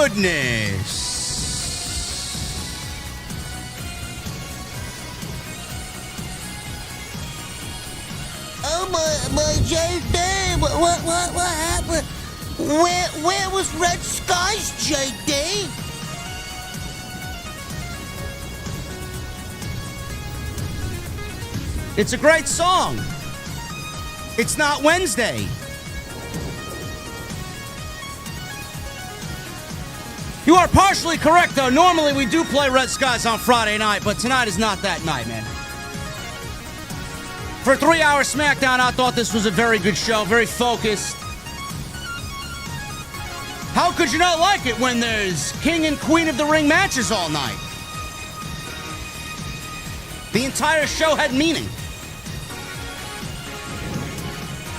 goodness. Oh my JD, what happened? Where was Red Skies, JD? It's a great song. It's not Wednesday. You are partially correct, though. Normally we do play Red Skies on Friday night, but tonight is not that night, man. For a 3-hour SmackDown, I thought this was a very good show, very focused. How could you not like it when there's King and Queen of the Ring matches all night? The entire show had meaning.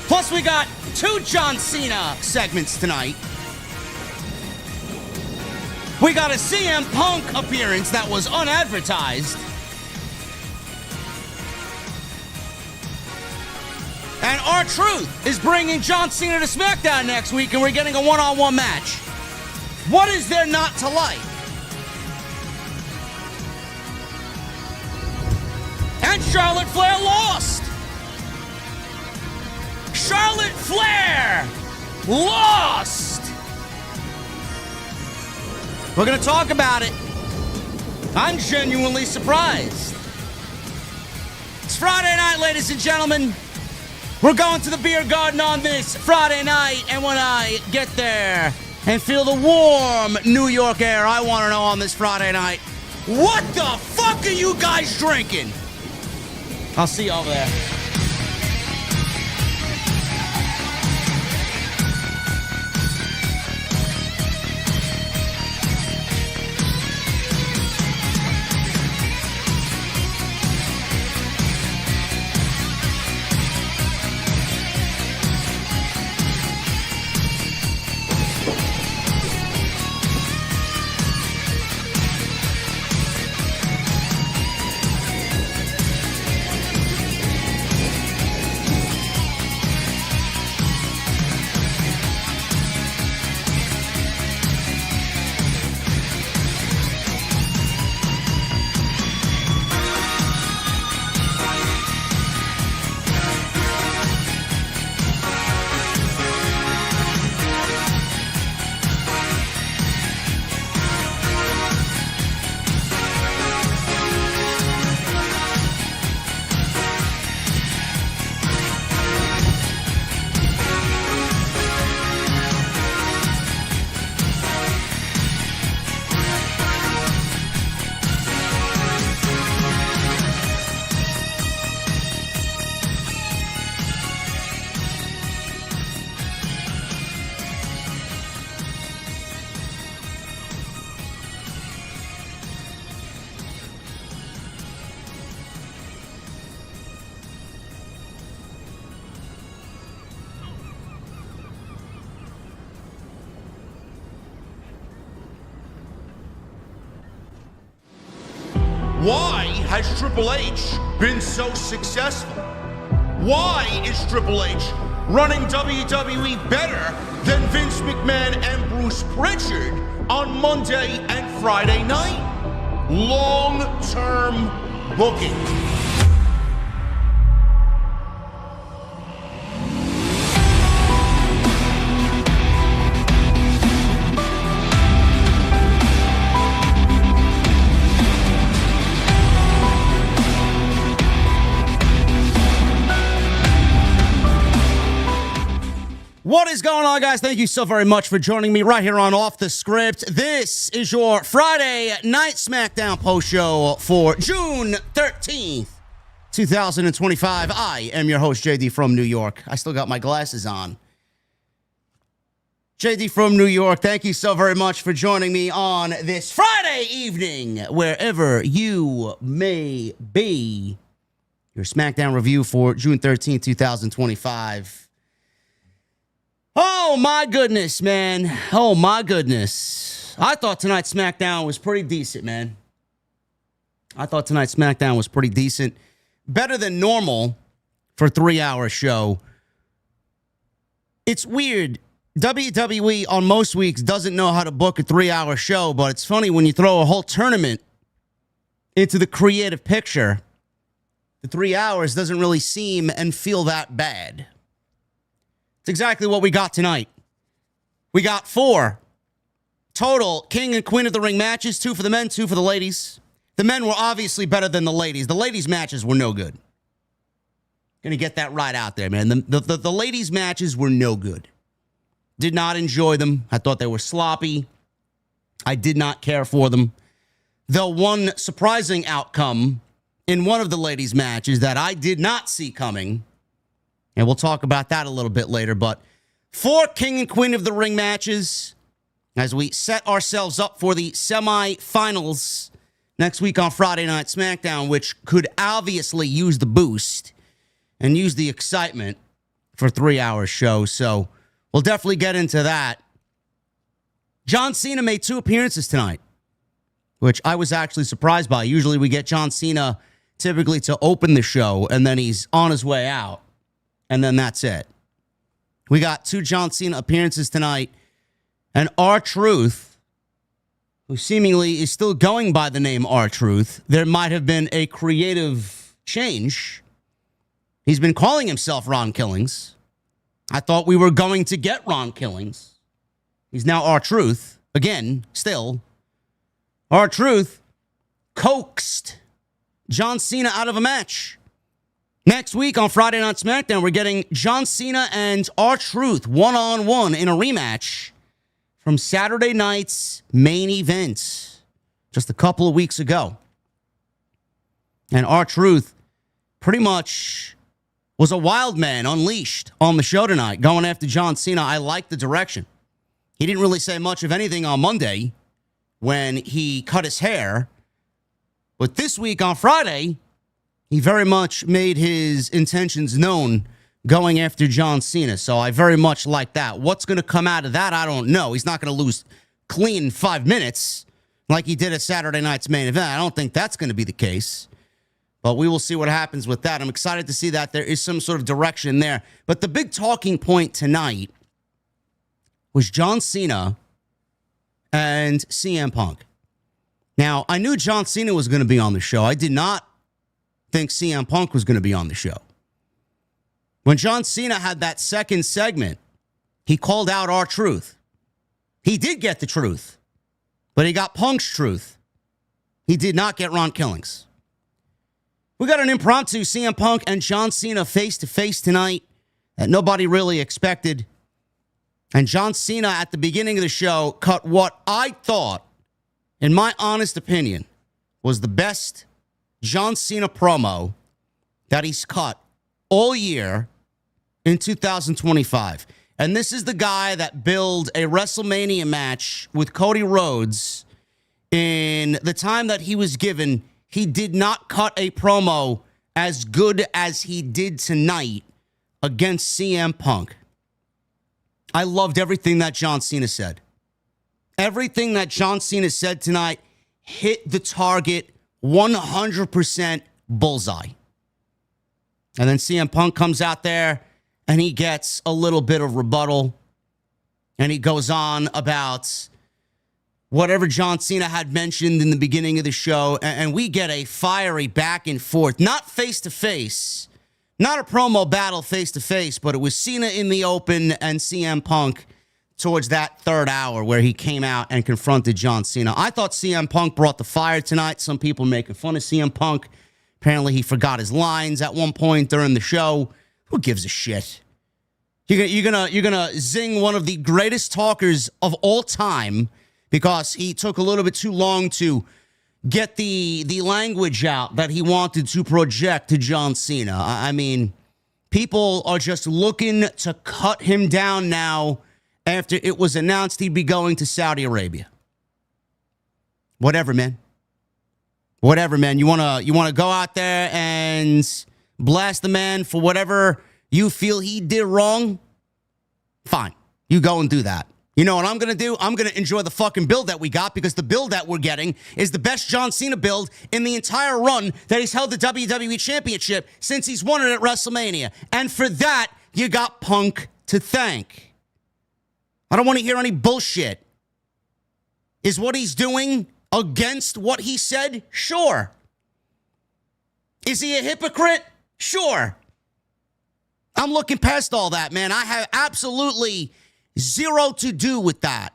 Plus, we got 2 John Cena segments tonight. We got a CM Punk appearance that was unadvertised. And R-Truth is bringing John Cena to SmackDown next week, and we're getting a one-on-one match. What is there not to like? And Charlotte Flair lost. Charlotte Flair lost. We're going to talk about it. I'm genuinely surprised. It's Friday night, ladies and gentlemen. We're going to the beer garden on this Friday night, and when I get there and feel the warm New York air, I want to know on this Friday night, what the fuck are you guys drinking? I'll see you over there. Why has Triple H been so successful? Why is Triple H running WWE better than Vince McMahon and Bruce Pritchard on Monday and Friday night? Long-term booking. What is going on, guys? Thank you so very much for joining me right here on Off the Script. This is your Friday Night SmackDown post show for June 13th, 2025. I am your host, JD from New York. I still got my glasses on. JD from New York, thank you so very much for joining me on this Friday evening, wherever you may be. Your SmackDown review for June 13th, 2025. Oh, my goodness, man. Oh, my goodness. I thought tonight's SmackDown was pretty decent, man. I thought tonight's SmackDown was pretty decent. Better than normal for a 3-hour show. It's weird. WWE on most weeks doesn't know how to book a 3-hour show, but it's funny when you throw a whole tournament into the creative picture, the 3 hours doesn't really seem and feel that bad. It's exactly what we got tonight. We got 4 total King and Queen of the Ring matches, 2 for the men, 2 for the ladies. The men were obviously better than the ladies. The ladies' matches were no good. Gonna get that right out there, man. The ladies' matches were no good. Did not enjoy them. I thought they were sloppy. I did not care for them. The one surprising outcome in one of the ladies' matches that I did not see coming, and we'll talk about that a little bit later, but 4 King and Queen of the Ring matches as we set ourselves up for the semifinals next week on Friday Night SmackDown, which could obviously use the boost and use the excitement for a 3-hour show. So we'll definitely get into that. John Cena made 2 appearances tonight, which I was actually surprised by. Usually we get John Cena typically to open the show, and then he's on his way out, and then that's it. We got 2 John Cena appearances tonight, and R-Truth, who seemingly is still going by the name R-Truth. There might have been a creative change. He's been calling himself Ron Killings. I thought we were going to get Ron Killings. He's now R-Truth. Again, still. R-Truth coaxed John Cena out of a match. Next week on Friday Night SmackDown, we're getting John Cena and R-Truth one-on-one in a rematch from Saturday night's main event just a couple of weeks ago. And R-Truth pretty much was a wild man unleashed on the show tonight, going after John Cena. I like the direction. He didn't really say much of anything on Monday when he cut his hair. But this week on Friday, he very much made his intentions known going after John Cena. So I very much like that. What's going to come out of that, I don't know. He's not going to lose clean in 5 minutes like he did at Saturday night's main event. I don't think that's going to be the case. But we will see what happens with that. I'm excited to see that there is some sort of direction there. But the big talking point tonight was John Cena and CM Punk. Now, I knew John Cena was going to be on the show. I did not think CM Punk was going to be on the show. When John Cena had that second segment, he called out R-Truth. He did get the truth, but he got Punk's truth. He did not get Ron Killings. We got an impromptu CM Punk and John Cena face-to-face tonight that nobody really expected. And John Cena, at the beginning of the show, cut what I thought, in my honest opinion, was the best John Cena promo that he's cut all year in 2025. And this is the guy that billed a WrestleMania match with Cody Rhodes in the time that he was given. He did not cut a promo as good as he did tonight against CM Punk. I loved everything that John Cena said. Everything that John Cena said tonight hit the target 100% bullseye. And then CM Punk comes out there and he gets a little bit of rebuttal. And he goes on about whatever John Cena had mentioned in the beginning of the show, and we get a fiery back and forth, not face-to-face, not a promo battle face-to-face, but it was Cena in the open and CM Punk towards that third hour where he came out and confronted John Cena. I thought CM Punk brought the fire tonight. Some people making fun of CM Punk. Apparently he forgot his lines at one point during the show. Who gives a shit? You're gonna zing one of the greatest talkers of all time because he took a little bit too long to get the language out that he wanted to project to John Cena. I mean, people are just looking to cut him down now after it was announced he'd be going to Saudi Arabia. Whatever, man. Whatever, man. You wanna go out there and blast the man for whatever you feel he did wrong? Fine. You go and do that. You know what I'm going to do? I'm going to enjoy the fucking build that we got because the build that we're getting is the best John Cena build in the entire run that he's held the WWE Championship since he's won it at WrestleMania. And for that, you got Punk to thank. I don't want to hear any bullshit. Is what he's doing against what he said? Sure. Is he a hypocrite? Sure. I'm looking past all that, man. I have absolutely zero to do with that.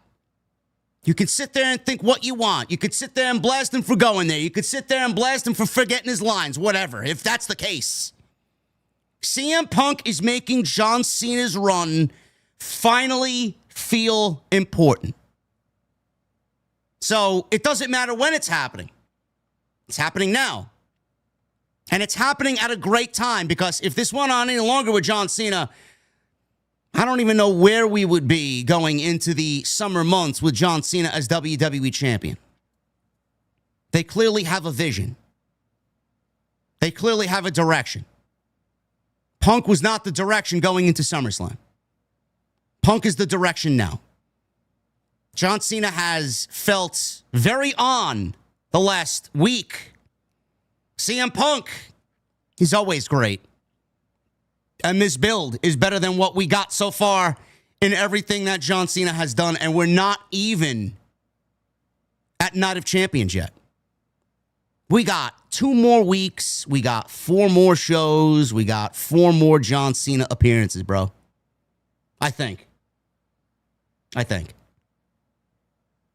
You can sit there and think what you want. You could sit there and blast him for going there. You could sit there and blast him for forgetting his lines, whatever, if that's the case. CM Punk is making John Cena's run finally feel important. So it doesn't matter when it's happening. It's happening now. And it's happening at a great time, because if this went on any longer with John Cena, I don't even know where we would be going into the summer months with John Cena as WWE champion. They clearly have a vision. They clearly have a direction. Punk was not the direction going into SummerSlam. Punk is the direction now. John Cena has felt very on the last week. CM Punk, he's always great. And this build is better than what we got so far in everything that John Cena has done. And we're not even at Night of Champions yet. We got 2 more weeks. We got 4 more shows. We got 4 more John Cena appearances, bro. I think.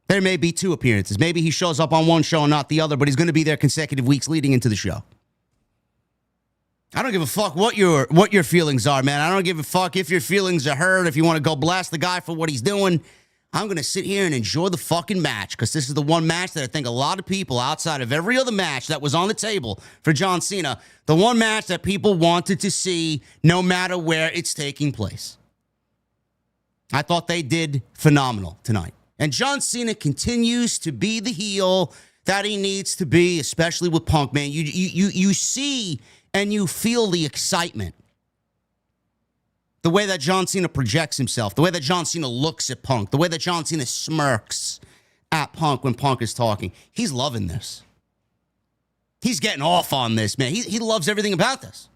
There may be 2 appearances. Maybe he shows up on one show and not the other, but he's going to be there consecutive weeks leading into the show. I don't give a fuck what your feelings are, man. I don't give a fuck if your feelings are hurt, if you want to go blast the guy for what he's doing. I'm going to sit here and enjoy the fucking match, because this is the one match that I think a lot of people, outside of every other match that was on the table for John Cena, the one match that people wanted to see no matter where it's taking place. I thought they did phenomenal tonight. And John Cena continues to be the heel that he needs to be, especially with Punk, man. You see and you feel the excitement. The way that John Cena projects himself, the way that John Cena looks at Punk, the way that John Cena smirks at Punk when Punk is talking. He's loving this. He's getting off on this, man. He loves everything about this.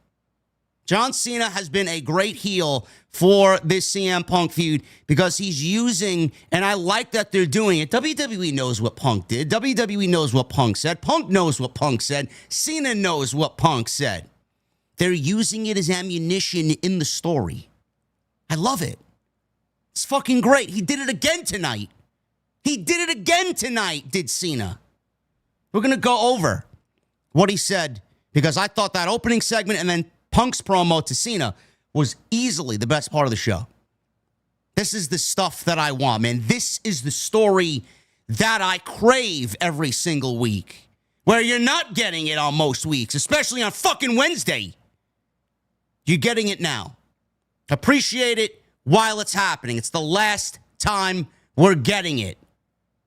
John Cena has been a great heel for this CM Punk feud, because he's using, and I like that they're doing it. WWE knows what Punk did. WWE knows what Punk said. Punk knows what Punk said. Cena knows what Punk said. They're using it as ammunition in the story. I love it. It's fucking great. He did it again tonight. Did Cena. We're going to go over what he said, because I thought that opening segment and then Punk's promo to Cena was easily the best part of the show. This is the stuff that I want, man. This is the story that I crave every single week, where you're not getting it on most weeks, especially on fucking Wednesday. You're getting it now. Appreciate it while it's happening. It's the last time we're getting it.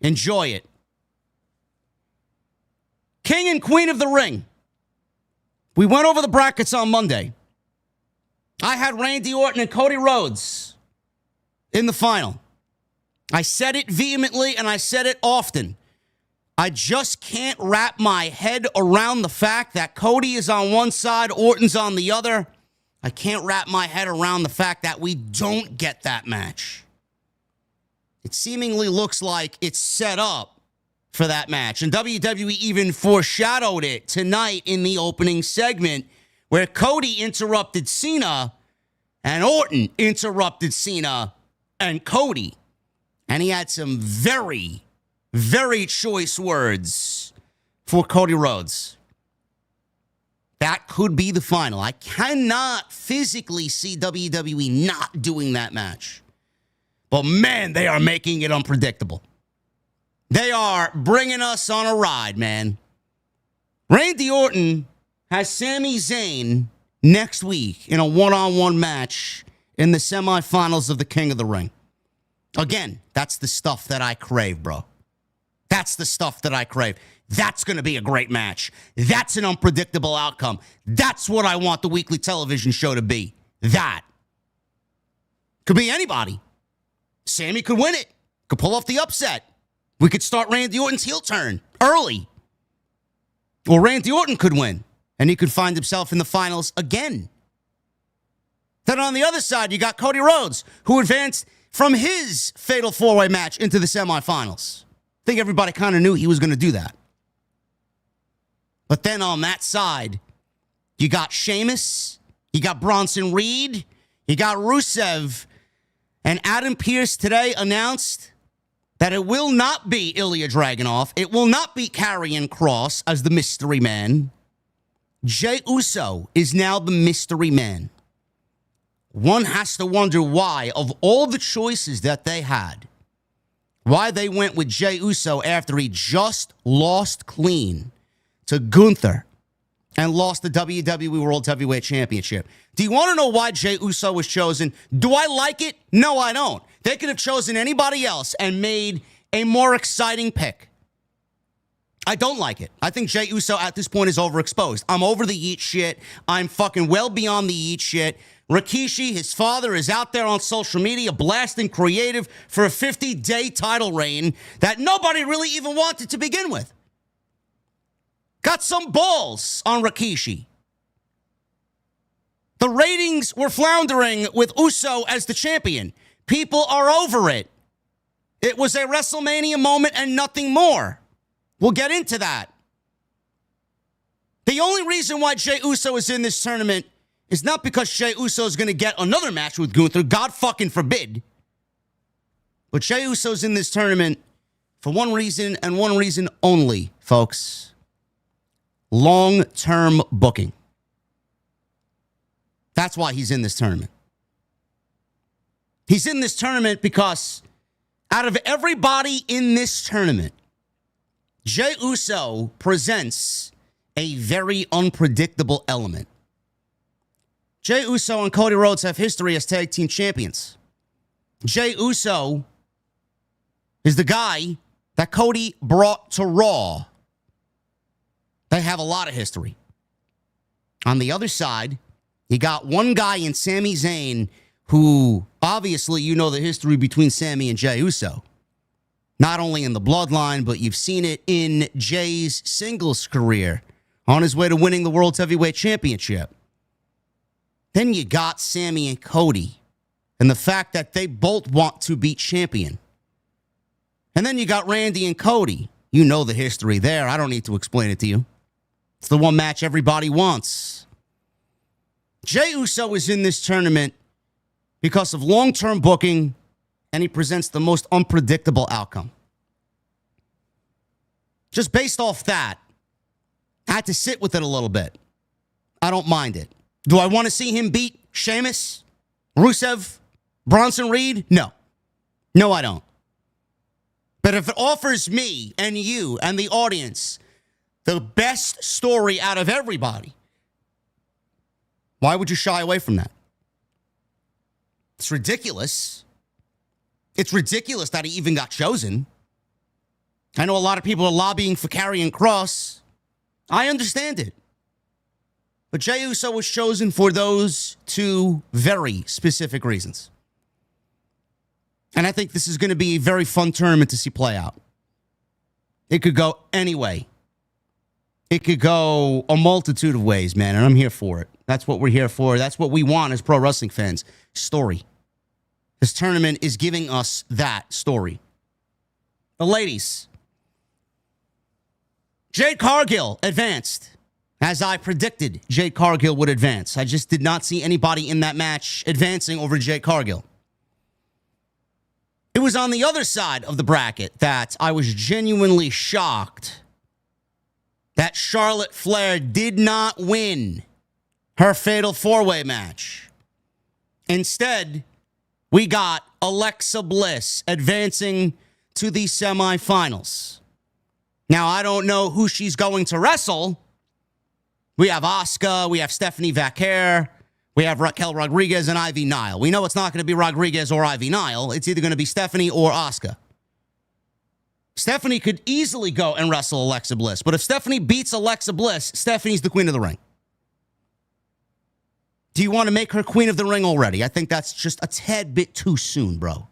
Enjoy it. King and Queen of the Ring. We went over the brackets on Monday. I had Randy Orton and Cody Rhodes in the final. I said it vehemently and I said it often. I just can't wrap my head around the fact that Cody is on one side, Orton's on the other. I can't wrap my head around the fact that we don't get that match. It seemingly looks like it's set up for that match. And WWE even foreshadowed it tonight in the opening segment, where Cody interrupted Cena and Orton interrupted Cena and Cody. And he had some very, very choice words for Cody Rhodes. That could be the final. I cannot physically see WWE not doing that match. But man, they are making it unpredictable. They are bringing us on a ride, man. Randy Orton has Sami Zayn next week in a one-on-one match in the semifinals of the King of the Ring. Again, that's the stuff that I crave, bro. That's the stuff that I crave. That's going to be a great match. That's an unpredictable outcome. That's what I want the weekly television show to be. That. Could be anybody. Sammy could win it. Could pull off the upset. We could start Randy Orton's heel turn early. Or Randy Orton could win, and he could find himself in the finals again. Then on the other side, you got Cody Rhodes, who advanced from his fatal four-way match into the semifinals. I think everybody kind of knew he was going to do that. But then on that side, you got Sheamus, you got Bronson Reed, you got Rusev, and Adam Pearce today announced that it will not be Ilya Dragunov. It will not be Karrion Kross as the mystery man. Jey Uso is now the mystery man. One has to wonder why, of all the choices that they had, why they went with Jey Uso after he just lost clean to Gunther and lost the WWE World Heavyweight Championship. Do you want to know why Jey Uso was chosen? Do I like it? No, I don't. They could have chosen anybody else and made a more exciting pick. I don't like it. I think Jey Uso at this point is overexposed. I'm over the eat shit. I'm fucking well beyond the eat shit. Rikishi, his father, is out there on social media blasting creative for a 50-day title reign that nobody really even wanted to begin with. Got some balls on Rikishi. The ratings were floundering with Uso as the champion. People are over it. It was a WrestleMania moment and nothing more. We'll get into that. The only reason why Jey Uso is in this tournament is not because Jey Uso is going to get another match with Gunther. God fucking forbid. But Jey Uso's in this tournament for one reason and one reason only, folks. Long-term booking. That's why he's in this tournament. He's in this tournament because out of everybody in this tournament, Jey Uso presents a very unpredictable element. Jey Uso and Cody Rhodes have history as tag team champions. Jey Uso is the guy that Cody brought to Raw. They have a lot of history. On the other side, you got one guy in Sami Zayn who, obviously, you know the history between Sami and Jey Uso. Not only in the bloodline, but you've seen it in Jey's singles career on his way to winning the World Heavyweight Championship. Then you got Sami and Cody and the fact that they both want to be champion. And then you got Randy and Cody. You know the history there. I don't need to explain it to you. It's the one match everybody wants. Jey Uso is in this tournament because of long-term booking, and he presents the most unpredictable outcome. Just based off that, I had to sit with it a little bit. I don't mind it. Do I want to see him beat Sheamus, Rusev, Bronson Reed? No. No, I don't. But if it offers me and you and the audience the best story out of everybody, why would you shy away from that? It's ridiculous. It's ridiculous that he even got chosen. I know a lot of people are lobbying for Karrion Kross. I understand it. But Jey Uso was chosen for those two very specific reasons. And I think this is going to be a very fun tournament to see play out. It could go any way. It could go a multitude of ways, man, and I'm here for it. That's what we're here for. That's what we want as pro wrestling fans. Story. This tournament is giving us that story. The ladies. Jade Cargill advanced. As I predicted, Jade Cargill would advance. I just did not see anybody in that match advancing over Jade Cargill. It was on the other side of the bracket that I was genuinely shocked that Charlotte Flair did not win her fatal four-way match. Instead, we got Alexa Bliss advancing to the semifinals. Now, I don't know who she's going to wrestle. We have Asuka, we have Stephanie Vaquer, we have Raquel Rodriguez and Ivy Nile. We know it's not going to be Rodriguez or Ivy Nile. It's either going to be Stephanie or Asuka. Stephanie could easily go and wrestle Alexa Bliss, but if Stephanie beats Alexa Bliss, Stephanie's the queen of the ring. Do you want to make her queen of the ring already? I think that's just a tad bit too soon, bro.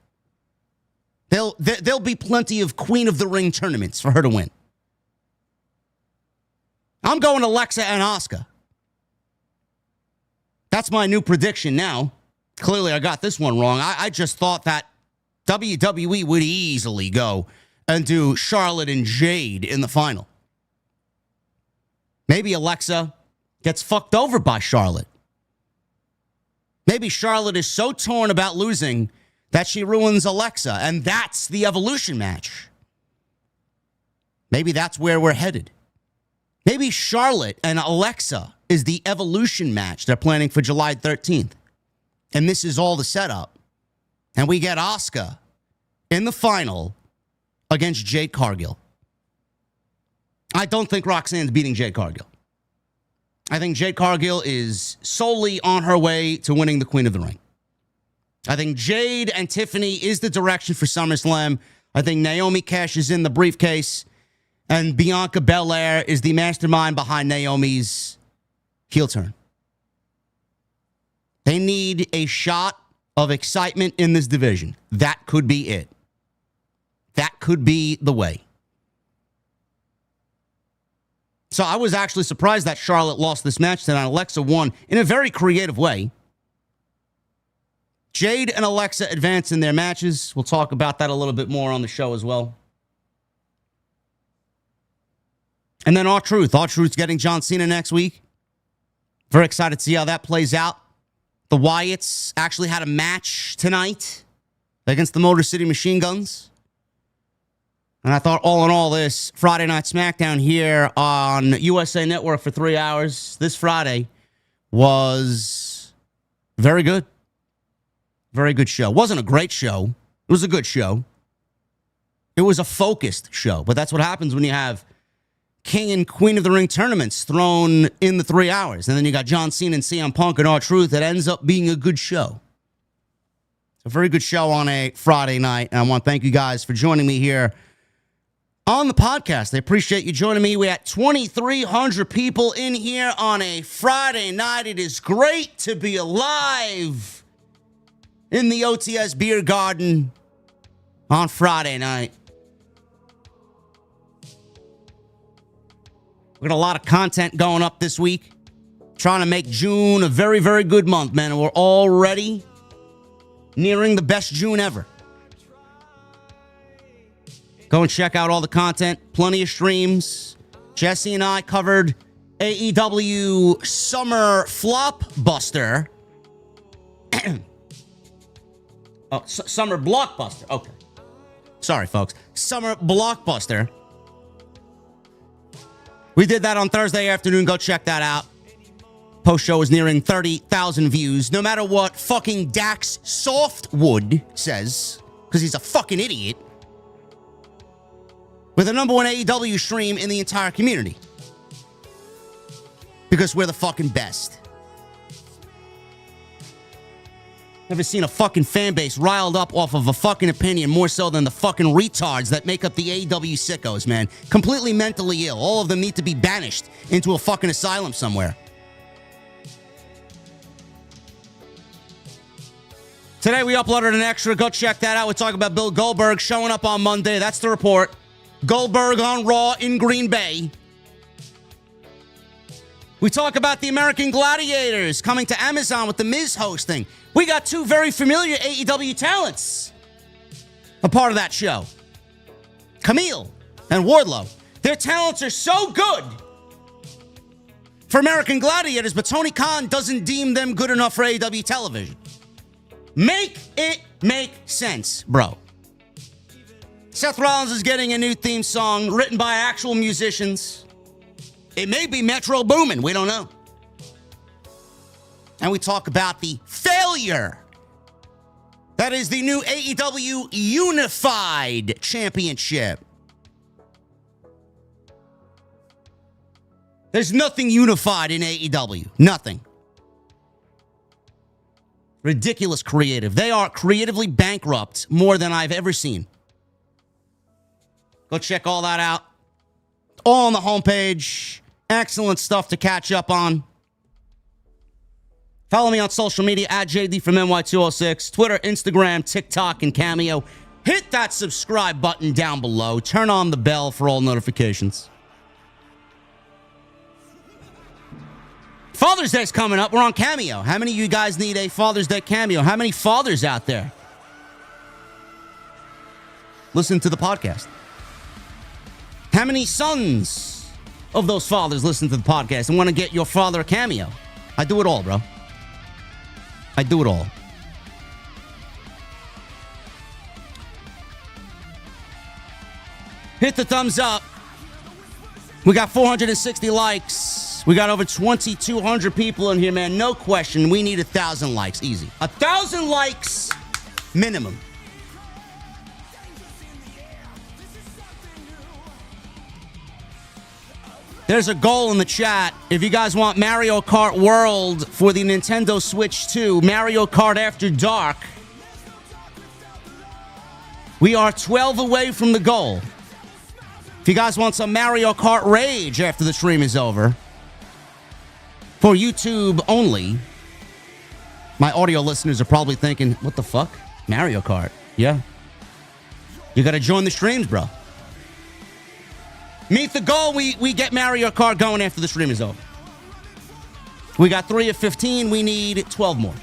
There'll be plenty of queen of the ring tournaments for her to win. I'm going Alexa and Asuka. That's my new prediction now. Clearly, I got this one wrong. I just thought that WWE would easily go and do Charlotte and Jade in the final. Maybe Alexa gets fucked over by Charlotte. Maybe Charlotte is so torn about losing that she ruins Alexa, and that's the Evolution match. Maybe that's where we're headed. Maybe Charlotte and Alexa is the Evolution match they're planning for July 13th. And this is all the setup. And we get Asuka in the final against Jade Cargill. I don't think Roxanne's beating Jade Cargill. I think Jade Cargill is solely on her way to winning the Queen of the Ring. I think Jade and Tiffany is the direction for SummerSlam. I think Naomi cashes in the briefcase. And Bianca Belair is the mastermind behind Naomi's heel turn. They need a shot of excitement in this division. That could be it. That could be the way. So I was actually surprised that Charlotte lost this match tonight. Alexa won in a very creative way. Jade and Alexa advance in their matches. We'll talk about that a little bit more on the show as well. And then R-Truth. R-Truth's getting John Cena next week. Very excited to see how that plays out. The Wyatts actually had a match tonight against the Motor City Machine Guns. And I thought all in all, this Friday Night SmackDown here on USA Network for 3 hours this Friday was very good. Very good show. Wasn't a great show. It was a good show. It was a focused show. But that's what happens when you have King and Queen of the Ring tournaments thrown in the 3 hours. And then you got John Cena and CM Punk and R-Truth. It ends up being a good show. It's a very good show on a Friday night. And I want to thank you guys for joining me here on the podcast. I appreciate you joining me. We had 2,300 people in here on a Friday night. It is great to be alive in the OTS Beer Garden on Friday night. We got a lot of content going up this week. Trying to make June a very, very good month, man. And we're already nearing the best June ever. Go and check out all the content. Plenty of streams. Jesse and I covered AEW Summer Flop Buster. Summer Blockbuster. Okay. Sorry, folks. Summer Blockbuster. We did that on Thursday afternoon. Go check that out. Post show is nearing 30,000 views. No matter what fucking Dax Softwood says, because he's a fucking idiot. We're the number one AEW stream in the entire community. Because we're the fucking best. Never seen a fucking fan base riled up off of a fucking opinion more so than the fucking retards that make up the AEW sickos, man. Completely mentally ill. All of them need to be banished into a fucking asylum somewhere. Today we uploaded an extra. Go check that out. We're talking about Bill Goldberg showing up on Monday. That's the report. Goldberg on Raw in Green Bay. We talk about the American Gladiators coming to Amazon with The Miz hosting. We got two very familiar AEW talents a part of that show. Camille and Wardlow. Their talents are so good for American Gladiators, but Tony Khan doesn't deem them good enough for AEW television. Make it make sense, bro. Seth Rollins is getting a new theme song written by actual musicians. It may be Metro Boomin, we don't know. And we talk about the failure that is the new AEW Unified Championship. There's nothing unified in AEW. Nothing. Ridiculous creative. They are creatively bankrupt more than I've ever seen. Go check all that out. All on the homepage. Excellent stuff to catch up on. Follow me on social media at JD from NY206. Twitter, Instagram, TikTok, and Cameo. Hit that subscribe button down below. Turn on the bell for all notifications. Father's Day's coming up. We're on Cameo. How many of you guys need a Father's Day cameo? How many fathers out there? listen to the podcast? How many sons of those fathers listen to the podcast and want to get your father a cameo? I do it all, bro. I do it all. Hit the thumbs up. We got 460 likes. We got over 2,200 people in here, man. No question. We need 1,000 likes. Easy. 1,000 likes minimum. There's a goal in the chat. If you guys want Mario Kart World for the Nintendo Switch 2, Mario Kart After Dark, we are 12 away from the goal. If you guys want some Mario Kart Rage after the stream is over, for YouTube only, my audio listeners are probably thinking, what the fuck? Mario Kart. Yeah. You got to join the streams, bro. Meet the goal. We get Mario Kart going after the stream is over. We got 3 of 15. We need 12 more.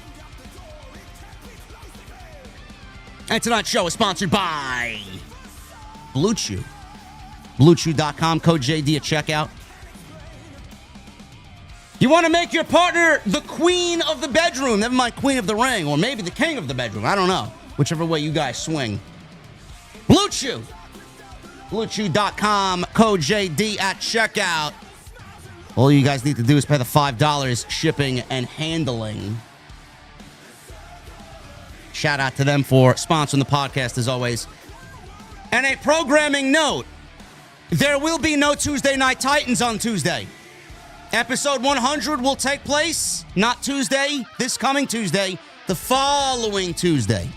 And tonight's show is sponsored by Blue Chew. BlueChew.com, code JD at checkout. You want to make your partner the queen of the bedroom, never mind queen of the ring, or maybe the king of the bedroom. I don't know. Whichever way you guys swing. Blue Chew. BlueChew.com, code JD at checkout. All you guys need to do is pay the $5 shipping and handling. Shout out to them for sponsoring the podcast as always. And a programming note. There will be no Tuesday Night Titans on Tuesday. Episode 100 will take place, not Tuesday, this coming Tuesday, the following Tuesday.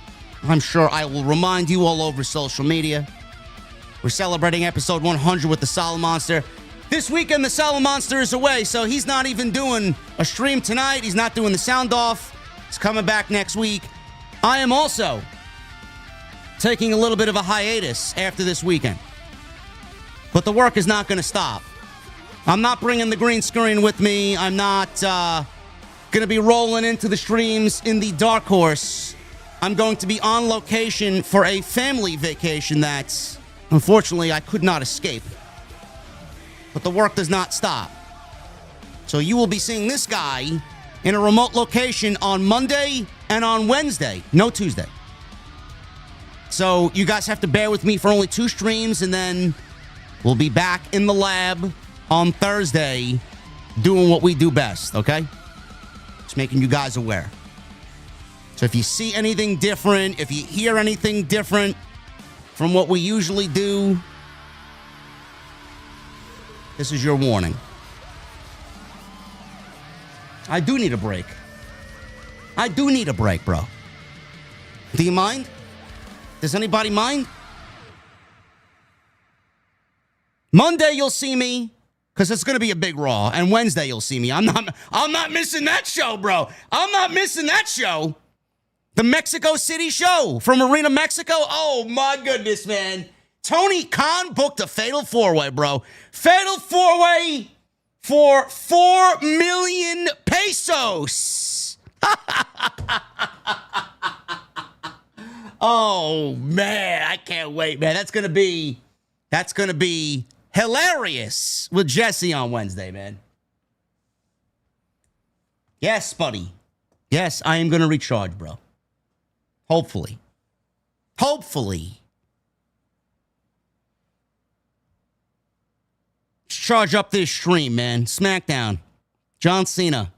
I'm sure I will remind you all over social media. We're celebrating episode 100 with the Solid Monster. This weekend, the Solid Monster is away, so he's not even doing a stream tonight. He's not doing the sound off. He's coming back next week. I am also taking a little bit of a hiatus after this weekend. But the work is not going to stop. I'm not bringing the green screen with me. I'm not going to be rolling into the streams in the dark horse. I'm going to be on location for a family vacation that, unfortunately, I could not escape. But the work does not stop. So you will be seeing this guy in a remote location on Monday and on Wednesday. No Tuesday. So you guys have to bear with me for only 2 streams, and then we'll be back in the lab on Thursday doing what we do best, okay? Just making you guys aware. So if you see anything different, if you hear anything different from what we usually do, this is your warning. I do need a break. I do need a break, bro. Do you mind? Does anybody mind? Monday you'll see me, because it's going to be a big Raw, and Wednesday you'll see me. I'm not missing that show, bro. I'm not missing that show. The Mexico City show from Arena Mexico. Oh, my goodness, man. Tony Khan booked a Fatal 4-Way, bro. Fatal 4-Way for 4 million pesos. Oh, man. I can't wait, man. That's going to be hilarious with Jesse on Wednesday, man. Yes, buddy. Yes, I am going to recharge, bro. Hopefully. Hopefully. Let's charge up this stream, man. SmackDown. John Cena.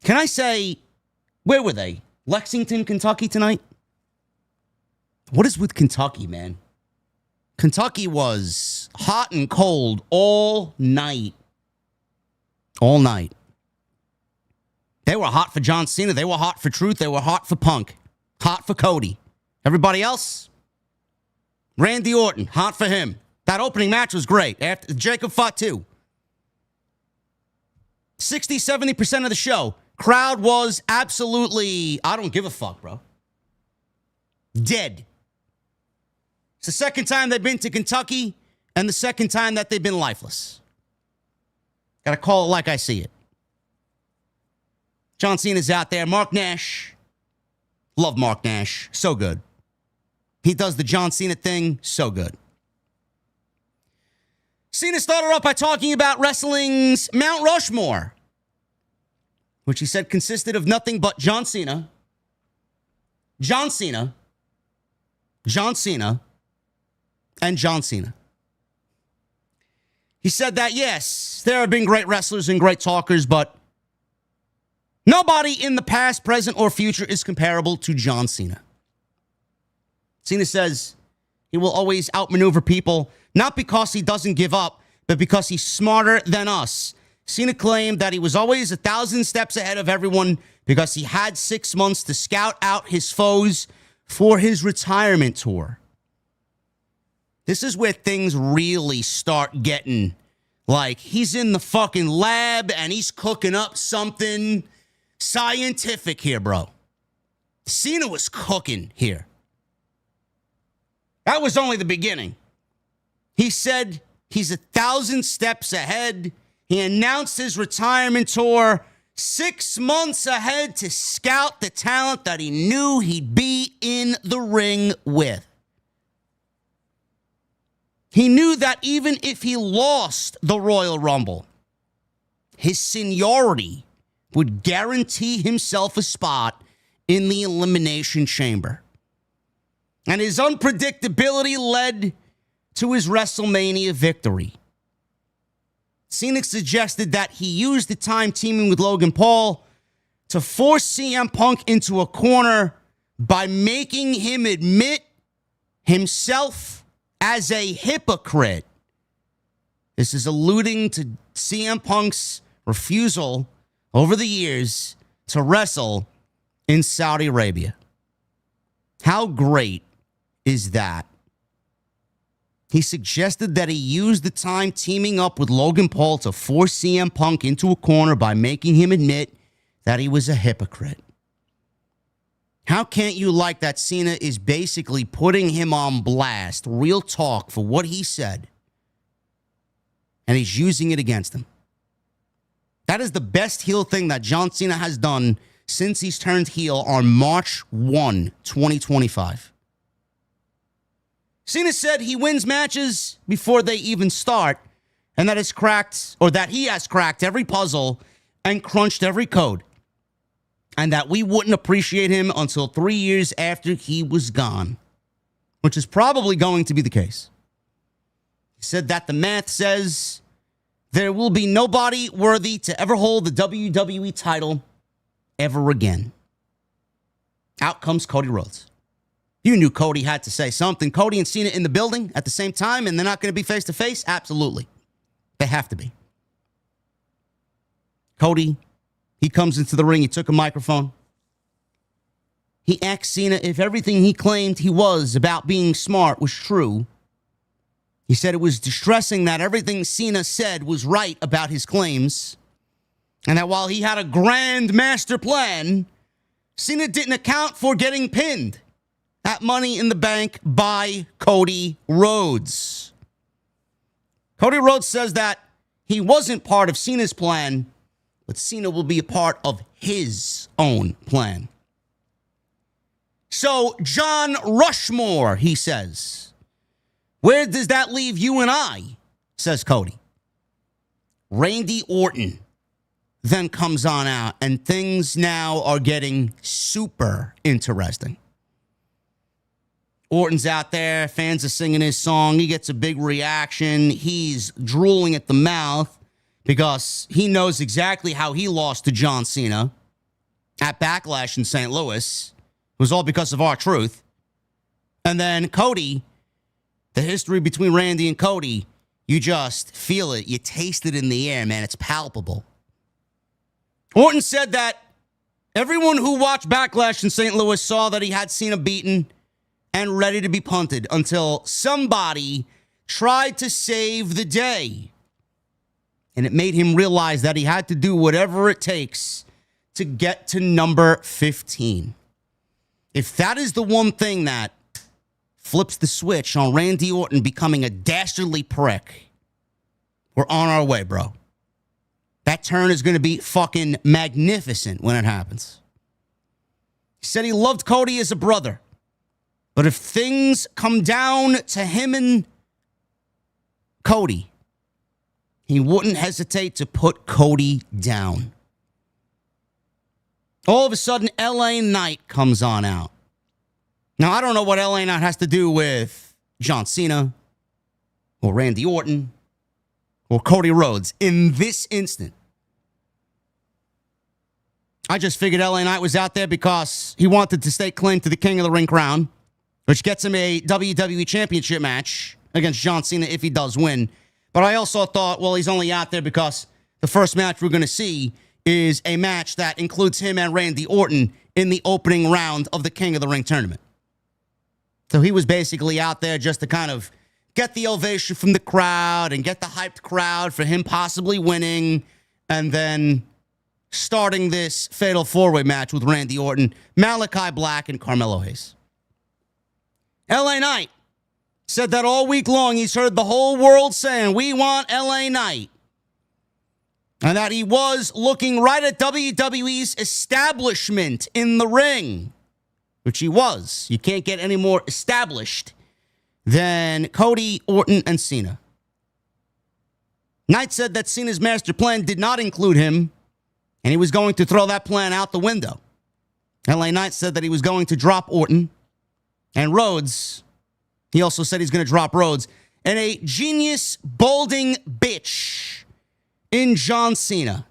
Can I say, where were they? Lexington, Kentucky tonight? What is with Kentucky, man? Kentucky was hot and cold all night. All night. They were hot for John Cena. They were hot for Truth. They were hot for Punk. Hot for Cody. Everybody else? Randy Orton. Hot for him. That opening match was great. After Jacob Fatu. 60-70% of the show. Crowd was absolutely, I don't give a fuck, bro. Dead. It's the second time they've been to Kentucky and the second time that they've been lifeless. Gotta call it like I see it. John Cena's out there. Mark Nash. Love Mark Nash. So good. He does the John Cena thing so good. Cena started off by talking about wrestling's Mount Rushmore, which he said consisted of nothing but John Cena, John Cena, John Cena, and John Cena. He said that, yes, there have been great wrestlers and great talkers, but nobody in the past, present, or future is comparable to John Cena. Cena says he will always outmaneuver people, not because he doesn't give up, but because he's smarter than us. Cena claimed that he was always 1,000 steps ahead of everyone because he had 6 months to scout out his foes for his retirement tour. This is where things really start getting like he's in the fucking lab and he's cooking up something scientific here, bro. Cena was cooking here. That was only the beginning. He said he's 1,000 steps ahead. He announced his retirement tour 6 months ahead to scout the talent that he knew he'd be in the ring with. He knew that even if he lost the Royal Rumble, his seniority would guarantee himself a spot in the Elimination Chamber. And his unpredictability led to his WrestleMania victory. Cena suggested that he used the time teaming with Logan Paul to force CM Punk into a corner by making him admit himself as a hypocrite. This is alluding to CM Punk's refusal over the years to wrestle in Saudi Arabia. How great is that? He suggested that he used the time teaming up with Logan Paul to force CM Punk into a corner by making him admit that he was a hypocrite. How can't you like that Cena is basically putting him on blast, real talk, for what he said, and he's using it against him? That is the best heel thing that John Cena has done since he's turned heel on March 1, 2025. Cena said he wins matches before they even start, and that he has cracked every puzzle and crunched every code, and that we wouldn't appreciate him until 3 years after he was gone, which is probably going to be the case. He said that the math says there will be nobody worthy to ever hold the WWE title ever again. Out comes Cody Rhodes. You knew Cody had to say something. Cody and Cena in the building at the same time, and they're not going to be face-to-face? Absolutely. They have to be. Cody, he comes into the ring. He took a microphone. He asked Cena if everything he claimed he was about being smart was true. He said it was distressing that everything Cena said was right about his claims, and that while he had a grand master plan, Cena didn't account for getting pinned at Money in the Bank by Cody Rhodes. Cody Rhodes says that he wasn't part of Cena's plan, but Cena will be a part of his own plan. So, John Rushmore, he says. Where does that leave you and I? Says Cody. Randy Orton then comes on out, and things now are getting super interesting. Orton's out there, fans are singing his song, he gets a big reaction, he's drooling at the mouth because he knows exactly how he lost to John Cena at Backlash in St. Louis. It was all because of R-Truth. And then Cody, the history between Randy and Cody, you just feel it, you taste it in the air, man, it's palpable. Orton said that everyone who watched Backlash in St. Louis saw that he had Cena beaten and ready to be punted until somebody tried to save the day. And it made him realize that he had to do whatever it takes to get to number 15. If that is the one thing that flips the switch on Randy Orton becoming a dastardly prick, we're on our way, bro. That turn is going to be fucking magnificent when it happens. He said he loved Cody as a brother, But if things come down to him and Cody, he wouldn't hesitate to put Cody down. All of a sudden, LA Knight comes on out. Now, I don't know what LA Knight has to do with John Cena or Randy Orton or Cody Rhodes in this instant. I just figured LA Knight was out there because he wanted to stake claim to the King of the Ring crown, which gets him a WWE Championship match against John Cena if he does win. But I also thought, well, he's only out there because the first match we're going to see is a match that includes him and Randy Orton in the opening round of the King of the Ring tournament. So he was basically out there just to kind of get the ovation from the crowd and get the hyped crowd for him possibly winning, and then starting this fatal four-way match with Randy Orton, Malachi Black, and Carmelo Hayes. LA Knight said that all week long he's heard the whole world saying, we want LA Knight. And that he was looking right at WWE's establishment in the ring, which he was. You can't get any more established than Cody, Orton, and Cena. Knight said that Cena's master plan did not include him, and he was going to throw that plan out the window. LA Knight said that he was going to drop Orton and Rhodes. He also said he's going to drop Rhodes. And a genius balding bitch in John Cena,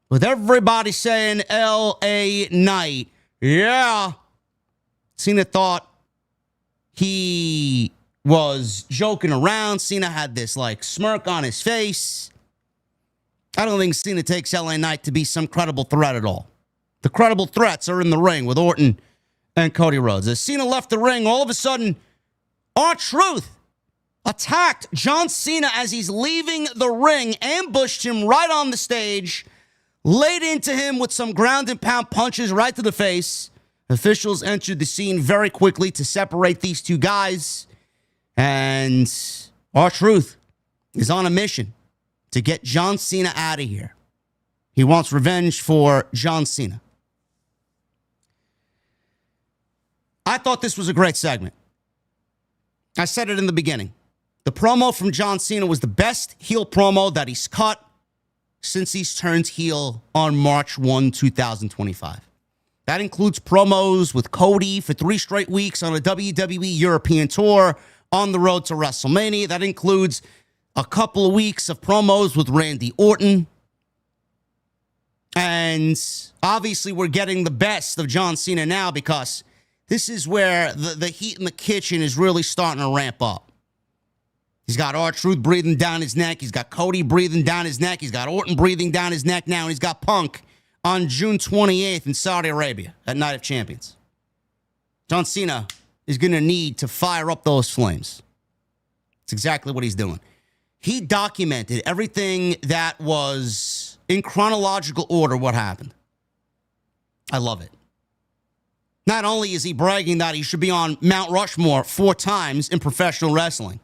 with everybody saying LA Knight. Yeah. Cena thought he was joking around. Cena had this like smirk on his face. I don't think Cena takes LA Knight to be some credible threat at all. The credible threats are in the ring with Orton and Cody Rhodes. As Cena left the ring, all of a sudden, R-Truth attacked John Cena as he's leaving the ring, ambushed him right on the stage, laid into him with some ground and pound punches right to the face. Officials entered the scene very quickly to separate these two guys. And R-Truth is on a mission to get John Cena out of here. He wants revenge for John Cena. I thought this was a great segment. I said it in the beginning. The promo from John Cena was the best heel promo that he's cut since he's turned heel on March 1, 2025. That includes promos with Cody for 3 straight weeks on a WWE European tour on the road to WrestleMania. That includes a couple of weeks of promos with Randy Orton. And obviously we're getting the best of John Cena now because this is where the heat in the kitchen is really starting to ramp up. He's got R-Truth breathing down his neck. He's got Cody breathing down his neck. He's got Orton breathing down his neck now. And he's got Punk on June 28th in Saudi Arabia at Night of Champions. John Cena is going to need to fire up those flames. It's exactly what he's doing. He documented everything that was in chronological order what happened. I love it. Not only is he bragging that he should be on Mount Rushmore 4 times in professional wrestling,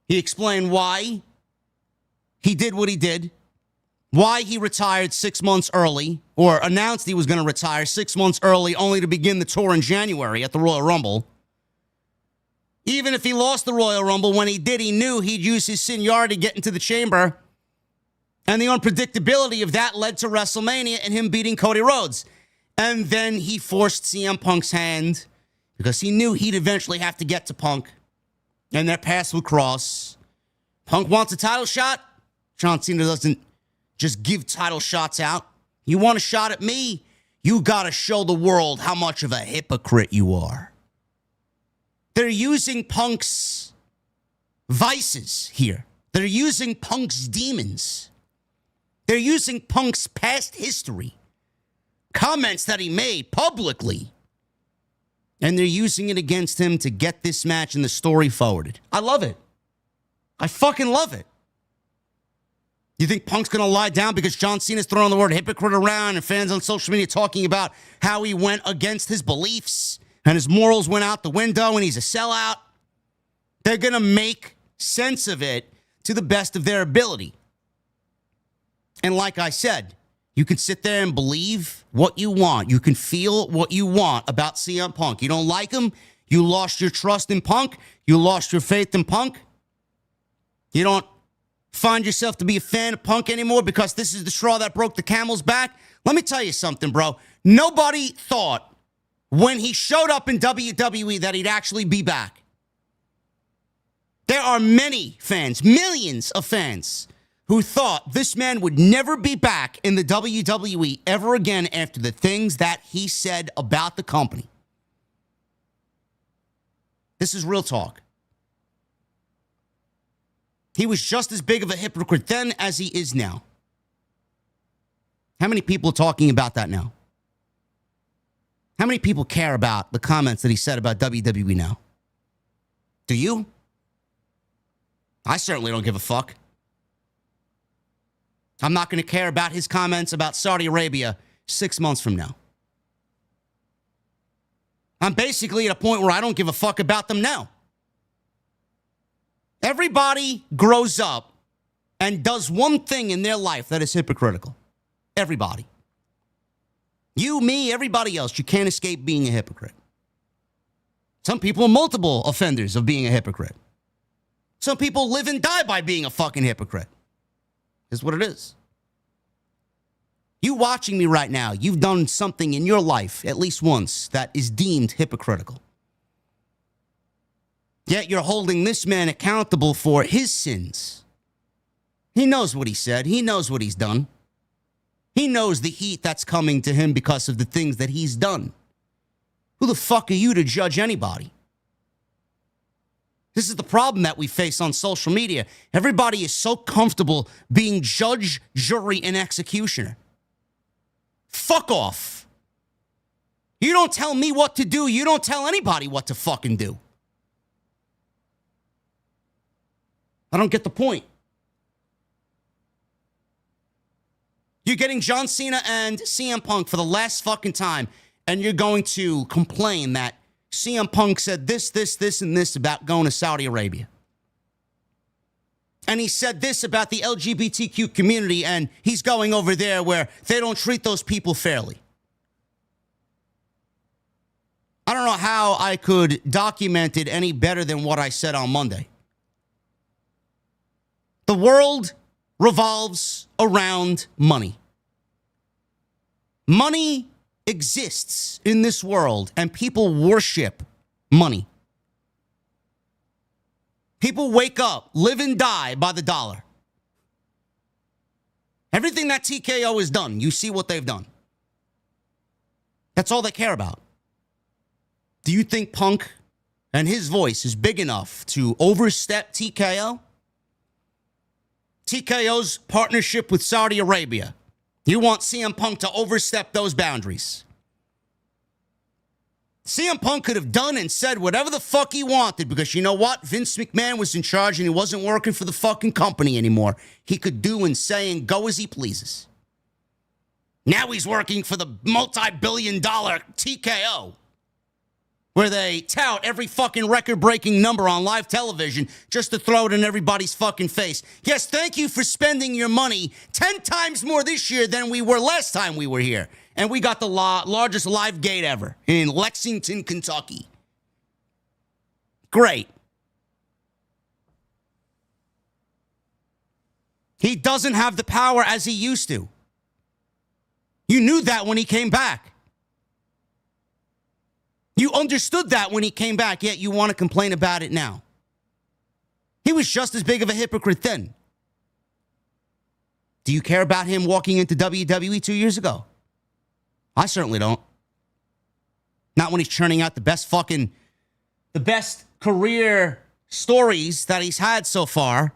he explained why he did what he did, why he retired 6 months early, or announced he was going to retire 6 months early only to begin the tour in January at the Royal Rumble. Even if he lost the Royal Rumble, when he did, he knew he'd use his seniority to get into the chamber. And the unpredictability of that led to WrestleMania and him beating Cody Rhodes. And then he forced CM Punk's hand because he knew he'd eventually have to get to Punk. And their paths would cross. Punk wants a title shot. John Cena doesn't just give title shots out. You want a shot at me? You got to show the world how much of a hypocrite you are. They're using Punk's vices here. They're using Punk's demons. They're using Punk's past history. Comments that he made publicly. And they're using it against him to get this match and the story forwarded. I love it. I fucking love it. You think Punk's going to lie down because John Cena's throwing the word hypocrite around and fans on social media talking about how he went against his beliefs and his morals went out the window and he's a sellout? They're going to make sense of it to the best of their ability. And like I said, You can sit there and believe what you want. You can feel what you want about CM Punk. You don't like him? You lost your trust in Punk? You lost your faith in Punk? You don't find yourself to be a fan of Punk anymore because this is the straw that broke the camel's back? Let me tell you something, bro. Nobody thought when he showed up in WWE that he'd actually be back. There are many fans, millions of fans, who thought this man would never be back in the WWE ever again after the things that he said about the company. This is real talk. He was just as big of a hypocrite then as he is now. How many people are talking about that now? How many people care about the comments that he said about WWE now? Do you? I certainly don't give a fuck. I'm not going to care about his comments about Saudi Arabia 6 months from now. I'm basically at a point where I don't give a fuck about them now. Everybody grows up and does one thing in their life that is hypocritical. Everybody. You, me, everybody else. You can't escape being a hypocrite. Some people are multiple offenders of being a hypocrite. Some people live and die by being a fucking hypocrite. Is what it is. You watching me right now, you've done something in your life at least once that is deemed hypocritical. Yet you're holding this man accountable for his sins. He knows what he said. He knows what he's done. He knows the heat that's coming to him because of the things that he's done. Who the fuck are you to judge anybody? This is the problem that we face on social media. Everybody is so comfortable being judge, jury, and executioner. Fuck off. You don't tell me what to do. You don't tell anybody what to fucking do. I don't get the point. You're getting John Cena and CM Punk for the last fucking time, and you're going to complain that CM Punk said this, and this about going to Saudi Arabia. And he said this about the LGBTQ community, and he's going over there where they don't treat those people fairly. I don't know how I could document it any better than what I said on Monday. The world revolves around money. Money exists in this world, and people worship money. People wake up, live and die by the dollar. Everything that TKO has done, you see what they've done. That's all they care about. Do you think Punk and his voice is big enough to overstep TKO? TKO's partnership with Saudi Arabia. You want CM Punk to overstep those boundaries. CM Punk could have done and said whatever the fuck he wanted because you know what? Vince McMahon was in charge and he wasn't working for the fucking company anymore. He could do and say and go as he pleases. Now he's working for the multi-billion-dollar TKO, where they tout every fucking record-breaking number on live television just to throw it in everybody's fucking face. Yes, thank you for spending your money 10 times more this year than we were last time we were here. And we got the largest live gate ever in Lexington, Kentucky. Great. He doesn't have the power as he used to. You knew that when he came back. You understood that when he came back, yet you want to complain about it now. He was just as big of a hypocrite then. Do you care about him walking into WWE 2 years ago? I certainly don't. Not when he's churning out the best career stories that he's had so far.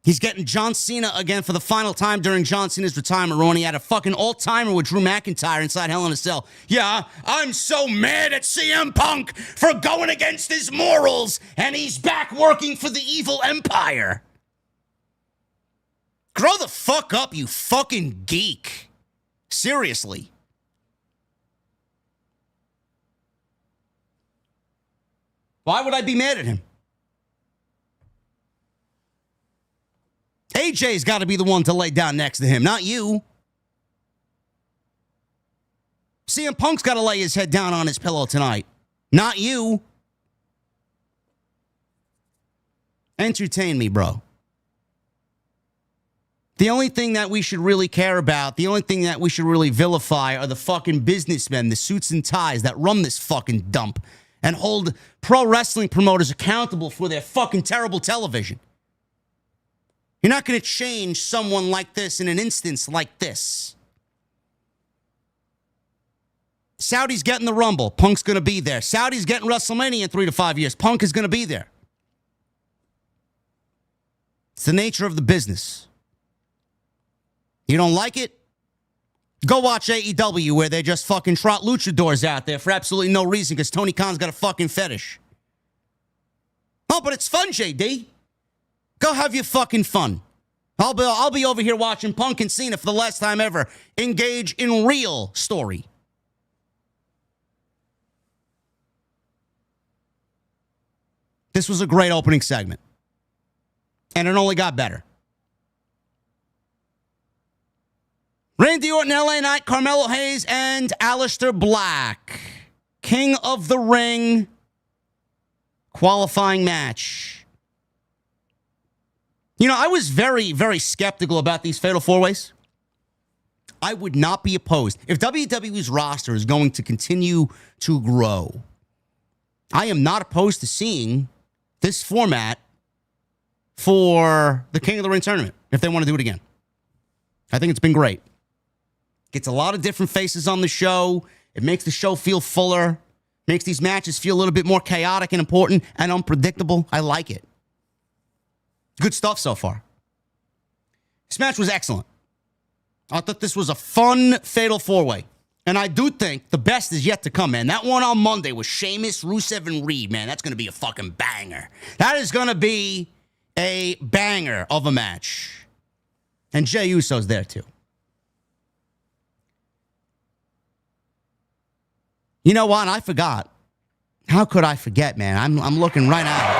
He's getting John Cena again for the final time during John Cena's retirement run. He had a fucking all-timer with Drew McIntyre inside Hell in a Cell. Yeah, I'm so mad at CM Punk for going against his morals, and he's back working for the evil empire. Grow the fuck up, you fucking geek. Seriously. Why would I be mad at him? AJ's got to be the one to lay down next to him, not you. CM Punk's got to lay his head down on his pillow tonight. Not you. Entertain me, bro. The only thing that we should really care about, the only thing that we should really vilify are the fucking businessmen, the suits and ties that run this fucking dump and hold pro wrestling promoters accountable for their fucking terrible television. You're not going to change someone like this in an instance like this. Saudi's getting the Rumble. Punk's going to be there. Saudi's getting WrestleMania in 3 to 5 years. Punk is going to be there. It's the nature of the business. You don't like it? Go watch AEW where they just fucking trot luchadors out there for absolutely no reason because Tony Khan's got a fucking fetish. Oh, but it's fun, JD. Go have your fucking fun. I'll be over here watching Punk and Cena for the last time ever. Engage in real story. This was a great opening segment. And it only got better. Randy Orton, LA Knight, Carmelo Hayes, and Aleister Black. King of the Ring qualifying match. You know, I was very, very skeptical about these Fatal 4-Ways. I would not be opposed. If WWE's roster is going to continue to grow, I am not opposed to seeing this format for the King of the Ring tournament, if they want to do it again. I think it's been great. Gets a lot of different faces on the show. It makes the show feel fuller. Makes these matches feel a little bit more chaotic and important and unpredictable. I like it. Good stuff so far. This match was excellent. I thought this was a fun Fatal 4-Way. And I do think the best is yet to come, man. That one on Monday was Sheamus, Rusev, and Reed, man. That's going to be a fucking banger. That is going to be a banger of a match. And Jey Uso's there, too. You know what? I forgot. How could I forget, man? I'm looking right at it.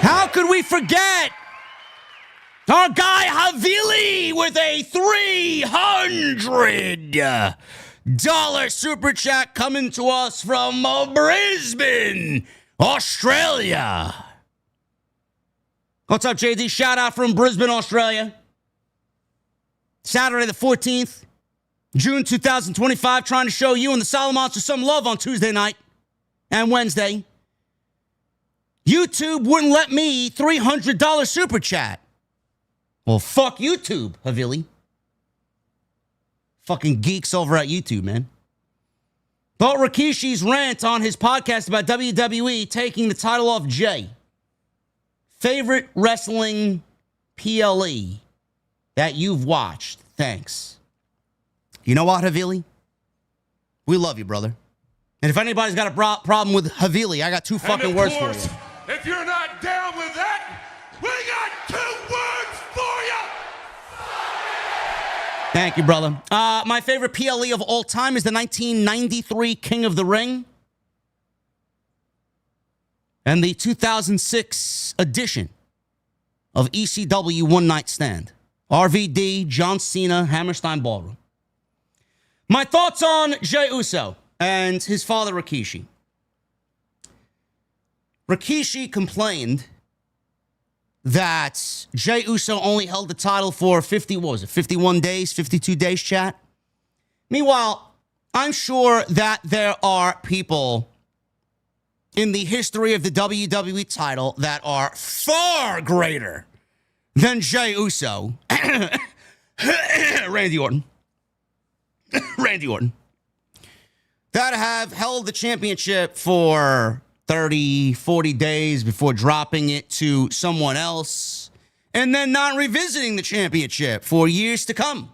How could we forget our guy Havili with a $300 super chat coming to us from Brisbane, Australia. What's up, JD? Shout out from Brisbane, Australia. Saturday the 14th, June 2025, trying to show you and the Solomons some love on Tuesday night and Wednesday. YouTube wouldn't let me $300 super chat. Well, fuck YouTube, Havili. Fucking geeks over at YouTube, man. But Rikishi's rant on his podcast about WWE taking the title off Jey. Favorite wrestling PLE that you've watched? Thanks. You know what, Havili? We love you, brother. And if anybody's got a problem with Havili, I got two fucking words for you. If you're not down with that, we got 2 words for you. Thank you, brother. My favorite PLE of all time is the 1993 King of the Ring and the 2006 edition of ECW One Night Stand. RVD, John Cena, Hammerstein Ballroom. My thoughts on Jey Uso and his father Rikishi. Rikishi complained that Jey Uso only held the title for 51 days, 52 days, chat? Meanwhile, I'm sure that there are people in the history of the WWE title that are far greater than Jey Uso. Randy Orton. Randy Orton. That have held the championship for 30, 40 days before dropping it to someone else and then not revisiting the championship for years to come.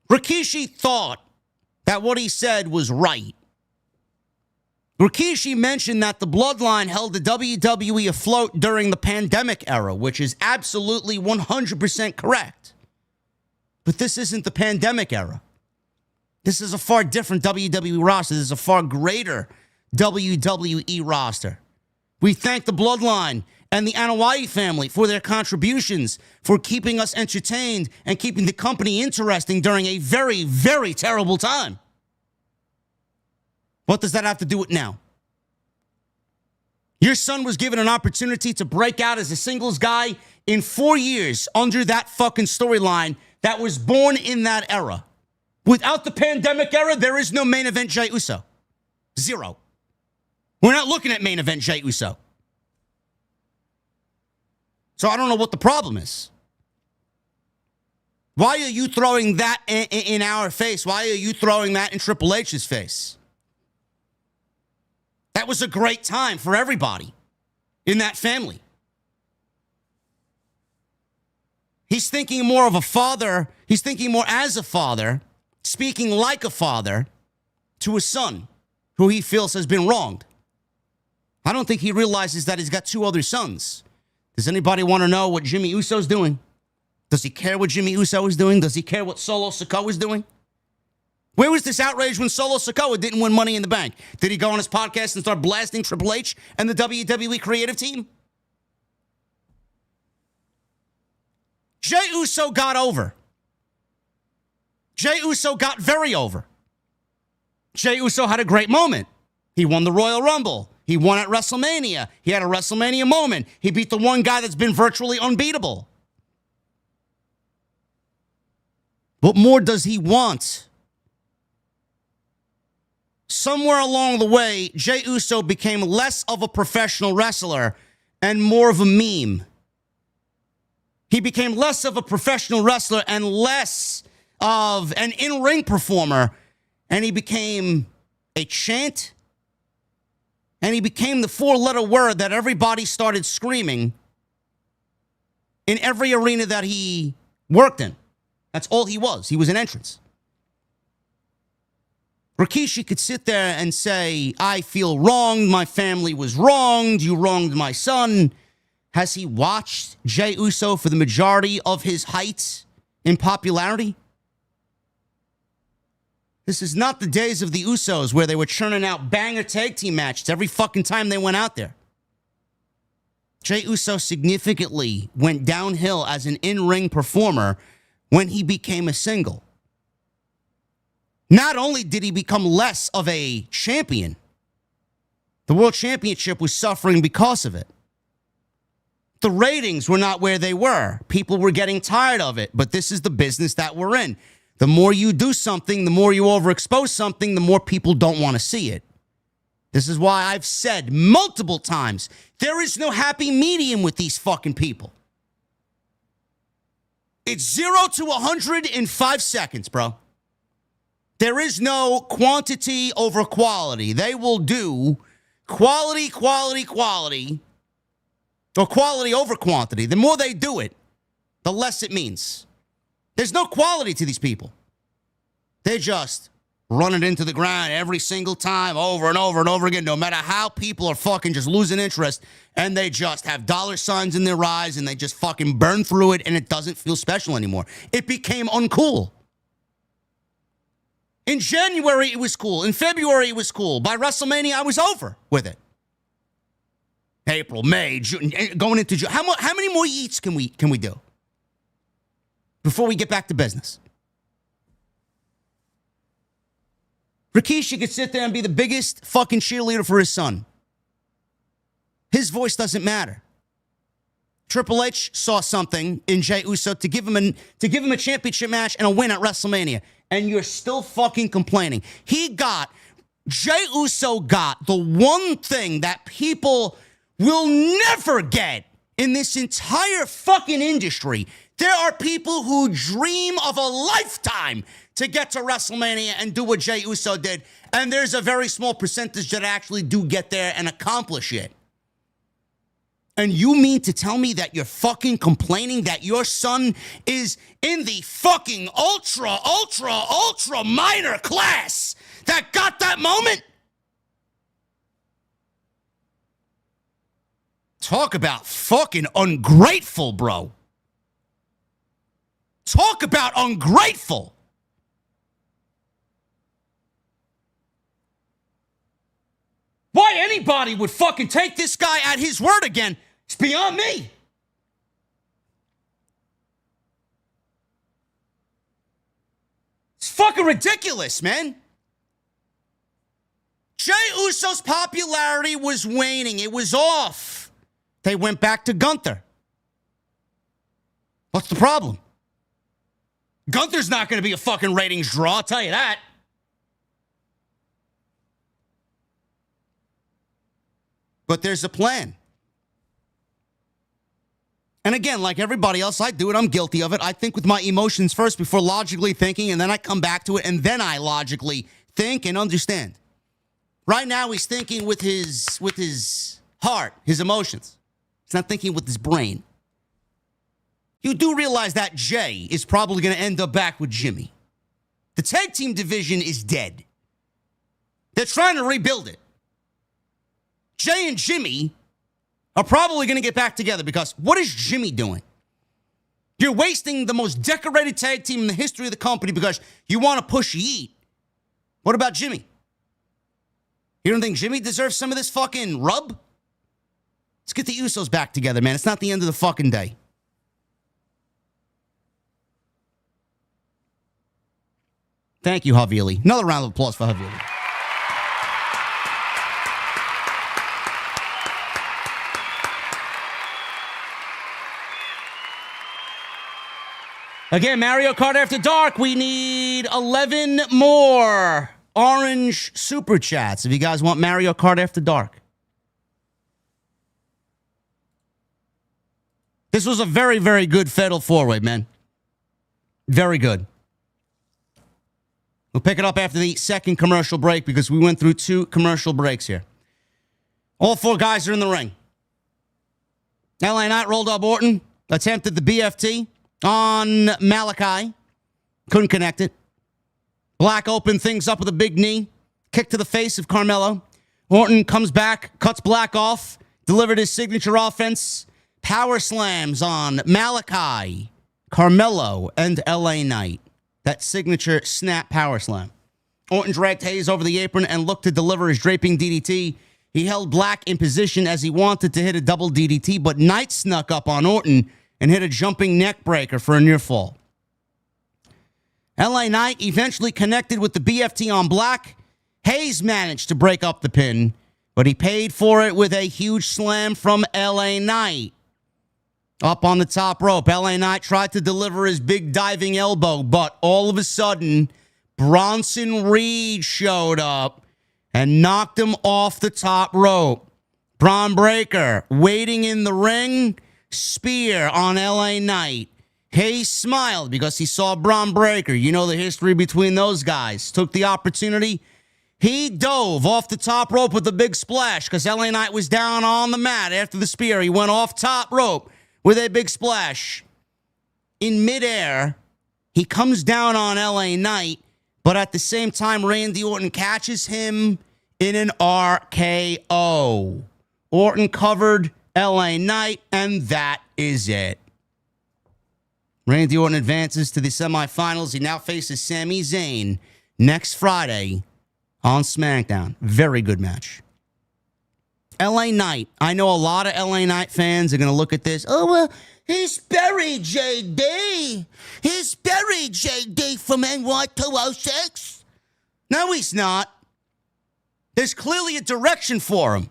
Rikishi thought that what he said was right. Rikishi mentioned that the Bloodline held the WWE afloat during the pandemic era, which is absolutely 100% correct. But this isn't the pandemic era. This is a far different WWE roster. This is a far greater WWE roster We thank the Bloodline and the Anoa'i family for their contributions, for keeping us entertained and keeping the company interesting during a very, very terrible time. What does that have to do with now? Your son was given an opportunity to break out as a singles guy in 4 years under that fucking storyline that was born in that era. Without the pandemic era, there is no main event Jey Uso. Zero. We're not looking at main event Jey Uso. So I don't know what the problem is. Why are you throwing that in our face? Why are you throwing that in Triple H's face? That was a great time for everybody in that family. He's thinking more of a father. He's thinking more as a father, speaking like a father to his son, who he feels has been wronged. I don't think he realizes that he's got 2 other sons. Does anybody want to know what Jimmy Uso's doing? Does he care what Jimmy Uso is doing? Does he care what Solo Sikoa is doing? Where was this outrage when Solo Sikoa didn't win Money in the Bank? Did he go on his podcast and start blasting Triple H and the WWE creative team? Jey Uso got over. Jey Uso got very over. Jey Uso had a great moment. He won the Royal Rumble. He won at WrestleMania. He had a WrestleMania moment. He beat the one guy that's been virtually unbeatable. What more does he want? Somewhere along the way, Jey Uso became less of a professional wrestler and more of a meme. He became less of a professional wrestler and less of an in-ring performer, and he became a chant, and he became the 4-letter word that everybody started screaming in every arena that he worked in. That's all he was. He was an entrance. Rikishi could sit there and say, I feel wronged, my family was wronged, you wronged my son. Has he watched Jey Uso for the majority of his height in popularity? This is not the days of the Usos where they were churning out banger tag team matches every fucking time they went out there. Jey Uso significantly went downhill as an in-ring performer when he became a single. Not only did he become less of a champion, the World Championship was suffering because of it. The ratings were not where they were. People were getting tired of it, but this is the business that we're in. The more you do something, the more you overexpose something, the more people don't want to see it. This is why I've said multiple times, there is no happy medium with these fucking people. It's 0 to 100 in 5 seconds, bro. There is no quantity over quality. They will do quality, or quality over quantity. The more they do it, the less it means. There's no quality to these people. They just run it into the ground every single time, over and over and over again, no matter how people are fucking just losing interest, and they just have dollar signs in their eyes, and they just fucking burn through it, and it doesn't feel special anymore. It became uncool. In January, it was cool. In February, it was cool. By WrestleMania, I was over with it. April, May, June, going into June. How many more yeets can we do before we get back to business? Rikishi could sit there and be the biggest fucking cheerleader for his son. His voice doesn't matter. Triple H saw something in Jey Uso to give him a championship match and a win at WrestleMania, and you're still fucking complaining. Jey Uso got the one thing that people will never get in this entire fucking industry. There are people who dream of a lifetime to get to WrestleMania and do what Jey Uso did, and there's a very small percentage that actually do get there and accomplish it. And you mean to tell me that you're fucking complaining that your son is in the fucking ultra minor class that got that moment? Talk about fucking ungrateful, bro. Talk about ungrateful. Wyatt, anybody would fucking take this guy at his word again, it's beyond me. It's fucking ridiculous, man. Jey Uso's popularity was waning. It was off. They went back to Gunther. What's the problem? Gunther's not going to be a fucking ratings draw, I'll tell you that. But there's a plan. And again, like everybody else, I do it. I'm guilty of it. I think with my emotions first before logically thinking, and then I come back to it, and then I logically think and understand. Right now, he's thinking with his heart, his emotions. He's not thinking with his brain. You do realize that Jey is probably going to end up back with Jimmy. The tag team division is dead. They're trying to rebuild it. Jey and Jimmy are probably going to get back together because what is Jimmy doing? You're wasting the most decorated tag team in the history of the company because you want to push Yeet. What about Jimmy? You don't think Jimmy deserves some of this fucking rub? Let's get the Usos back together, man. It's not the end of the fucking day. Thank you, Havili. Another round of applause for Havili. Again, Mario Kart After Dark, we need 11 more orange super chats if you guys want Mario Kart After Dark. This was a very, very good Fatal 4-Way, man. Very good. We'll pick it up after the second commercial break because we went through 2 commercial breaks here. All 4 guys are in the ring. LA Knight rolled up Orton, attempted the BFT on Malachi. Couldn't connect it. Black opened things up with a big knee. Kick to the face of Carmelo. Orton comes back, cuts Black off, delivered his signature offense. Power slams on Malachi, Carmelo, and LA Knight. That signature snap power slam. Orton dragged Hayes over the apron and looked to deliver his draping DDT. He held Black in position as he wanted to hit a double DDT, but Knight snuck up on Orton and hit a jumping neck breaker for a near fall. LA Knight eventually connected with the BFT on Black. Hayes managed to break up the pin, but he paid for it with a huge slam from LA Knight. Up on the top rope, LA Knight tried to deliver his big diving elbow, but all of a sudden, Bronson Reed showed up and knocked him off the top rope. Braun Breaker waiting in the ring, spear on LA Knight. Hayes smiled because he saw Braun Breaker. You know the history between those guys. Took the opportunity. He dove off the top rope with a big splash because LA Knight was down on the mat after the spear. He went off top rope with a big splash. In midair, he comes down on LA Knight, but at the same time, Randy Orton catches him in an RKO. Orton covered LA Knight, and that is it. Randy Orton advances to the semifinals. He now faces Sami Zayn next Friday on SmackDown. Very good match. LA Knight. I know a lot of LA Knight fans are going to look at this. Oh, well, he's buried, JD. He's buried, JD, from NY206. No, he's not. There's clearly a direction for him.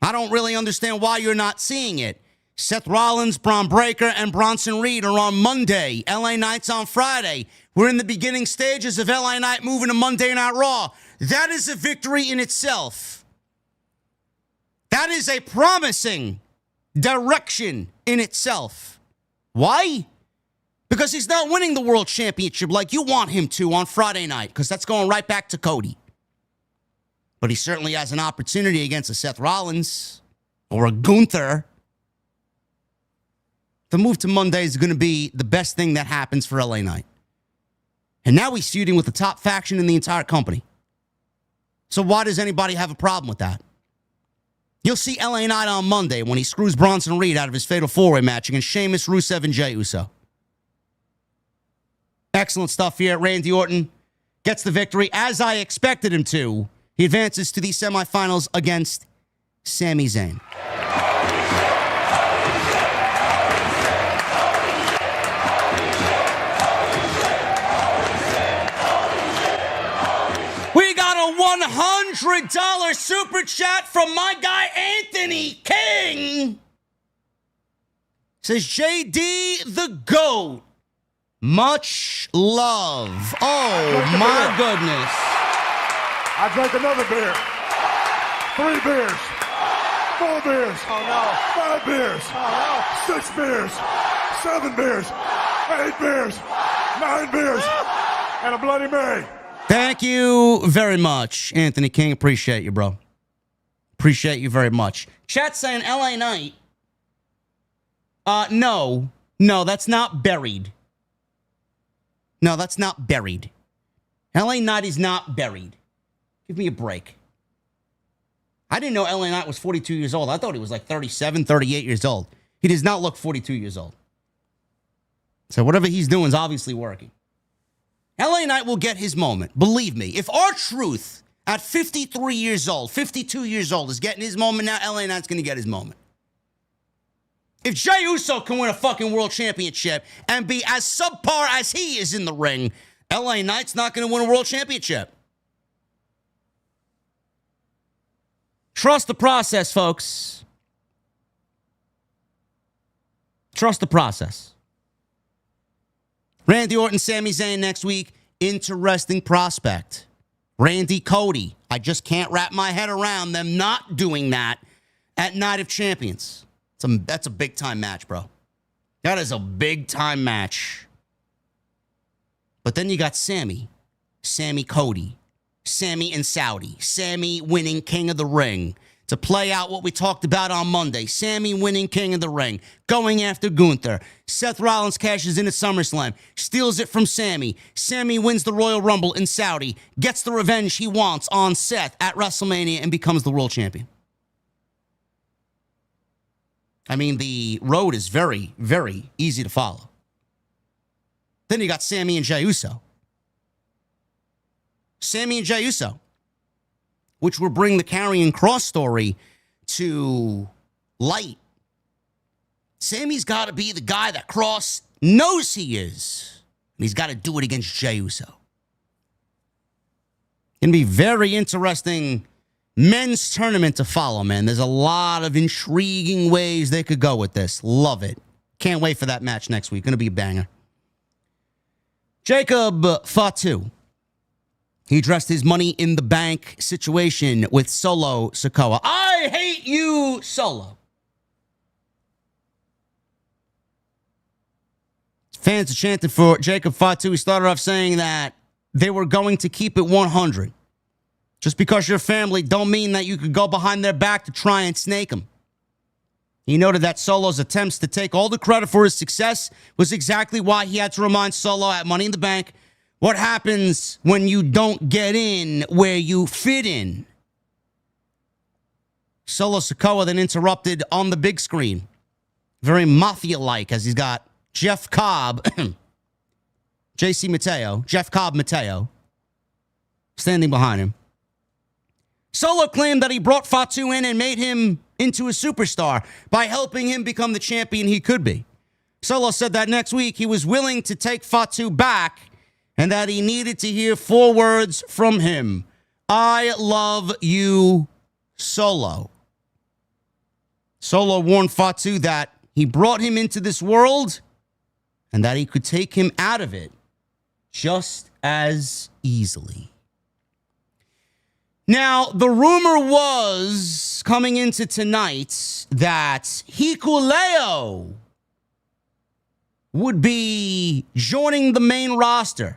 I don't really understand why you're not seeing it. Seth Rollins, Braun Breaker, and Bronson Reed are on Monday. LA Knight's on Friday. We're in the beginning stages of LA Knight moving to Monday Night Raw. That is a victory in itself. That is a promising direction in itself. Why? Because he's not winning the world championship like you want him to on Friday night, because that's going right back to Cody. But he certainly has an opportunity against a Seth Rollins or a Gunther. The move to Monday is going to be the best thing that happens for LA Knight. And now he's feuding with the top faction in the entire company. So why does anybody have a problem with that? You'll see LA Knight on Monday when he screws Bronson Reed out of his Fatal 4-Way match against Sheamus, Rusev, and Jey Uso. Excellent stuff here. Randy Orton gets the victory as I expected him to. He advances to the semifinals against Sami Zayn. We got a $100 super chat from my guy Anthony King. Says JD the GOAT. Much love. Oh my goodness. I drank another beer. 3 beers. 4 beers. Oh no. 5 beers. Oh no. 6 beers. 7 beers. 8 beers. 9 beers. And a Bloody Mary. Thank you very much, Anthony King. Appreciate you, bro. Appreciate you very much. Chat saying LA Knight. No, that's not buried. No, that's not buried. LA Knight is not buried. Give me a break. I didn't know LA Knight was 42 years old. I thought he was like 37, 38 years old. He does not look 42 years old. So whatever he's doing is obviously working. LA Knight will get his moment. Believe me. If R-Truth at 53 years old, 52 years old is getting his moment now, LA Knight's going to get his moment. If Jey Uso can win a fucking world championship and be as subpar as he is in the ring, LA Knight's not going to win a world championship. Trust the process, folks. Trust the process. Randy Orton, Sami Zayn next week. Interesting prospect. Randy, Cody. I just can't wrap my head around them not doing that at Night of Champions. That's a big-time match, bro. That is a big-time match. But then you got Sami, Cody, Sami and Saudi, Sami winning King of the Ring. To play out what we talked about on Monday, Sami winning King of the Ring, going after Gunther. Seth Rollins cashes in at SummerSlam, steals it from Sami. Sami wins the Royal Rumble in Saudi, gets the revenge he wants on Seth at WrestleMania, and becomes the world champion. I mean, the road is very, very easy to follow. Then you got Sami and Jey Uso. Sami and Jey Uso, which will bring the Karrion Kross story to light. Sami's got to be the guy that Kross knows he is. And he's got to do it against Jey Uso. Going to be very interesting men's tournament to follow, man. There's a lot of intriguing ways they could go with this. Love it. Can't wait for that match next week. Going to be a banger. Jacob Fatu. He addressed his Money in the Bank situation with Solo Sikoa. I hate you, Solo. Fans are chanting for Jacob Fatu. He started off saying that they were going to keep it 100. Just because you're family don't mean that you could go behind their back to try and snake them. He noted that Solo's attempts to take all the credit for his success was exactly why he had to remind Solo at Money in the Bank what happens when you don't get in where you fit in. Solo Sikoa then interrupted on the big screen. Very mafia-like, as he's got Jeff Cobb, Jeff Cobb Mateo, standing behind him. Solo claimed that he brought Fatu in and made him into a superstar by helping him become the champion he could be. Solo said that next week he was willing to take Fatu back and that he needed to hear 4 words from him. I love you, Solo. Solo warned Fatu that he brought him into this world and that he could take him out of it just as easily. Now, the rumor was coming into tonight that Hikuleo would be joining the main roster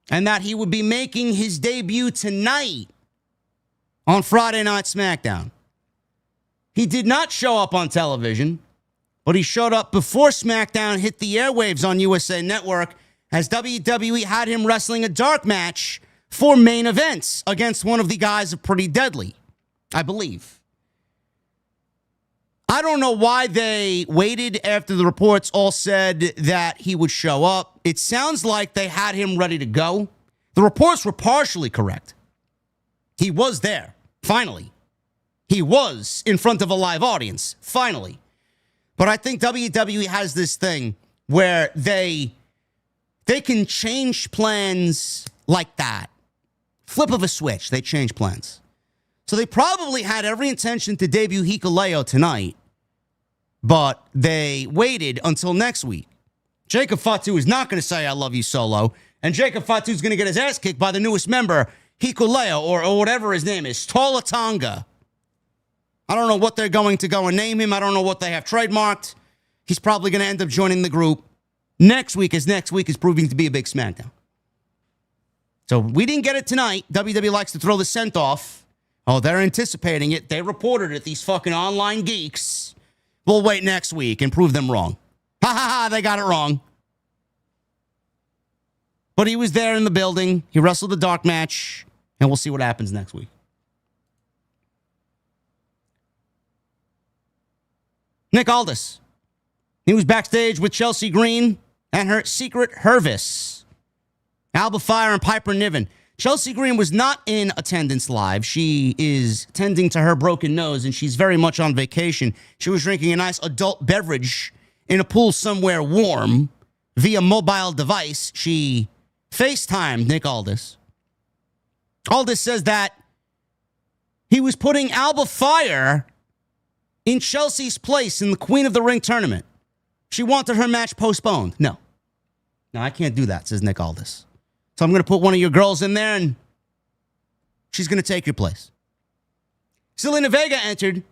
and that he would be making his debut tonight on Friday Night SmackDown. He did not show up on television, but he showed up before SmackDown hit the airwaves on USA Network as WWE had him wrestling a dark match for main events against one of the guys of Pretty Deadly, I believe. I don't know why they waited after the reports all said that he would show up. It sounds like they had him ready to go. The reports were partially correct. He was there, finally. He was in front of a live audience, finally. But I think WWE has this thing where they can change plans like that. Flip of a switch, they change plans. So they probably had every intention to debut Hikuleo tonight, but they waited until next week. Jacob Fatu is not going to say, I love you, Solo. And Jacob Fatu is going to get his ass kicked by the newest member, Hikuleo, or whatever his name is, Tolatanga. I don't know what they're going to go and name him. I don't know what they have trademarked. He's probably going to end up joining the group next week, as next week is proving to be a big SmackDown. So we didn't get it tonight. WWE likes to throw the scent off. Oh, they're anticipating it. They reported it, these fucking online geeks. We'll wait next week and prove them wrong. Ha ha ha, they got it wrong. But he was there in the building. He wrestled the dark match, and we'll see what happens next week. Nick Aldis. He was backstage with Chelsea Green and her secret Hervis, Alba Fire, and Piper Niven. Chelsea Green was not in attendance live. She is tending to her broken nose, and she's very much on vacation. She was drinking a nice adult beverage in a pool somewhere warm via mobile device. She FaceTimed Nick Aldis. Aldis says that he was putting Alba Fire in Chelsea's place in the Queen of the Ring tournament. She wanted her match postponed. No, I can't do that, says Nick Aldis. So I'm going to put one of your girls in there, and she's going to take your place. Zelina Vega entered.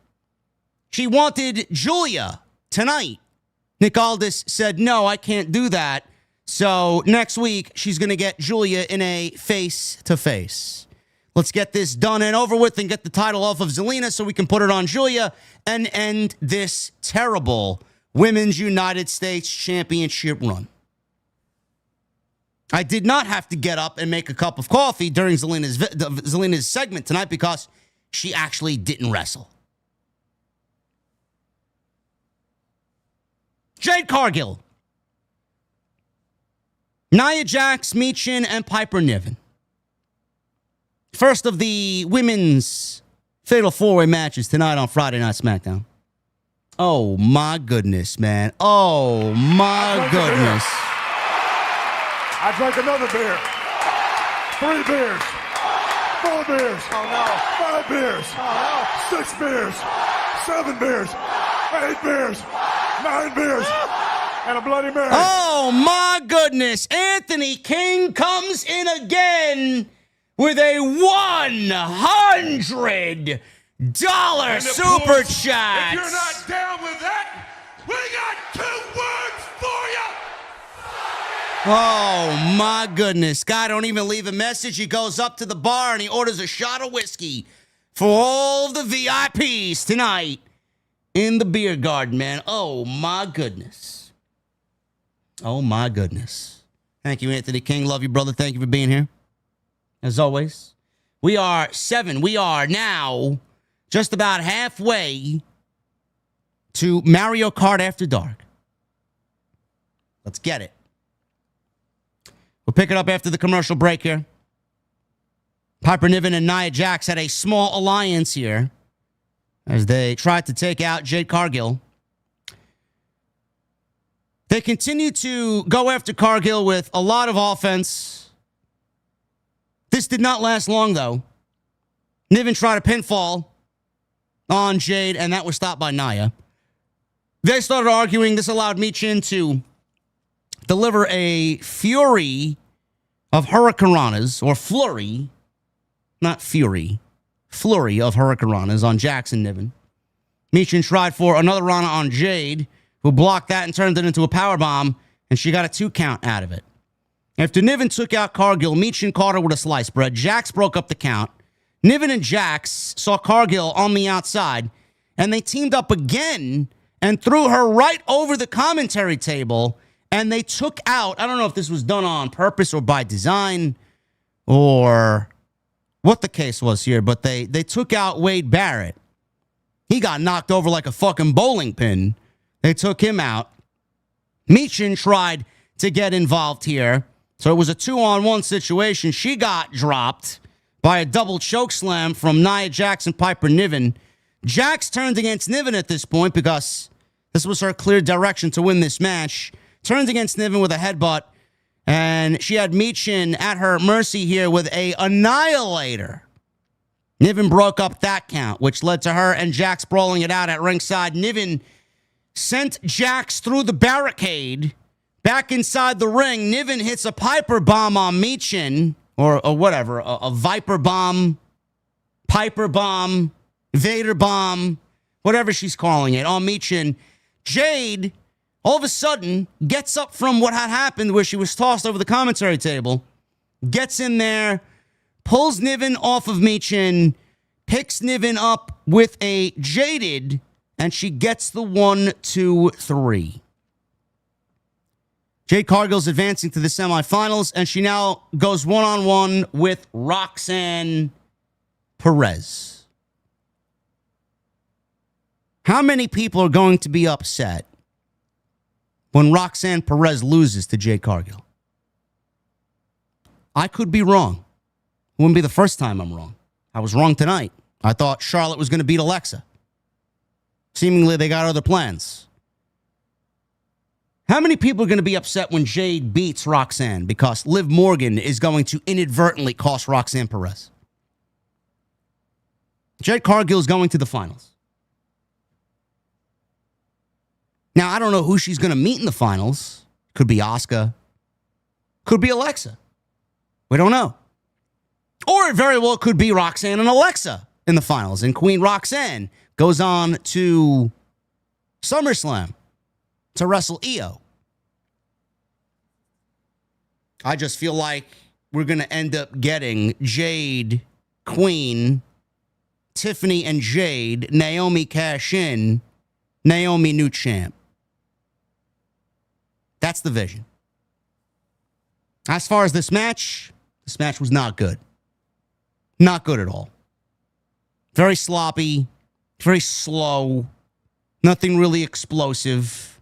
She wanted Julia tonight. Nick Aldis said, no, I can't do that. So next week, she's going to get Julia in a face-to-face. Let's get this done and over with and get the title off of Zelina so we can put it on Julia and end this terrible Women's United States Championship run. I did not have to get up and make a cup of coffee during Zelina's segment tonight because she actually didn't wrestle. Jade Cargill, Nia Jax, Michin, and Piper Niven. First of the women's Fatal 4-Way matches tonight on Friday Night SmackDown. Oh, my goodness, man. Oh, my goodness. I drank another beer. 3 beers. 4 beers. Oh, no. 5 beers. Oh, no. 6 beers. 7 beers. 8 beers. 9 beers. And a Bloody Mary. Oh, my goodness. Anthony King comes in again with a $100 super chat. If you're not down with that, we got 2 words for you. Oh, my goodness. Guy don't even leave a message. He goes up to the bar and he orders a shot of whiskey for all the VIPs tonight in the beer garden, man. Oh, my goodness. Oh, my goodness. Thank you, Anthony King. Love you, brother. Thank you for being here. As always, we are now just about halfway to Mario Kart After Dark. Let's get it. We'll pick it up after the commercial break here. Piper Niven and Nia Jax had a small alliance here as they tried to take out Jade Cargill. They continued to go after Cargill with a lot of offense. This did not last long, though. Niven tried a pinfall on Jade, and that was stopped by Nia. They started arguing. This allowed Michin to deliver a fury of hurricanranas, or flurry, not fury, flurry of hurricanranas on Jackson Niven. Michin tried for another Rana on Jade, who blocked that and turned it into a powerbomb, and she got a 2 count out of it. After Niven took out Cargill, Michin caught her with a slice bread. Jax broke up the count. Niven and Jax saw Cargill on the outside, and they teamed up again and threw her right over the commentary table, and they took out, I don't know if this was done on purpose or by design or what the case was here, but they took out Wade Barrett. He got knocked over like a fucking bowling pin. They took him out. Michin tried to get involved here. So it was a 2-on-1 situation. She got dropped by a double choke slam from Nia Jax and Piper Niven. Jax turned against Niven at this point because this was her clear direction to win this match. Turned against Niven with a headbutt, and she had Michin at her mercy here with a Annihilator. Niven broke up that count, which led to her and Jax brawling it out at ringside. Niven sent Jax through the barricade back inside the ring. Niven hits a Piper bomb on Michin, or whatever, a Viper bomb, Piper bomb, Vader bomb, whatever she's calling it, on Michin. Jade, all of a sudden, gets up from what had happened where she was tossed over the commentary table, gets in there, pulls Niven off of Michin, picks Niven up with a Jaded, and she gets the 1, 2, 3. Jade Cargill's advancing to the semifinals, and she now goes one-on-one with Roxanne Perez. How many people are going to be upset when Roxanne Perez loses to Jade Cargill? I could be wrong. It wouldn't be the first time I'm wrong. I was wrong tonight. I thought Charlotte was going to beat Alexa. Seemingly, they got other plans. How many people are going to be upset when Jade beats Roxanne because Liv Morgan is going to inadvertently cost Roxanne Perez? Jade Cargill is going to the finals. Now, I don't know who she's going to meet in the finals. Could be Asuka. Could be Alexa. We don't know. Or it very well could be Roxanne and Alexa in the finals. And Queen Roxanne goes on to SummerSlam to wrestle Io. I just feel like we're going to end up getting Jade, Queen, Tiffany and Jade, Naomi cash in, Naomi new champ. That's the vision. As far as this match was not good. Not good at all. Very sloppy, very slow, nothing really explosive.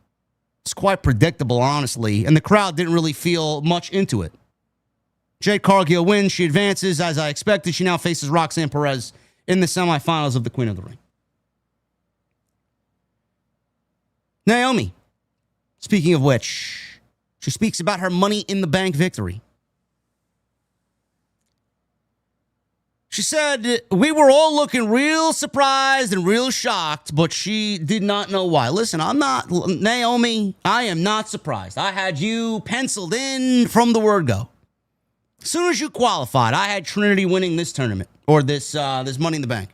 It's quite predictable, honestly, and the crowd didn't really feel much into it. Jade Cargill wins. She advances as I expected. She now faces Roxanne Perez in the semifinals of the Queen of the Ring. Naomi, speaking of which, she speaks about her Money in the Bank victory. She said, we were all looking real surprised and real shocked, but she did not know why. Listen, Naomi, I am not surprised. I had you penciled in from the word go. As soon as you qualified, I had Trinity winning this tournament, or this Money in the Bank.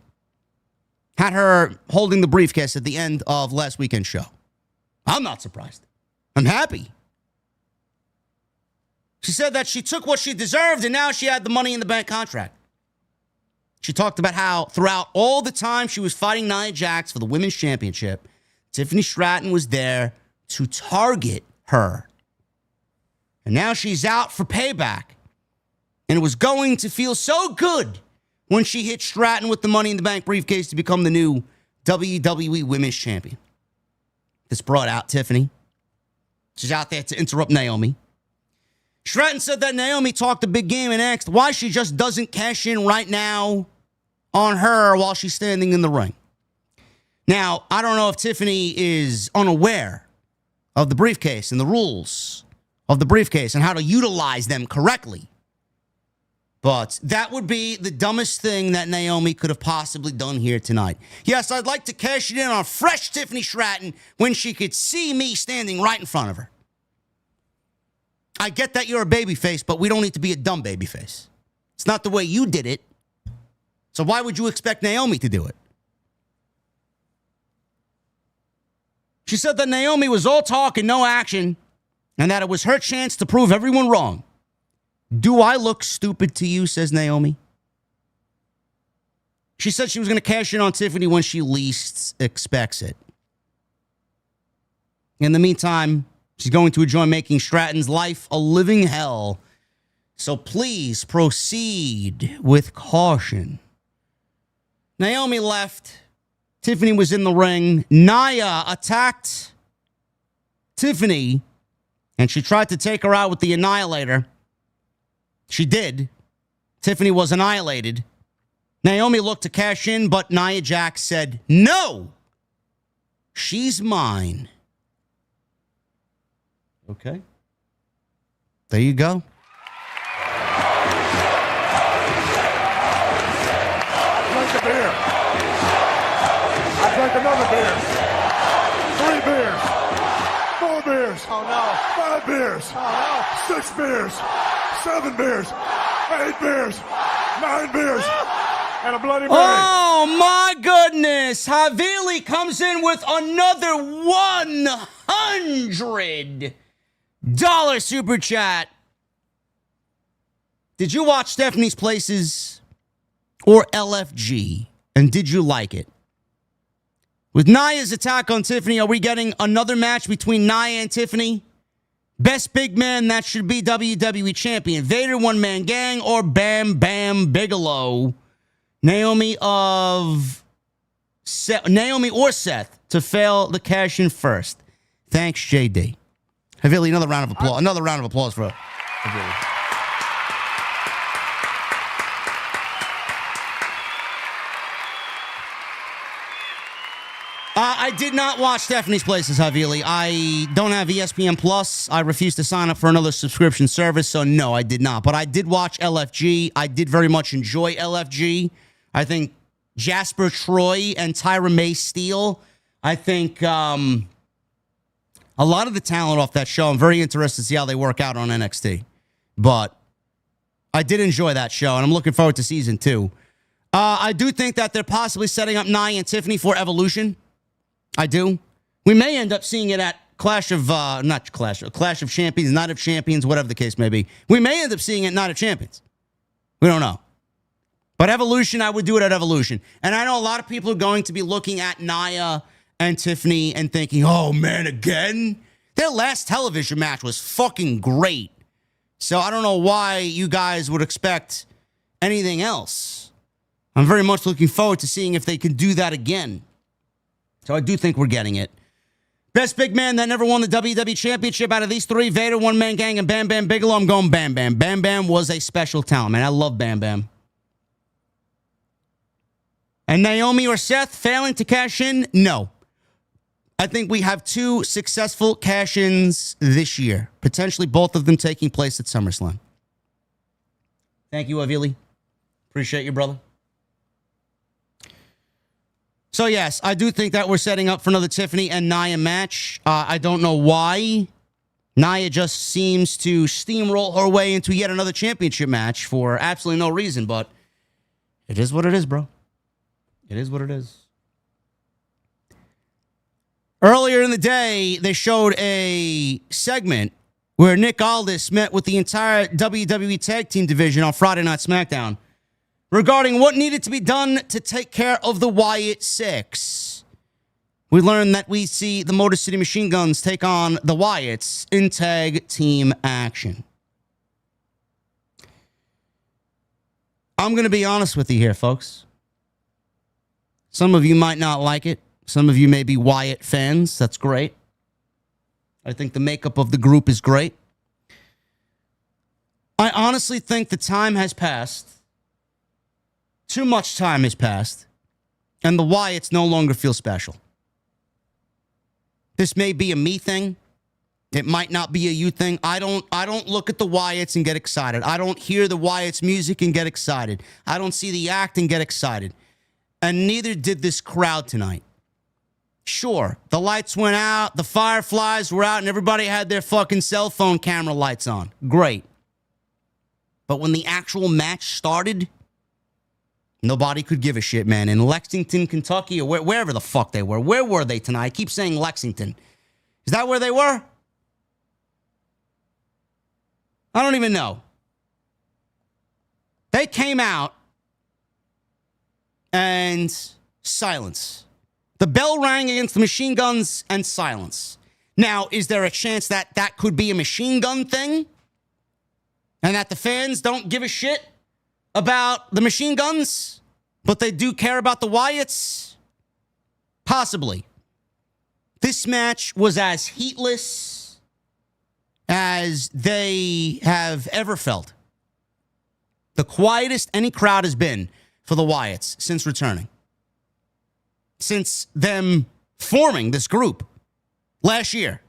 Had her holding the briefcase at the end of last weekend's show. I'm not surprised. I'm happy. She said that she took what she deserved, and now she had the Money in the Bank contract. She talked about how throughout all the time she was fighting Nia Jax for the Women's Championship, Tiffany Stratton was there to target her. And now she's out for payback. And it was going to feel so good when she hit Stratton with the Money in the Bank briefcase to become the new WWE Women's Champion. This brought out Tiffany. She's out there to interrupt Naomi. Stratton said that Naomi talked a big game and asked why she just doesn't cash in right now on her while she's standing in the ring. Now, I don't know if Tiffany is unaware of the briefcase and the rules of the briefcase and how to utilize them correctly. But that would be the dumbest thing that Naomi could have possibly done here tonight. Yes, I'd like to cash it in on fresh Tiffany Stratton when she could see me standing right in front of her. I get that you're a babyface, but we don't need to be a dumb babyface. It's not the way you did it. So why would you expect Naomi to do it? She said that Naomi was all talk and no action, and that it was her chance to prove everyone wrong. Do I look stupid to you, says Naomi. She said she was going to cash in on Tiffany when she least expects it. In the meantime, she's going to enjoy making Stratton's life a living hell. So please proceed with caution. Naomi left. Tiffany was in the ring. Nia attacked Tiffany, and she tried to take her out with the Annihilator. She did. Tiffany was annihilated. Naomi looked to cash in, but Nia Jax said, no, she's mine. Okay. There you go. Drink a beer. I drank another beer. 3 beers. 4 beers. Oh no. 5 beers. Oh no. 6 beers. 7 beers. 8 beers. 9 beers. And a Bloody Mary. Oh my goodness. Havili comes in with another $100 super chat. Did you watch Stephanie's Places or LFG? And did you like it? With Nia's attack on Tiffany, are we getting another match between Nia and Tiffany? Best big man that should be WWE champion. Vader one-man gang or Bam Bam Bigelow? Naomi or Seth to fail the cash in first. Thanks, JD. Havili, another round of applause. Another round of applause for Havili. I did not watch Stephanie's Places, Havili. I don't have ESPN Plus. I refuse to sign up for another subscription service, so no, I did not. But I did watch LFG. I did very much enjoy LFG. I think Jasper Troy and Tyra May Steele, I think a lot of the talent off that show, I'm very interested to see how they work out on NXT. But I did enjoy that show, and I'm looking forward to season 2. I do think that they're possibly setting up Nia and Tiffany for Evolution. I do. We may end up seeing it at Clash of Champions, Night of Champions, whatever the case may be. We may end up seeing it at Night of Champions. We don't know. But Evolution, I would do it at Evolution. And I know a lot of people are going to be looking at Nia and Tiffany and thinking, oh man, again? Their last television match was fucking great. So I don't know why you guys would expect anything else. I'm very much looking forward to seeing if they can do that again. So I do think we're getting it. Best big man that never won the WWE Championship out of these 3, Vader, One Man Gang, and Bam Bam Bigelow. I'm going Bam Bam. Bam Bam was a special talent, man. I love Bam Bam. And Naomi or Seth failing to cash in? No. I think we have 2 successful cash-ins this year. Potentially both of them taking place at SummerSlam. Thank you, Havili. Appreciate you, brother. So, yes, I do think that we're setting up for another Tiffany and Nia match. I don't know why. Nia just seems to steamroll her way into yet another championship match for absolutely no reason, but it is what it is, bro. It is what it is. Earlier in the day, they showed a segment where Nick Aldis met with the entire WWE Tag Team division on Friday Night SmackDown regarding what needed to be done to take care of the Wyatt Six. We learned that we see the Motor City Machine Guns take on the Wyatts in tag team action. I'm going to be honest with you here, folks. Some of you might not like it. Some of you may be Wyatt fans. That's great. I think the makeup of the group is great. I honestly think the time has passed. Too much time has passed. And the Wyatts no longer feel special. This may be a me thing. It might not be a you thing. I don't look at the Wyatts and get excited. I don't hear the Wyatts' music and get excited. I don't see the act and get excited. And neither did this crowd tonight. Sure, the lights went out, the fireflies were out, and everybody had their fucking cell phone camera lights on. Great. But when the actual match started, nobody could give a shit, man. In Lexington, Kentucky, or wherever the fuck they were. Where were they tonight? I keep saying Lexington. Is that where they were? I don't even know. They came out and silence. The bell rang against the machine guns and silence. Now, is there a chance that that could be a machine gun thing? And that the fans don't give a shit about the machine guns, but they do care about the Wyatts? Possibly. This match was as heatless as they have ever felt. The quietest any crowd has been for the Wyatts since returning. Since them forming this group last year.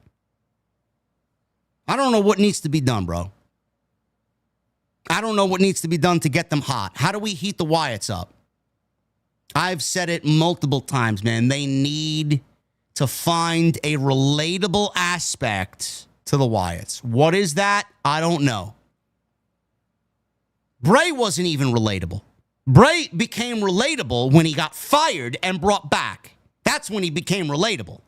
I don't know what needs to be done, bro. I don't know what needs to be done to get them hot. How do we heat the Wyatts up? I've said it multiple times, man. They need to find a relatable aspect to the Wyatts. What is that? I don't know. Bray wasn't even relatable. Bray became relatable when he got fired and brought back. That's when he became relatable.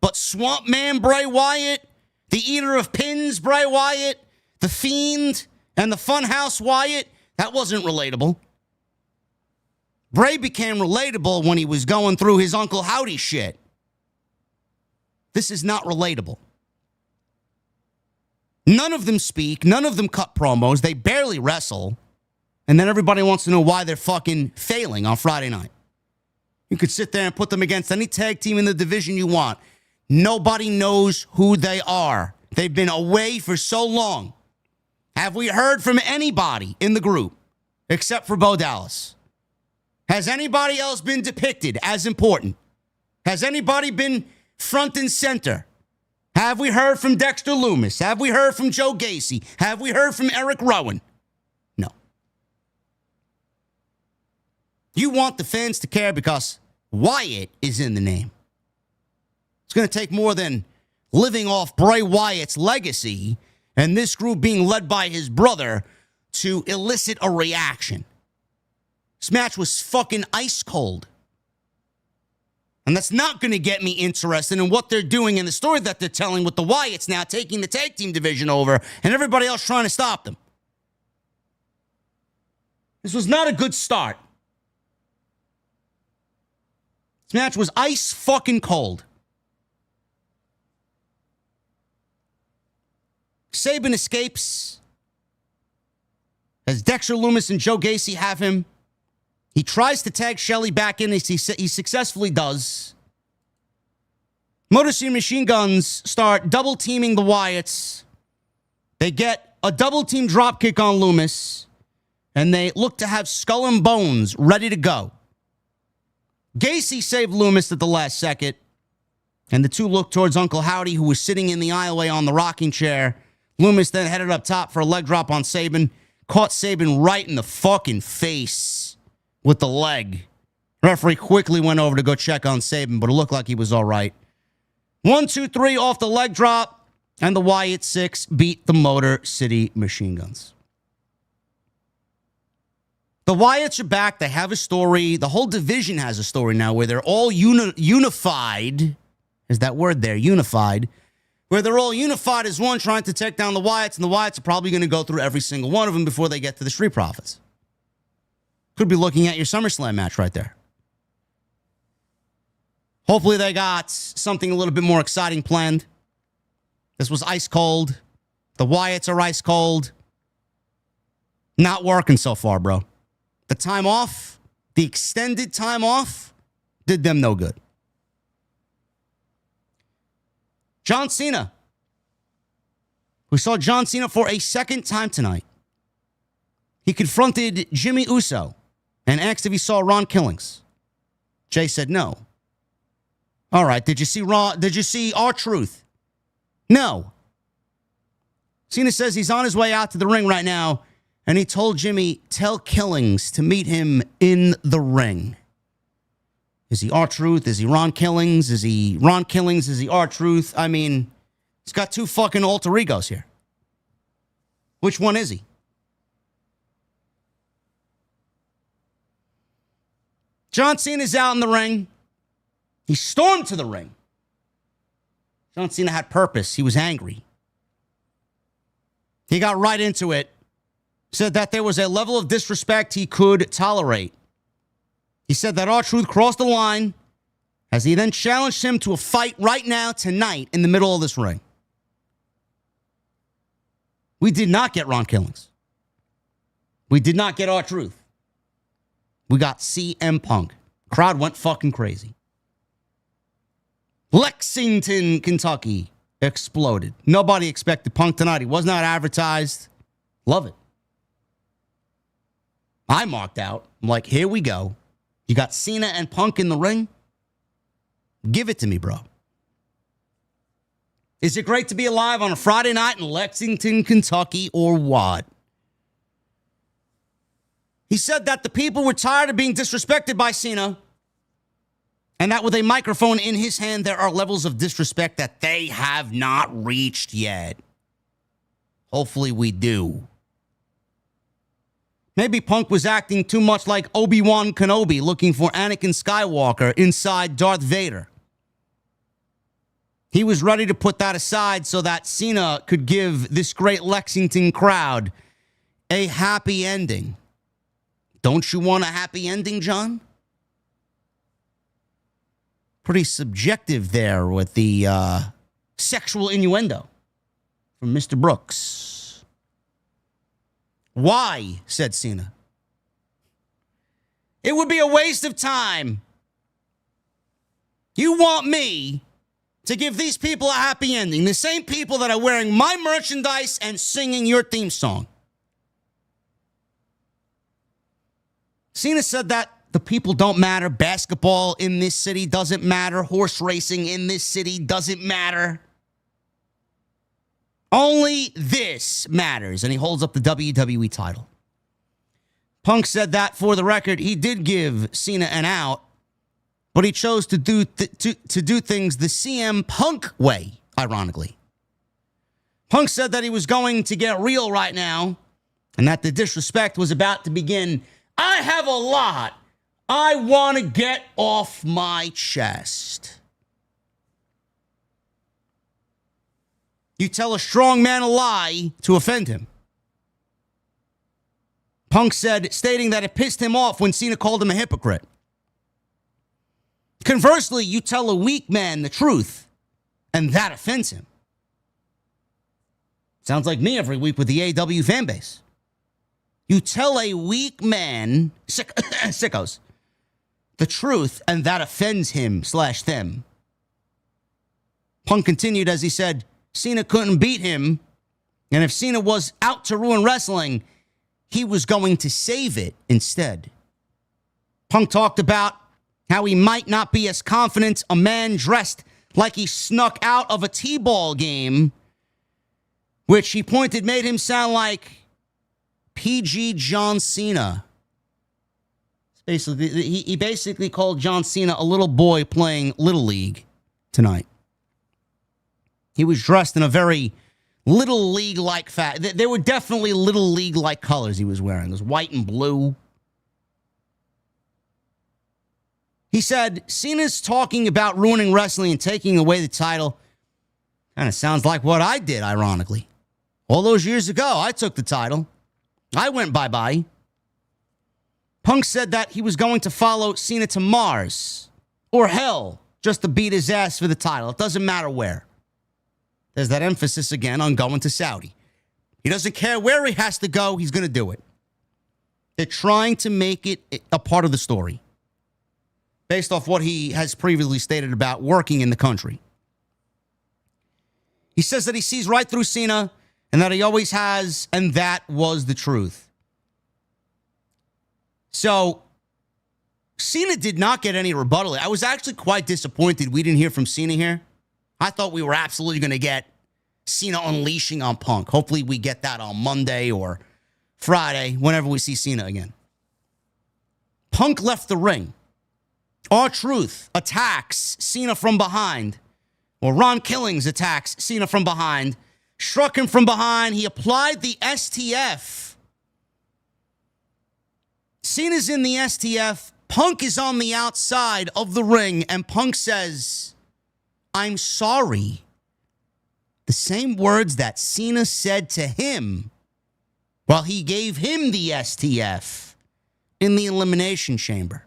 But Swamp Man Bray Wyatt, the Eater of Pins Bray Wyatt, the Fiend, and the Funhouse Wyatt, that wasn't relatable. Bray became relatable when he was going through his Uncle Howdy shit. This is not relatable. None of them speak. None of them cut promos. They barely wrestle. And then everybody wants to know why they're fucking failing on Friday night. You could sit there and put them against any tag team in the division you want. Nobody knows who they are. They've been away for so long. Have we heard from anybody in the group except for Bo Dallas? Has anybody else been depicted as important? Has anybody been front and center? Have we heard from Dexter Lumis? Have we heard from Joe Gacy? Have we heard from Eric Rowan? No. You want the fans to care because Wyatt is in the name. It's going to take more than living off Bray Wyatt's legacy and this group being led by his brother to elicit a reaction. This match was fucking ice cold. And that's not going to get me interested in what they're doing in the story that they're telling with the Wyatts now taking the tag team division over and everybody else trying to stop them. This was not a good start. This match was ice fucking cold. Sabin escapes as Dexter Lumis and Joe Gacy have him. He tries to tag Shelley back in as he successfully does. Motor City Machine Guns start double teaming the Wyatts. They get a double team dropkick on Lumis, and they look to have Skull and Bones ready to go. Gacy saved Lumis at the last second, and the two looked towards Uncle Howdy, who was sitting in the aisleway on the rocking chair. Lumis then headed up top for a leg drop on Sabin, caught Sabin right in the fucking face with the leg. Referee quickly went over to go check on Sabin, but it looked like he was all right. 1, 2, 3 off the leg drop, and the Wyatt 6 beat the Motor City Machine Guns. The Wyatts are back. They have a story. The whole division has a story now where they're all unified. Is that word there? Unified. Where they're all unified as one trying to take down the Wyatts, and the Wyatts are probably going to go through every single one of them before they get to the Street Profits. Could be looking at your SummerSlam match right there. Hopefully they got something a little bit more exciting planned. This was ice cold. The Wyatts are ice cold. Not working so far, bro. The time off, the extended time off, did them no good. John Cena. We saw John Cena for a second time tonight. He confronted Jimmy Uso and asked if he saw Ron Killings. Jay said no. All right, did you see R-Truth? No. Cena says he's on his way out to the ring right now, and he told Jimmy, tell Killings to meet him in the ring. Is he R-Truth? Is he Ron Killings? Is he Ron Killings? Is he R-Truth? I mean, he's got two fucking alter egos here. Which one is he? John Cena's out in the ring. He stormed to the ring. John Cena had purpose. He was angry. He got right into it. Said that there was a level of disrespect he could tolerate. He said that R-Truth crossed the line as he then challenged him to a fight right now, tonight, in the middle of this ring. We did not get Ron Killings. We did not get R-Truth. We got CM Punk. Crowd went fucking crazy. Lexington, Kentucky exploded. Nobody expected Punk tonight. He was not advertised. Love it. I marked out. I'm like, here we go. You got Cena and Punk in the ring? Give it to me, bro. Is it great to be alive on a Friday night in Lexington, Kentucky, or what? He said that the people were tired of being disrespected by Cena, and that with a microphone in his hand, there are levels of disrespect that they have not reached yet. Hopefully we do. Maybe Punk was acting too much like Obi-Wan Kenobi looking for Anakin Skywalker inside Darth Vader. He was ready to put that aside so that Cena could give this great Lexington crowd a happy ending. Don't you want a happy ending, John? Pretty subjective there with the sexual innuendo from Mr. Brooks. Why? Said Cena. It would be a waste of time. You want me to give these people a happy ending, the same people that are wearing my merchandise and singing your theme song. Cena said that the people don't matter. Basketball in this city doesn't matter. Horse racing in this city doesn't matter. Only this matters. And he holds up the WWE title. Punk said that, for the record, he did give Cena an out, but he chose to do things the CM Punk way, ironically. Punk said that he was going to get real right now and that the disrespect was about to begin. I have a lot I want to get off my chest. You tell a strong man a lie to offend him. Punk said, stating that it pissed him off when Cena called him a hypocrite. Conversely, you tell a weak man the truth, and that offends him. Sounds like me every week with the AW fan base. You tell a weak man, sickos, the truth, and that offends him/them. Punk continued as he said, Cena couldn't beat him, and if Cena was out to ruin wrestling, he was going to save it instead. Punk talked about how he might not be as confident a man dressed like he snuck out of a T-ball game, which he pointed made him sound like PG John Cena. He basically called John Cena a little boy playing Little League tonight. He was dressed in a very Little League-like There were definitely Little League-like colors he was wearing. It was white and blue. He said, Cena's talking about ruining wrestling and taking away the title. Kind of sounds like what I did, ironically. All those years ago, I took the title. I went bye-bye. Punk said that he was going to follow Cena to Mars or hell just to beat his ass for the title. It doesn't matter where. There's that emphasis again on going to Saudi. He doesn't care where he has to go. He's going to do it. They're trying to make it a part of the story based off what he has previously stated about working in the country. He says that he sees right through Cena and that he always has, and that was the truth. So, Cena did not get any rebuttal. I was actually quite disappointed we didn't hear from Cena here. I thought we were absolutely going to get Cena unleashing on Punk. Hopefully we get that on Monday or Friday, whenever we see Cena again. Punk left the ring. R-Truth attacks Cena from behind. Or Ron Killings attacks Cena from behind. Struck him from behind. He applied the STF. Cena's in the STF. Punk is on the outside of the ring. And Punk says, I'm sorry. The same words that Cena said to him while he gave him the STF in the Elimination Chamber.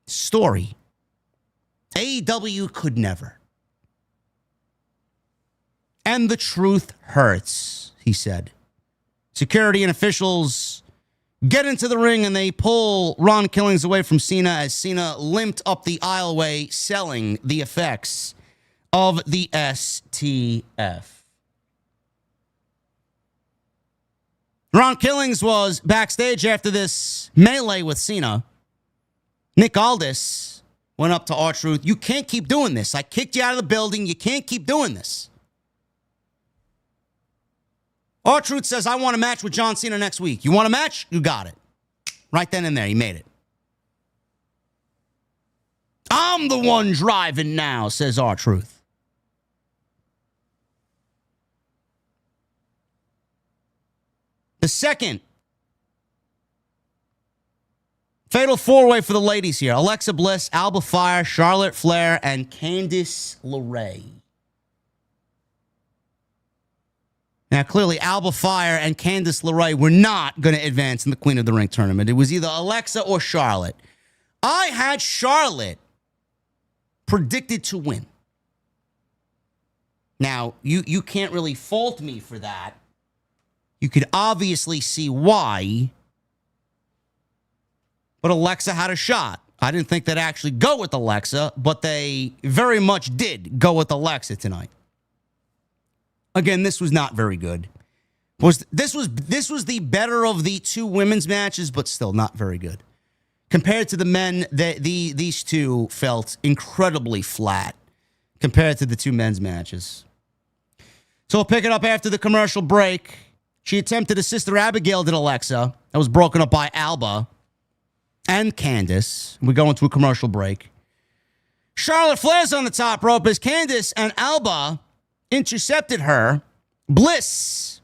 Story. AEW could never. And the truth hurts, he said. Security and officials get into the ring and they pull Ron Killings away from Cena as Cena limped up the aisleway selling the effects of the STF. Ron Killings was backstage after this melee with Cena. Nick Aldis went up to R-Truth. You can't keep doing this. I kicked you out of the building. You can't keep doing this. R-Truth says, I want a match with John Cena next week. You want a match? You got it. Right then and there, he made it. I'm the one driving now, says R-Truth. The second fatal four-way for the ladies here. Alexa Bliss, Alba Fire, Charlotte Flair, and Candice LeRae. Now, clearly, Alba Fire and Candice LeRae were not going to advance in the Queen of the Ring tournament. It was either Alexa or Charlotte. I had Charlotte predicted to win. Now, you can't really fault me for that. You could obviously see why. But Alexa had a shot. I didn't think they'd actually go with Alexa, but they very much did go with Alexa tonight. Again, this was not very good. This was the better of the two women's matches, but still not very good. Compared to the men, these two felt incredibly flat compared to the two men's matches. So we'll pick it up after the commercial break. She attempted a Sister Abigail did Alexa. That was broken up by Alba and Candice. We go into a commercial break. Charlotte Flair's on the top rope as Candice and Alba intercepted her. Bliss.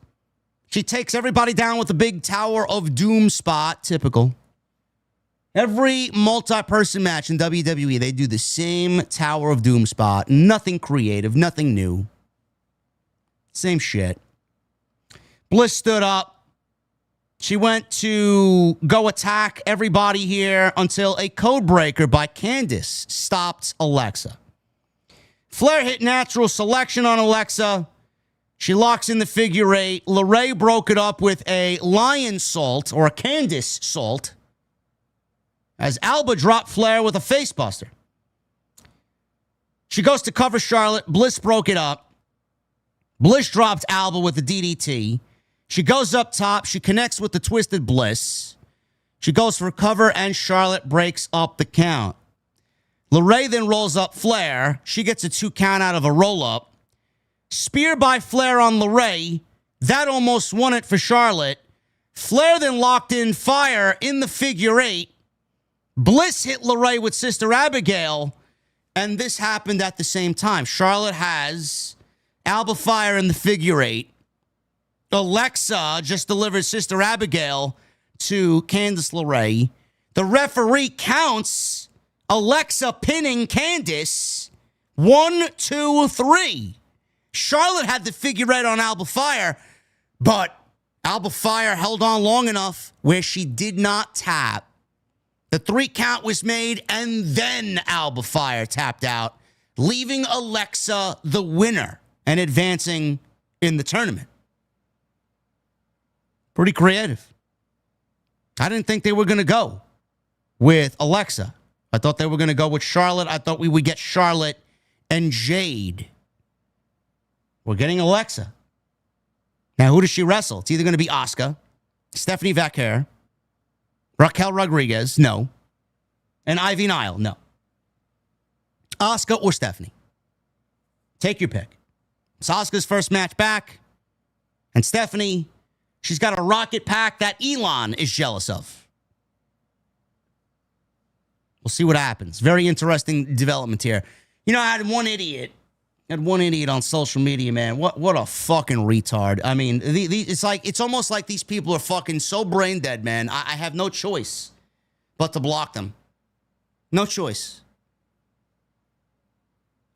She takes everybody down with a big Tower of Doom spot. Typical. Every multi-person match in WWE, they do the same Tower of Doom spot. Nothing creative, nothing new. Same shit. Bliss stood up. She went to go attack everybody here until a code breaker by Candice stopped Alexa. Flair hit natural selection on Alexa. She locks in the figure eight. LeRae broke it up with a lion salt or a Candice salt as Alba dropped Flair with a facebuster. She goes to cover Charlotte. Bliss broke it up. Bliss dropped Alba with the DDT. She goes up top. She connects with the Twisted Bliss. She goes for a cover, and Charlotte breaks up the count. LeRae then rolls up Flair. She gets a 2 count out of a roll-up. Spear by Flair on LeRae. That almost won it for Charlotte. Flair then locked in fire in the figure eight. Bliss hit LeRae with Sister Abigail, and this happened at the same time. Charlotte has Alba Fire in the figure eight. Alexa just delivered Sister Abigail to Candice LeRae. The referee counts Alexa pinning Candice. 1, 2, 3. Charlotte had the figure eight on Alba Fire, but Alba Fire held on long enough where she did not tap. The 3 count was made, and then Alba Fire tapped out, leaving Alexa the winner and advancing in the tournament. Pretty creative. I didn't think they were going to go with Alexa. I thought they were going to go with Charlotte. I thought we would get Charlotte and Jade. We're getting Alexa. Now, who does she wrestle? It's either going to be Asuka, Stephanie Vaquer, Raquel Rodriguez, no. And Ivy Nile, no. Asuka or Stephanie. Take your pick. It's Asuka's first match back. And Stephanie, she's got a rocket pack that Elon is jealous of. We'll see what happens. Very interesting development here. You know, I had one idiot on social media, man. What a fucking retard. I mean, it's almost like these people are fucking so brain dead, man. I have no choice but to block them. No choice.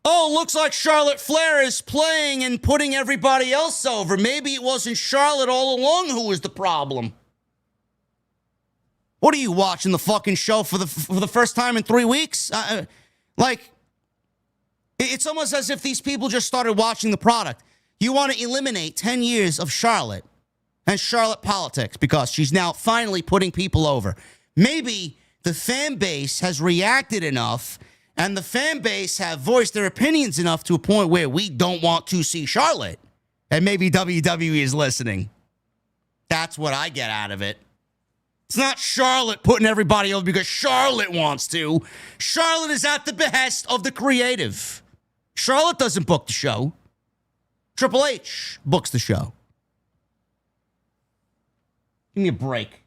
Oh, looks like Charlotte Flair is playing and putting everybody else over. Maybe it wasn't Charlotte all along who was the problem. What are you watching the fucking show for the first time in 3 weeks? It's almost as if these people just started watching the product. You want to eliminate 10 years of Charlotte and Charlotte politics because she's now finally putting people over. Maybe the fan base has reacted enough and the fan base have voiced their opinions enough to a point where we don't want to see Charlotte. And maybe WWE is listening. That's what I get out of it. It's not Charlotte putting everybody over because Charlotte wants to. Charlotte is at the behest of the creative. Charlotte doesn't book the show. Triple H books the show. Give me a break.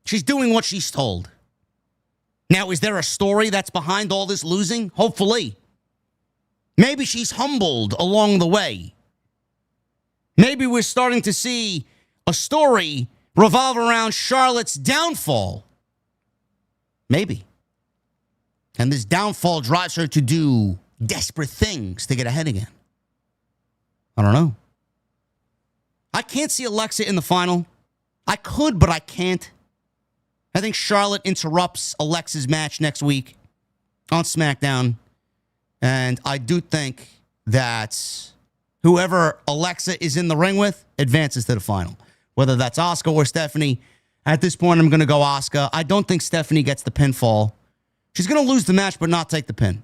She's doing what she's told. Now, is there a story that's behind all this losing? Hopefully. Maybe she's humbled along the way. Maybe we're starting to see a story revolve around Charlotte's downfall. Maybe. And this downfall drives her to do desperate things to get ahead again. I don't know. I can't see Alexa in the final. I could, but I can't. I think Charlotte interrupts Alexa's match next week on SmackDown. And I do think that whoever Alexa is in the ring with advances to the final. Whether that's Asuka or Stephanie. At this point, I'm going to go Asuka. I don't think Stephanie gets the pinfall. She's going to lose the match, but not take the pin.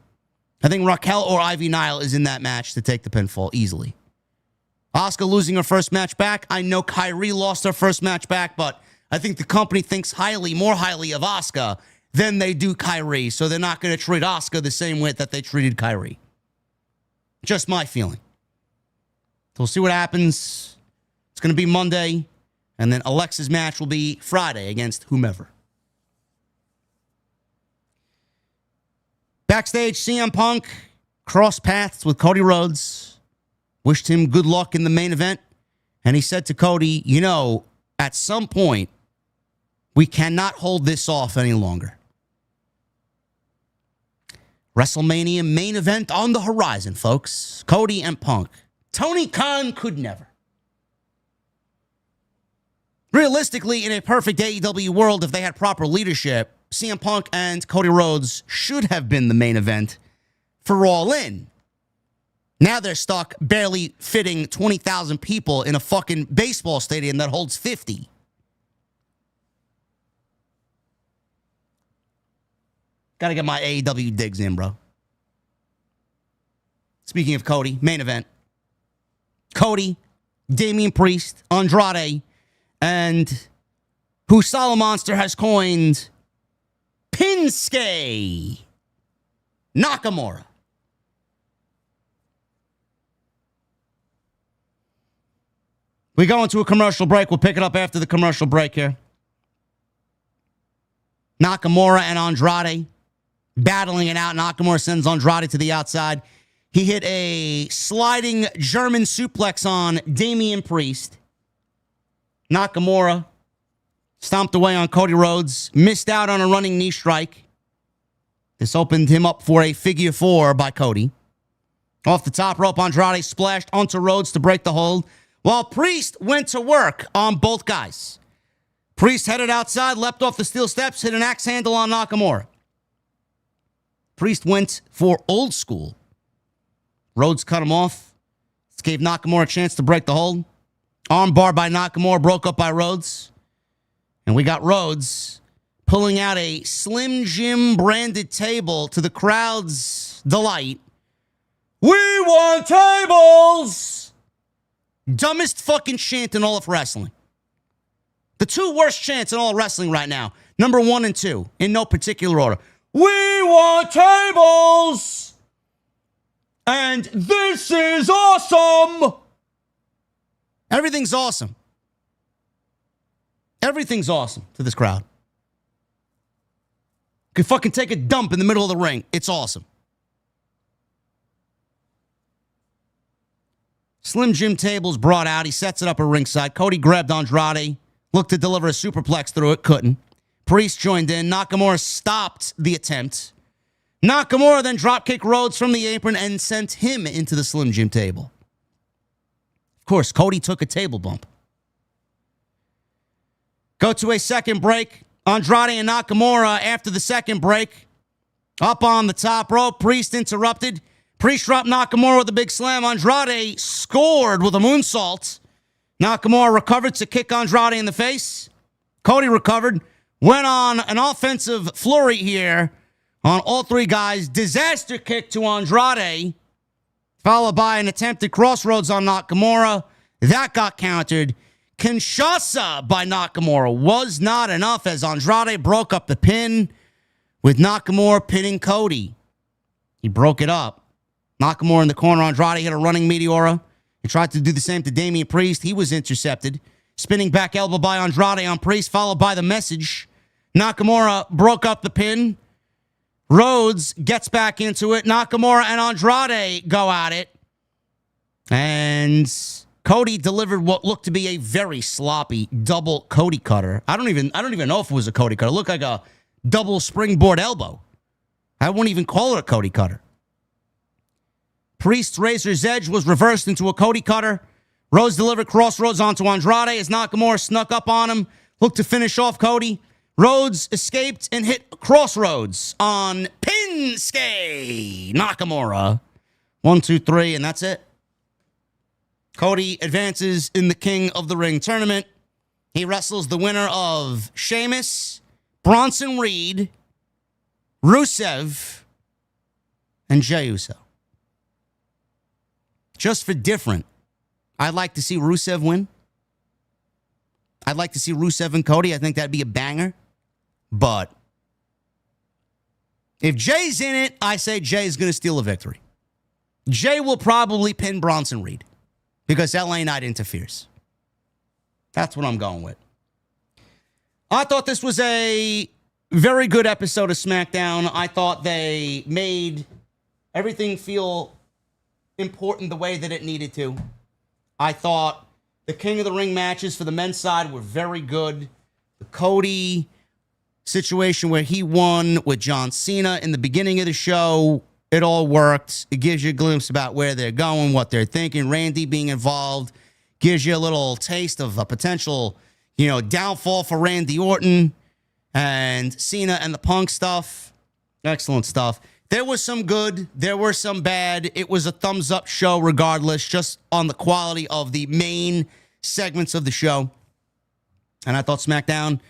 I think Raquel or Ivy Nile is in that match to take the pinfall easily. Asuka losing her first match back. I know Kyrie lost her first match back, but I think the company thinks more highly of Asuka than they do Kyrie, so they're not going to treat Asuka the same way that they treated Kyrie. Just my feeling. So we'll see what happens. It's going to be Monday, and then Alexa's match will be Friday against whomever. Backstage, CM Punk crossed paths with Cody Rhodes, wished him good luck in the main event, and he said to Cody, you know, at some point, we cannot hold this off any longer. WrestleMania main event on the horizon, folks. Cody and Punk. Tony Khan could never. Realistically, in a perfect AEW world, if they had proper leadership, CM Punk and Cody Rhodes should have been the main event for All In. Now they're stuck barely fitting 20,000 people in a fucking baseball stadium that holds 50. Got to get my AEW digs in, bro. Speaking of Cody, main event. Cody, Damian Priest, Andrade, and who Solomonster has coined Shinsuke Nakamura. We go into a commercial break. We'll pick it up after the commercial break here. Nakamura and Andrade battling it out. Nakamura sends Andrade to the outside. He hit a sliding German suplex on Damian Priest. Nakamura stomped away on Cody Rhodes. Missed out on a running knee strike. This opened him up for a figure four by Cody. Off the top rope, Andrade splashed onto Rhodes to break the hold, while Priest went to work on both guys. Priest headed outside, leapt off the steel steps, hit an axe handle on Nakamura. Priest went for old school. Rhodes cut him off. This gave Nakamura a chance to break the hold. Armbar by Nakamura, broke up by Rhodes. And we got Rhodes pulling out a Slim Jim branded table to the crowd's delight. We want tables! Dumbest fucking chant in all of wrestling. The two worst chants in all of wrestling right now. Number 1 and 2, in no particular order. We want tables! And this is awesome! Everything's awesome. Everything's awesome to this crowd. Could fucking take a dump in the middle of the ring. It's awesome. Slim Jim table's brought out. He sets it up at ringside. Cody grabbed Andrade. Looked to deliver a superplex through it. Couldn't. Priest joined in. Nakamura stopped the attempt. Nakamura then dropkicked Rhodes from the apron and sent him into the Slim Jim table. Of course, Cody took a table bump. Go to a second break. Andrade and Nakamura after the second break. Up on the top rope. Priest interrupted. Priest dropped Nakamura with a big slam. Andrade scored with a moonsault. Nakamura recovered to kick Andrade in the face. Cody recovered. Went on an offensive flurry here on all three guys. Disaster kick to Andrade. Followed by an attempted crossroads on Nakamura. That got countered. Kinshasa by Nakamura was not enough as Andrade broke up the pin with Nakamura pinning Cody. He broke it up. Nakamura in the corner. Andrade hit a running Meteora. He tried to do the same to Damian Priest. He was intercepted. Spinning back elbow by Andrade on Priest, followed by the message. Nakamura broke up the pin. Rhodes gets back into it. Nakamura and Andrade go at it. And Cody delivered what looked to be a very sloppy double Cody cutter. I don't even know if it was a Cody cutter. It looked like a double springboard elbow. I wouldn't even call it a Cody cutter. Priest's Razor's Edge was reversed into a Cody cutter. Rhodes delivered crossroads onto Andrade as Nakamura snuck up on him, looked to finish off Cody. Rhodes escaped and hit crossroads on Pinske Nakamura. 1, 2, 3, and that's it. Cody advances in the King of the Ring tournament. He wrestles the winner of Sheamus, Bronson Reed, Rusev, and Jey Uso. Just for different, I'd like to see Rusev win. I'd like to see Rusev and Cody. I think that'd be a banger. But if Jay's in it, I say Jay's going to steal a victory. Jay will probably pin Bronson Reed because LA Knight interferes. That's what I'm going with. I thought this was a very good episode of SmackDown. I thought they made everything feel important the way that it needed to. I thought the King of the Ring matches for the men's side were very good. The Cody situation where he won with John Cena in the beginning of the show, it all worked. It gives you a glimpse about where they're going, what they're thinking. Randy being involved gives you a little taste of a potential, downfall for Randy Orton and Cena and the Punk stuff. Excellent stuff. There was some good. There were some bad. It was a thumbs-up show regardless, just on the quality of the main segments of the show. And I thought SmackDown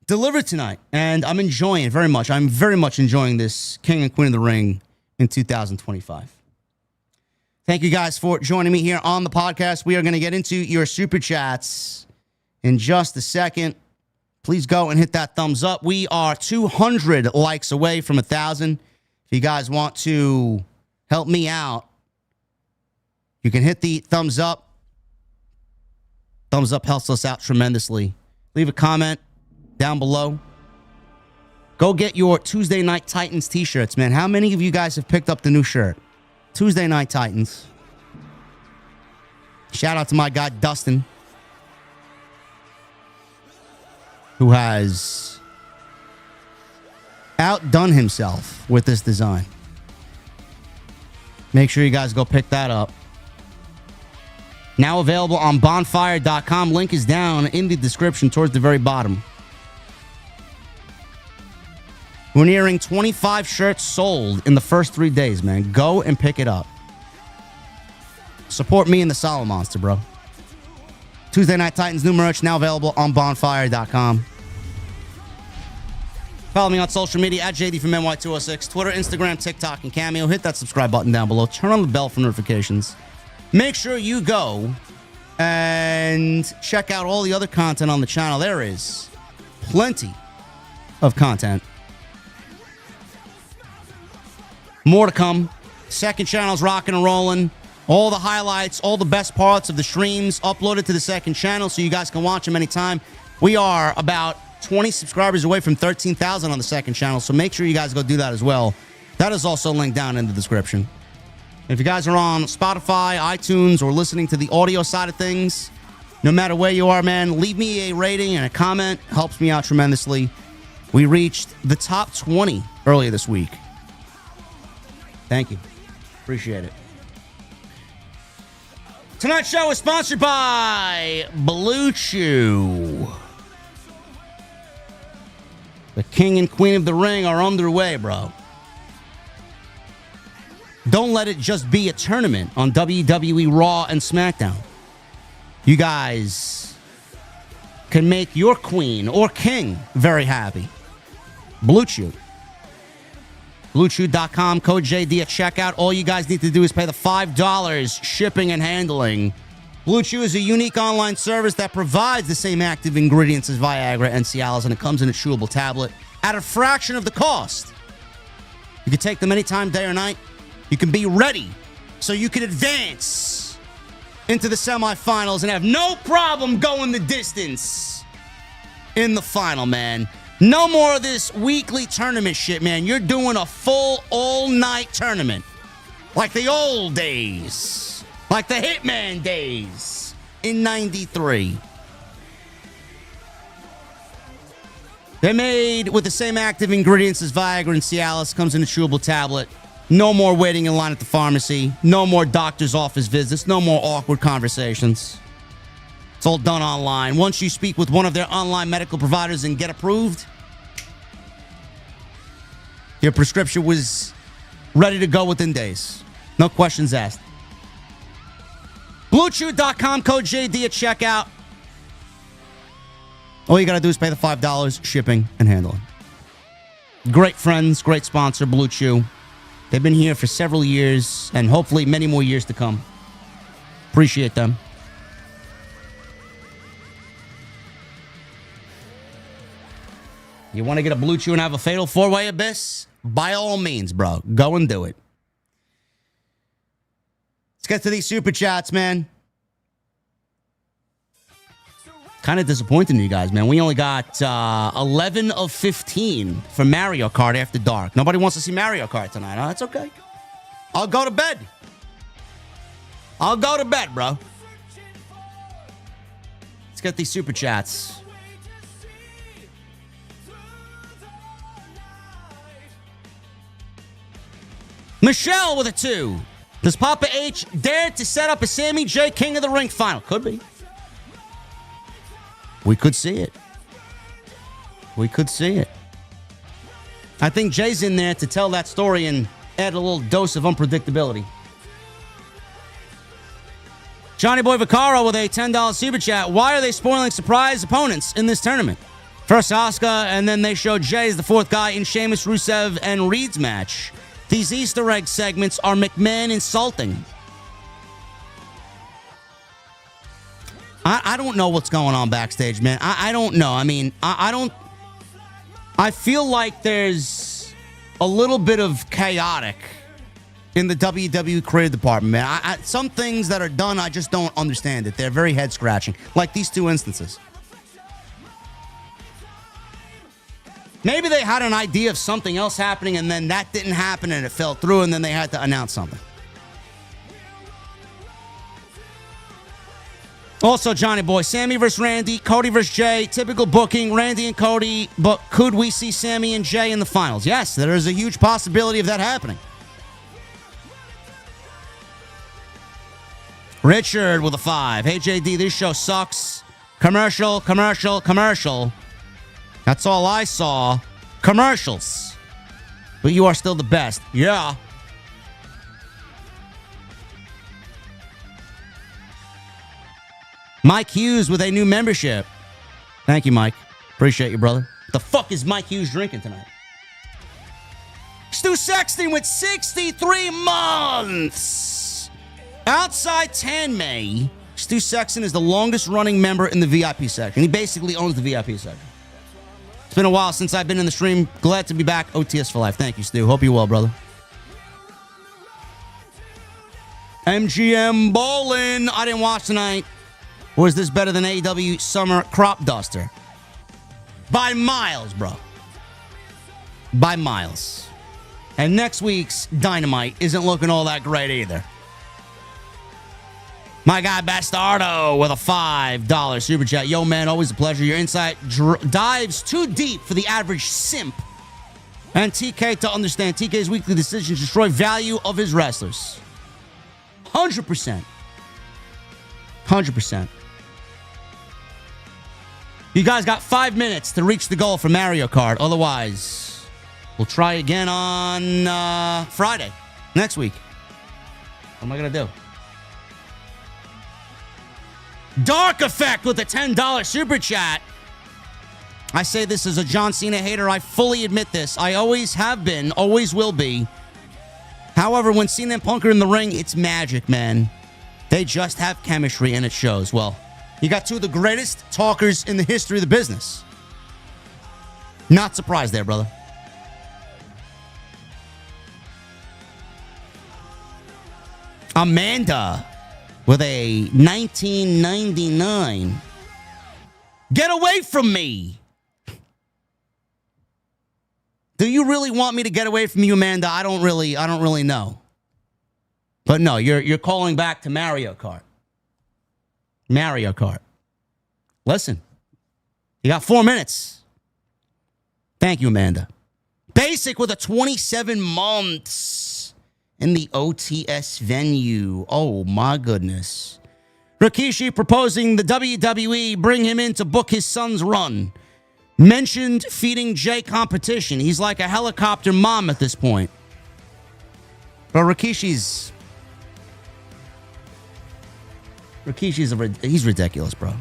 delivered tonight, and I'm enjoying it very much. I'm very much enjoying this King and Queen of the Ring in 2025. Thank you guys for joining me here on the podcast. We are going to get into your super chats in just a second. Please go and hit that thumbs up. We are 200 likes away from 1,000. If you guys want to help me out, you can hit the thumbs up. Thumbs up helps us out tremendously. Leave a comment down below. Go get your Tuesday Night Titans t-shirts, man. How many of you guys have picked up the new shirt? Tuesday Night Titans. Shout out to my guy, Dustin, who has outdone himself with this design. Make sure you guys go pick that up. Now available on bonfire.com. Link is down in the description towards the very bottom. We're nearing 25 shirts sold in the first 3 days, man. Go and pick it up. Support me and the Solid Monster, bro. Tuesday Night Titans new merch now available on bonfire.com. Follow me on social media at JD from NY206, Twitter, Instagram, TikTok, and Cameo. Hit that subscribe button down below. Turn on the bell for notifications. Make sure you go and check out all the other content on the channel. There is plenty of content. More to come. Second channel's rocking and rolling. All the highlights, all the best parts of the streams uploaded to the second channel so you guys can watch them anytime. We are about 20 subscribers away from 13,000 on the second channel, so make sure you guys go do that as well. That is also linked down in the description. If you guys are on Spotify, iTunes, or listening to the audio side of things, no matter where you are, man, leave me a rating and a comment. Helps me out tremendously. We reached the top 20 earlier this week. Thank you. Appreciate it. Tonight's show is sponsored by Blue Chew. The King and Queen of the Ring are underway, bro. Don't let it just be a tournament on WWE Raw and SmackDown. You guys can make your queen or king very happy. Blue Chew. BlueChew.com, code JD at checkout. All you guys need to do is pay the $5 shipping and handling. Blue Chew is a unique online service that provides the same active ingredients as Viagra and Cialis, and it comes in a chewable tablet at a fraction of the cost. You can take them anytime, day or night. You can be ready so you can advance into the semifinals and have no problem going the distance in the final, man. No more of this weekly tournament shit, man. You're doing a full all-night tournament. Like the old days. Like the Hitman days in 93. They're made with the same active ingredients as Viagra and Cialis. Comes in a chewable tablet. No more waiting in line at the pharmacy. No more doctor's office visits. No more awkward conversations. It's all done online. Once you speak with one of their online medical providers and get approved, your prescription was ready to go within days. No questions asked. BlueChew.com, code JD at checkout. All you got to do is pay the $5 shipping and handling. Great friends, great sponsor, Blue Chew. They've been here for several years and hopefully many more years to come. Appreciate them. You want to get a Blue Chew and have a fatal four-way abyss? By all means, bro. Go and do it. Let's get to these super chats, man. Kind of disappointing to you guys, man. We only got 11 of 15 for Mario Kart After Dark. Nobody wants to see Mario Kart tonight, huh? That's okay. I'll go to bed. I'll go to bed, bro. Let's get these super chats. Michelle with a 2. Does Papa H dare to set up a Sammy J King of the Ring final? Could be. We could see it. We could see it. I think Jay's in there to tell that story and add a little dose of unpredictability. Johnny Boy Vaccaro with a $10 super chat. Why are they spoiling surprise opponents in this tournament? First Asuka, and then they show Jay as the fourth guy in Sheamus, Rusev, and Reed's match. These Easter egg segments are McMahon insulting. I don't know what's going on backstage, man. I don't know. I mean, I feel like there's a little bit of chaotic in the WWE creative department, man. Some things that are done, I just don't understand it. They're very head-scratching, like these two instances. Maybe they had an idea of something else happening, and then that didn't happen, and it fell through, and then they had to announce something. Also, Johnny Boy, Sammy versus Randy, Cody versus Jay, typical booking, Randy and Cody, but could we see Sammy and Jay in the finals? Yes, there is a huge possibility of that happening. Richard with a 5. Hey, JD, this show sucks. Commercial, commercial, commercial. That's all I saw. Commercials. But you are still the best. Yeah. Mike Hughes with a new membership. Thank you, Mike. Appreciate you, brother. What the fuck is Mike Hughes drinking tonight? Stu Sexton with 63 months. Outside Tanmay, Stu Sexton is the longest running member in the VIP section. He basically owns the VIP section. It's been a while since I've been in the stream. Glad to be back. OTS for life. Thank you, Stu. Hope you're well, brother. MGM Bowling. I didn't watch tonight. Or is this better than AEW Summer Crop Duster? By miles, bro. By miles. And next week's Dynamite isn't looking all that great either. My guy Bastardo with a $5 super chat. Yo, man, always a pleasure. Your insight dives too deep for the average simp. And TK to understand. TK's weekly decisions destroy value of his wrestlers. 100%. 100%. You guys got 5 minutes to reach the goal for Mario Kart. Otherwise, we'll try again on Friday, next week. What am I going to do? Dark Effect with a $10 super chat. I say this as a John Cena hater. I fully admit this. I always have been, always will be. However, when Cena and Punk are in the ring, it's magic, man. They just have chemistry, and it shows. Well, you got two of the greatest talkers in the history of the business. Not surprised there, brother. Amanda with a 1999. Get away from me. Do you really want me to get away from you, Amanda? I don't really know. But no, you're calling back to Mario Kart. Mario Kart. Listen, you got 4 minutes. Thank you, Amanda. Basic with a 27 months in the OTS venue. Oh, my goodness. Rikishi proposing the WWE bring him in to book his son's run. Mentioned feeding Jay competition. He's like a helicopter mom at this point. But Rikishi's he's ridiculous, bro.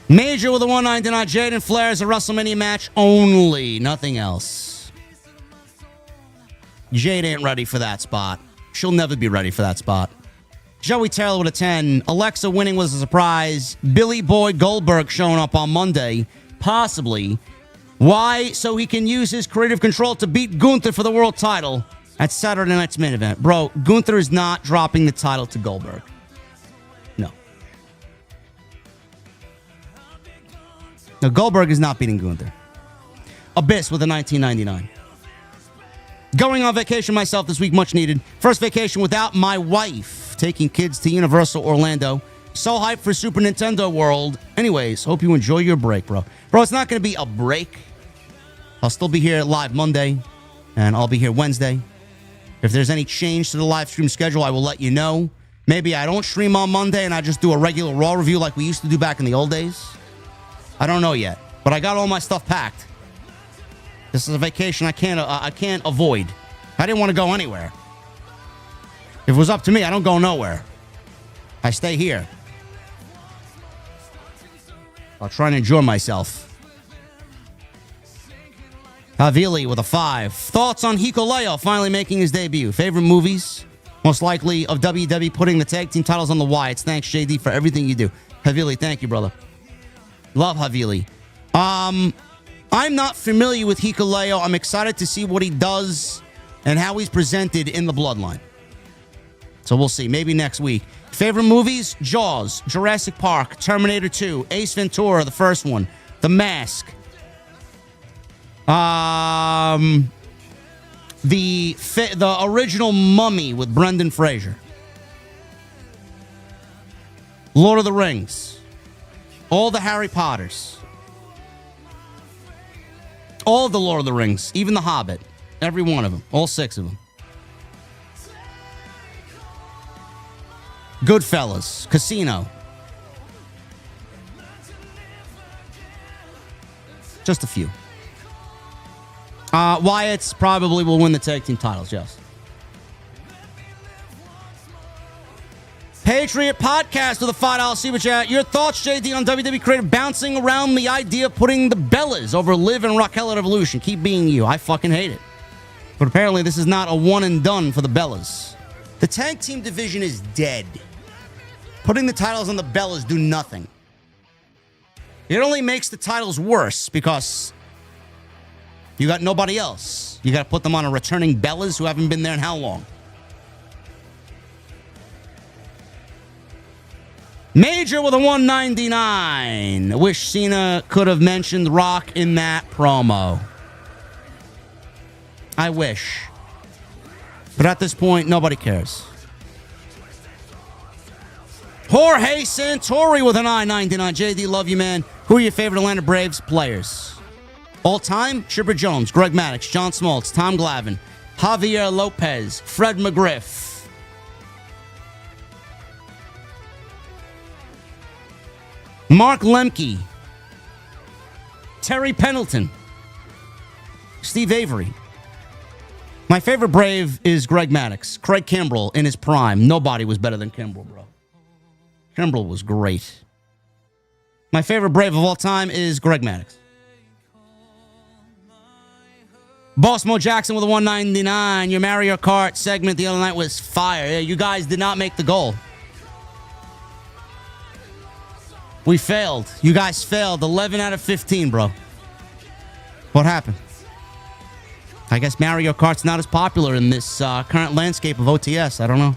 Major with a 199. Jade and Flair is a WrestleMania match only. Nothing else. Jade ain't ready for that spot. She'll never be ready for that spot. Joey Taylor with a 10. Alexa winning was a surprise. Billy Boy Goldberg showing up on Monday. Possibly. Why? So he can use his creative control to beat Gunther for the world title at Saturday night's main event. Bro, Gunther is not dropping the title to Goldberg. No. No, Goldberg is not beating Gunther. Abyss with a 1999. Going on vacation myself this week, much needed. First vacation without my wife. Taking kids to Universal Orlando. So hyped for Super Nintendo World. Anyways, hope you enjoy your break, bro. Bro, it's not going to be a break. I'll still be here live Monday, and I'll be here Wednesday. If there's any change to the live stream schedule, I will let you know. Maybe I don't stream on Monday and I just do a regular Raw review like we used to do back in the old days. I don't know yet, but I got all my stuff packed. This is a vacation I can't avoid. I didn't want to go anywhere. If it was up to me, I don't go nowhere. I stay here. I'll try and enjoy myself. Havili with a 5. Thoughts on Hikuleo finally making his debut. Favorite movies? Most likely of WWE putting the tag team titles on the Wyatts. Thanks, JD, for everything you do. Havili, thank you, brother. Love Havili. I'm not familiar with Hikuleo. I'm excited to see what he does and how he's presented in the Bloodline. So we'll see. Maybe next week. Favorite movies? Jaws, Jurassic Park, Terminator 2, Ace Ventura, the first one, The Mask. The original Mummy with Brendan Fraser. Lord of the Rings. All the Harry Potters. All the Lord of the Rings. Even The Hobbit. Every one of them. All 6 of them. Goodfellas. Casino. Just a few. Wyatt's probably will win the tag team titles, yes. Patriot Podcast with a $5 super chat. Your thoughts, JD, on WWE creative bouncing around the idea of putting the Bellas over Liv and Raquel at Evolution. Keep being you. I fucking hate it. But apparently this is not a one and done for the Bellas. The tag team division is dead. Putting the titles on the Bellas do nothing. It only makes the titles worse because you got nobody else. You got to put them on a returning Bellas who haven't been there in how long? Major with a 199. Wish Cena could have mentioned Rock in that promo. I wish. But at this point, nobody cares. Jorge Santori with an I-99. JD, love you, man. Who are your favorite Atlanta Braves players? All time, Chipper Jones, Greg Maddux, John Smoltz, Tom Glavine, Javier Lopez, Fred McGriff. Mark Lemke, Terry Pendleton, Steve Avery. My favorite Brave is Greg Maddux. Craig Kimbrell in his prime. Nobody was better than Kimbrell, bro. Kimbrell was great. My favorite Brave of all time is Greg Maddux. Boss Mo Jackson with a 199. Your Mario Kart segment the other night was fire. Yeah, you guys did not make the goal. We failed. You guys failed. 11 out of 15, bro. What happened? I guess Mario Kart's not as popular in this current landscape of OTS. I don't know.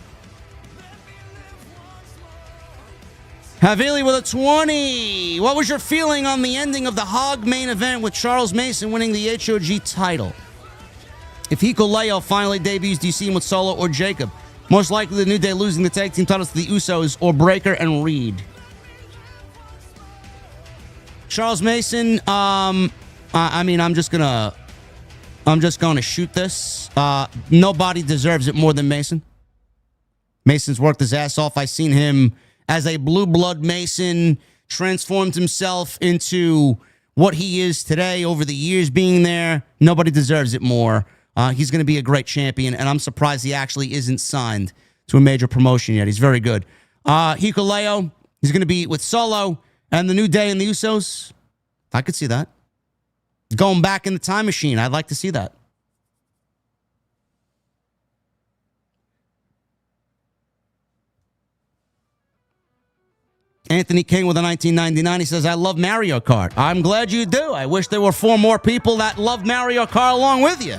Havili with a 20. What was your feeling on the ending of the Hog main event with Charles Mason winning the HOG title? If Hikuleo finally debuts, do you see him with Solo or Jacob? Most likely the New Day losing the tag team titles to the Usos or Breaker and Reed. Charles Mason, I mean, I'm just gonna shoot this. Nobody deserves it more than Mason. Mason's worked his ass off. I've seen him as a blue blood Mason, transformed himself into what he is today over the years being there. Nobody deserves it more. He's going to be a great champion, and I'm surprised he actually isn't signed to a major promotion yet. He's very good. Hikuleo, he's going to be with Solo and the New Day and the Usos. I could see that. Going back in the time machine, I'd like to see that. Anthony King with a 1999. He says, I love Mario Kart. I'm glad you do. I wish there were 4 more people that love Mario Kart along with you.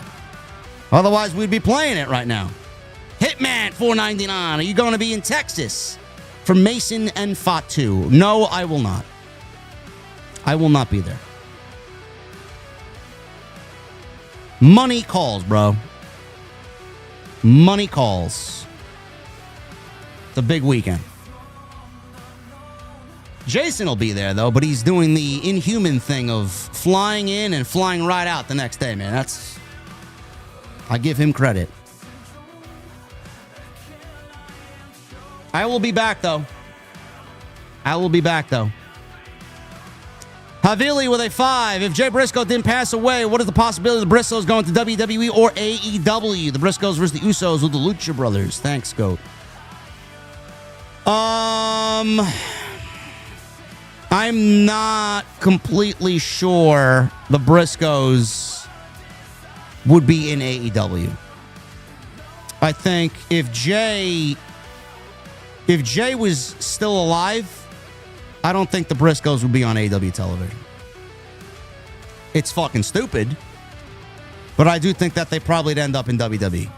Otherwise, we'd be playing it right now. Hitman 499. Are you going to be in Texas for Mason and Fatu? No, I will not. I will not be there. Money calls, bro. Money calls. It's a big weekend. Jason will be there, though, but he's doing the inhuman thing of flying in and flying right out the next day, man. I give him credit. I will be back, though. Havili with a 5. If Jay Briscoe didn't pass away, what is the possibility of the Briscoes going to WWE or AEW? The Briscoes versus the Usos with the Lucha Brothers. Thanks, Goat. I'm not completely sure the Briscoes would be in AEW. I think if Jay was still alive, I don't think the Briscoes would be on AEW television. It's fucking stupid, but I do think that they probably end up in WWE.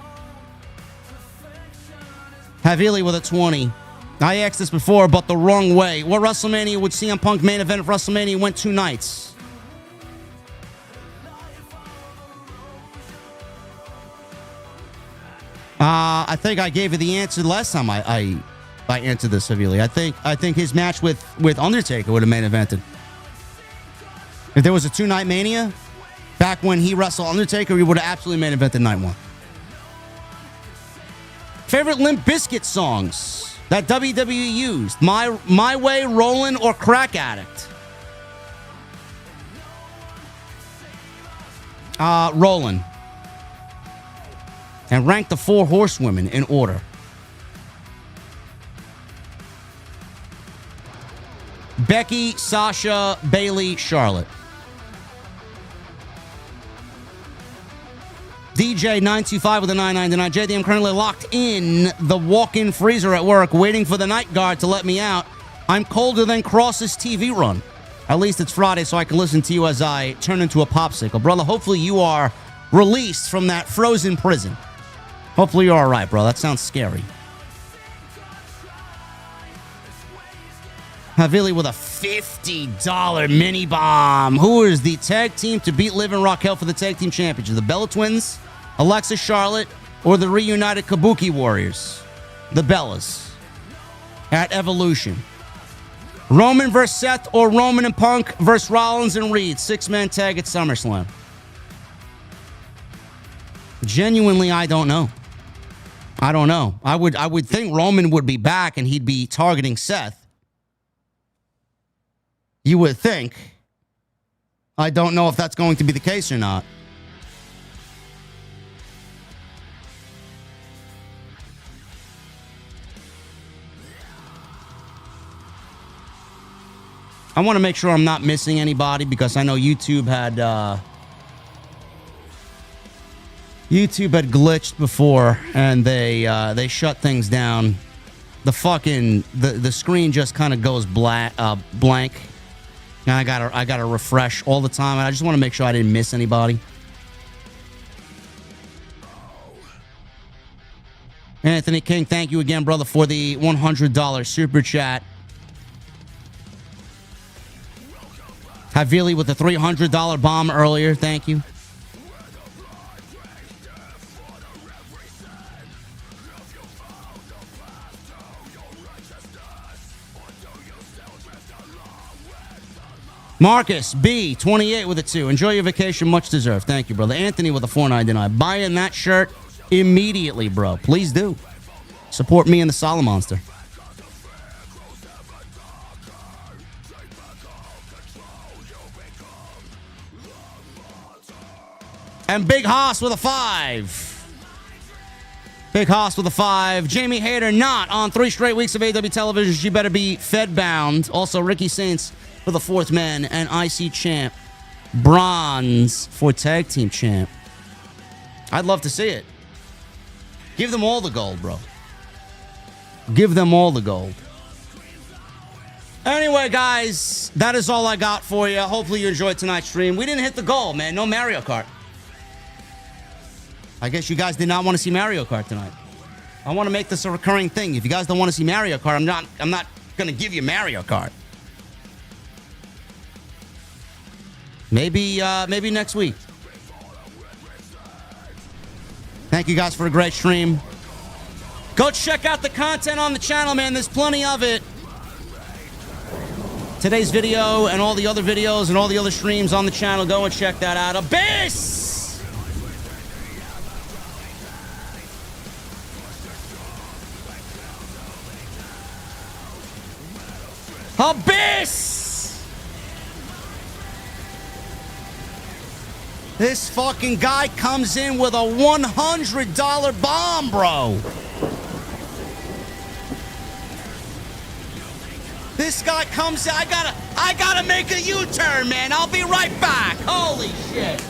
Havili with a 20. I asked this before, but the wrong way. What WrestleMania would CM Punk main event if WrestleMania went 2 nights? I think I gave you the answer last time I answered this, Havili. I think his match with Undertaker would have main evented. If there was a 2-night Mania, back when he wrestled Undertaker, he would have absolutely main evented night 1. Favorite Limp Bizkit songs that WWE used? My Way, Rollin', or Crack Addict? Rollin'. And rank the 4 horsewomen in order. Becky, Sasha, Bayley, Charlotte. DJ925 with a 999. JD, I'm currently locked in the walk-in freezer at work, waiting for the night guard to let me out. I'm colder than Cross's TV run. At least it's Friday, so I can listen to you as I turn into a popsicle. Brother, hopefully you are released from that frozen prison. Hopefully you're all right, bro. That sounds scary. Havili with a $50 mini bomb. Who is the tag team to beat Liv and Raquel for the tag team championship? The Bella Twins, Alexa Charlotte, or the reunited Kabuki Warriors? The Bellas. At Evolution. Roman versus Seth, or Roman and Punk versus Rollins and Reed. 6-man tag at SummerSlam. Genuinely, I don't know. I would think Roman would be back and he'd be targeting Seth. You would think. I don't know if that's going to be the case or not. I want to make sure I'm not missing anybody because I know YouTube had YouTube had glitched before, and they shut things down. The screen just kind of goes blank, and I gotta refresh all the time. And I just want to make sure I didn't miss anybody. Anthony King, thank you again, brother, for the $100 super chat. Havili with the $300 bomb earlier. Thank you. Marcus B, 28 with a 2. Enjoy your vacation, much deserved. Thank you, brother. Anthony with a $4.99. Buy in that shirt immediately, bro. Please do. Support me and the Solid Monster. And Big Haas with a 5. Big Haas with a 5. Jamie Hayter not on 3 straight weeks of AW television. She better be Fed bound. Also, Ricky Saints for the 4th man and IC champ. Bronze for tag team champ. I'd love to see it. Give them all the gold, bro. Give them all the gold. Anyway, guys, that is all I got for you. Hopefully you enjoyed tonight's stream. We didn't hit the goal, man. No Mario Kart. I guess you guys did not want to see Mario Kart tonight. I want to make this a recurring thing. If you guys don't want to see Mario Kart, I'm not going to give you Mario Kart. Maybe next week. Thank you guys for a great stream. Go check out the content on the channel, man. There's plenty of it. Today's video and all the other videos and all the other streams on the channel. Go and check that out. Abyss! Abyss! This fucking guy comes in with a $100 bomb, bro. This guy comes in. I gotta make a U-turn, man. I'll be right back. Holy shit.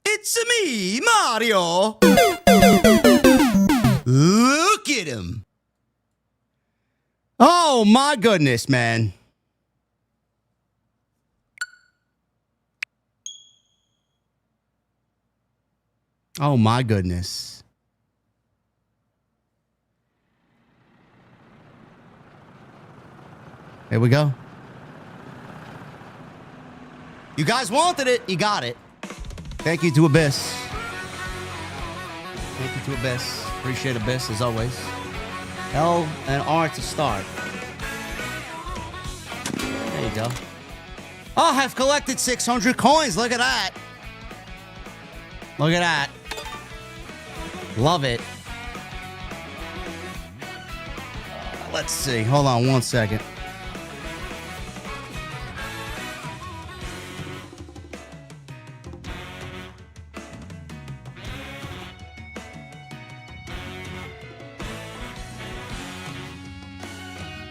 It's me, Mario. Look at him. Oh, my goodness, man. Oh, my goodness. Here we go. You guys wanted it. You got it. Thank you to Abyss. Thank you to Abyss. Appreciate Abyss, as always. L and R to start. There you go. Oh, I've collected 600 coins. Look at that. Look at that. Love it. Let's see. Hold on one second.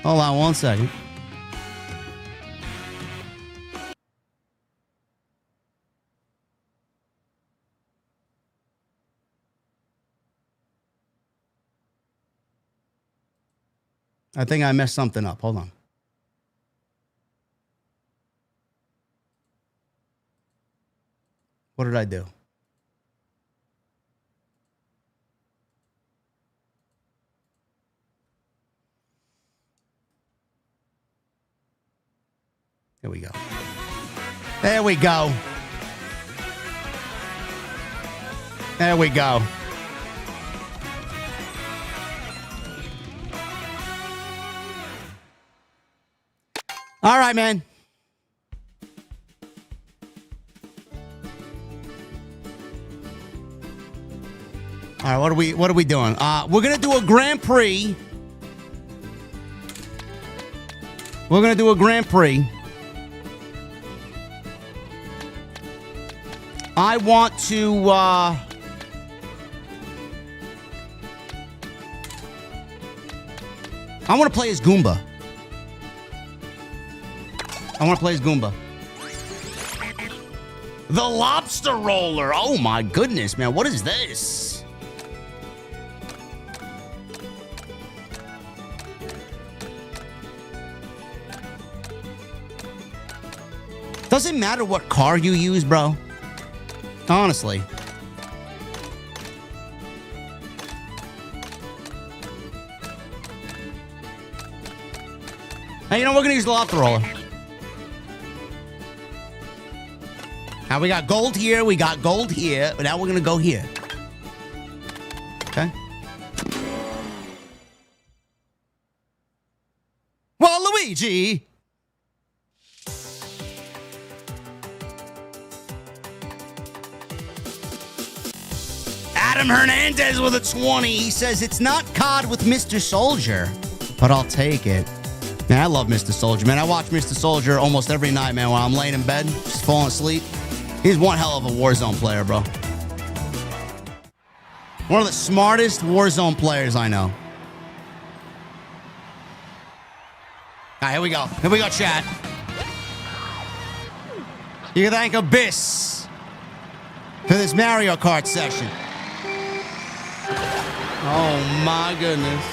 Hold on one second. I think I messed something up. Hold on. What did I do? There we go. There we go. There we go. All right, man. All right, what are we doing? We're gonna do a Grand Prix. We're gonna do a Grand Prix. I want to I want to play as Goomba. I want to play as Goomba. The lobster roller. Oh my goodness, man. What is this? Doesn't matter what car you use, bro. Honestly. Hey, you know, we're going to use the lobster roller. Now, we got gold here. We got gold here. But now we're going to go here. Okay. Waluigi. Adam Hernandez with a 20. He says, it's not COD with Mr. Soldier, but I'll take it. Man, I love Mr. Soldier, man. I watch Mr. Soldier almost every night, man, while I'm laying in bed, just falling asleep. He's one hell of a Warzone player, bro. One of the smartest Warzone players I know. All right, here we go. Here we go, chat. You can thank Abyss for this Mario Kart session. Oh, my goodness.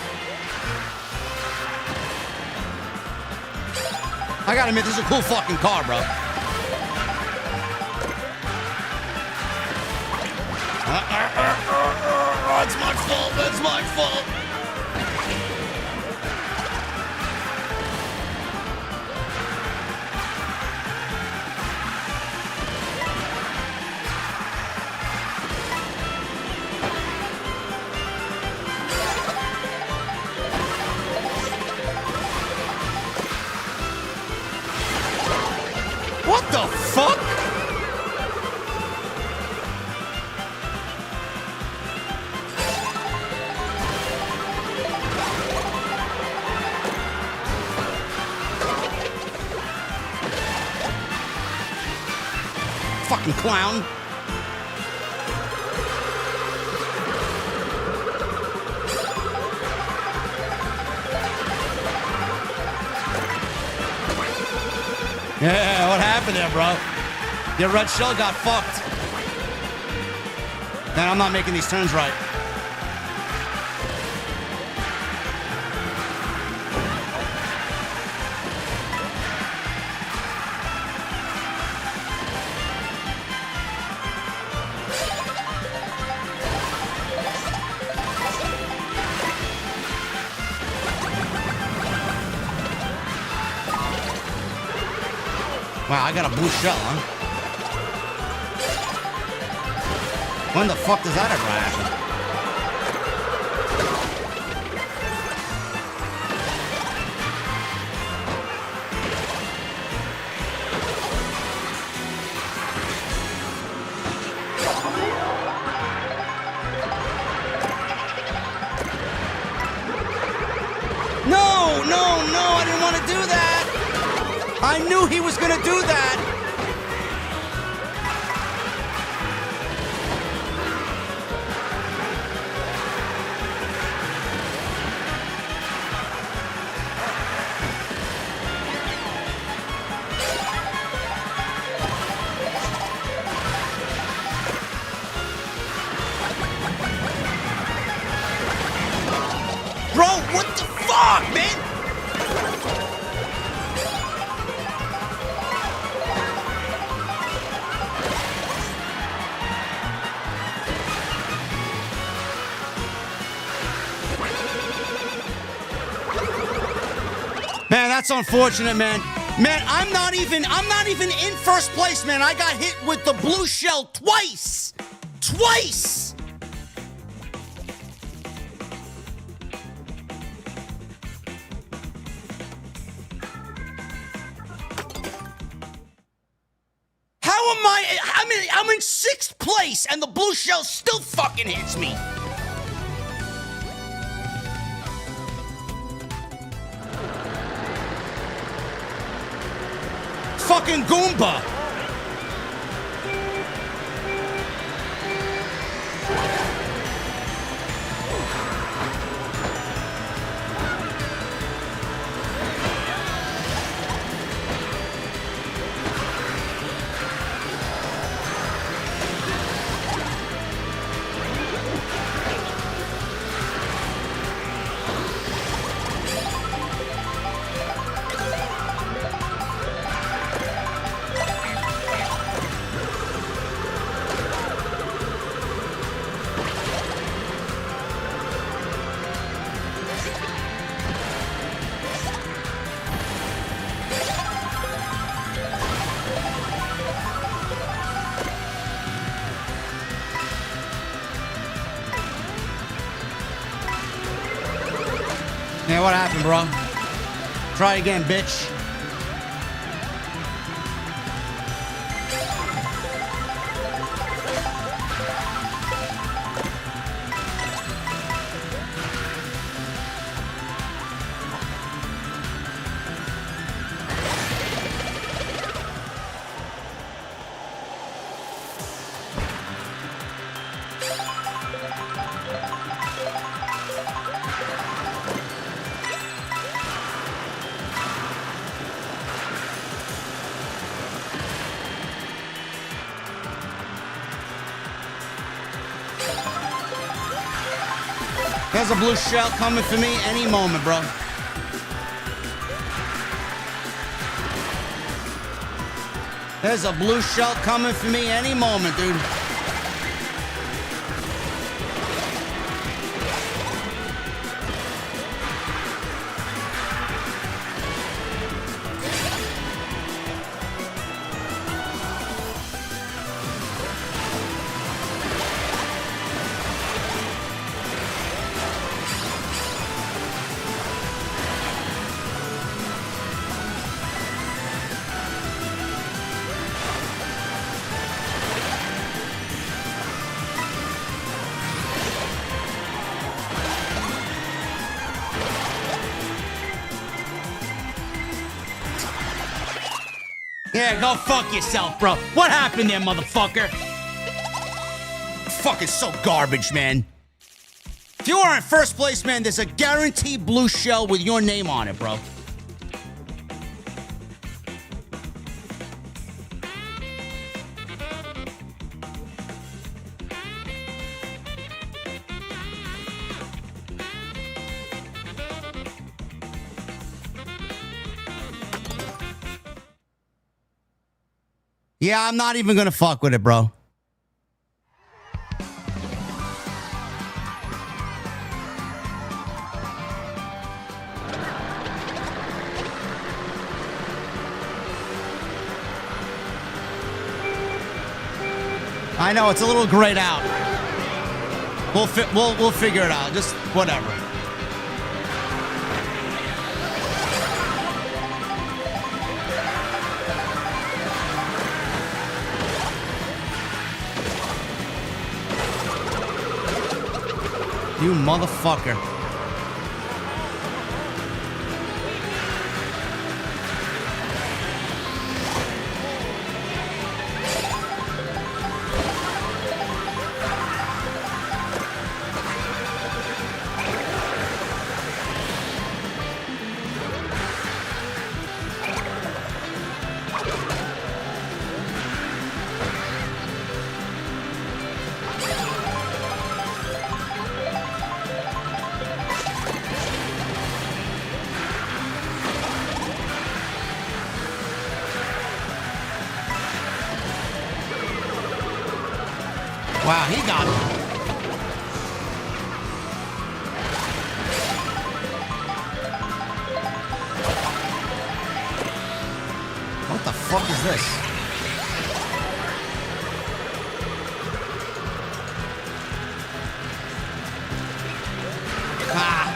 I gotta admit, this is a cool fucking car, bro. It's my fault. It's my fault. What the fuck? Fucking clown. Yeah, what happened there, bro? Your red shell got fucked. Man, I'm not making these turns right. Wow, I got a blue shell, huh? When the fuck does that ever happen? I knew he was gonna do that. Bro, what the fuck, man? Man, that's unfortunate, man. Man, I'm not even in first place, man. I got hit with the blue shell twice. Twice! How am I'm in sixth place and the blue shell still fucking hits me. Fucking Goomba. Yeah, what happened, bro? Try again, bitch. There's a blue shell coming for me any moment, bro. There's a blue shell coming for me any moment, dude. Yeah, go fuck yourself, bro. What happened there, motherfucker? Fucking so garbage, man. If you are in first place, man, there's a guaranteed blue shell with your name on it, bro. Yeah, I'm not even gonna fuck with it, bro. I know, it's a little grayed out. We'll figure it out. Just whatever. You motherfucker. Wow, he got it. What the fuck is this? Ah.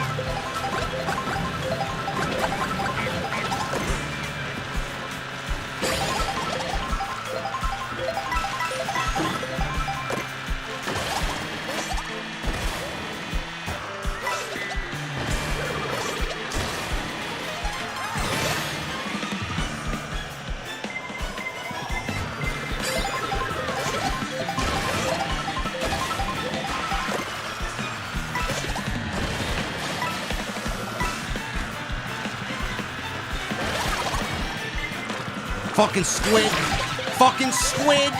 Fucking squid. Fucking squid.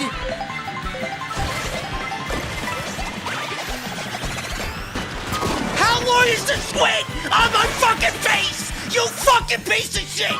How long is the squid on my fucking face? You fucking piece of shit!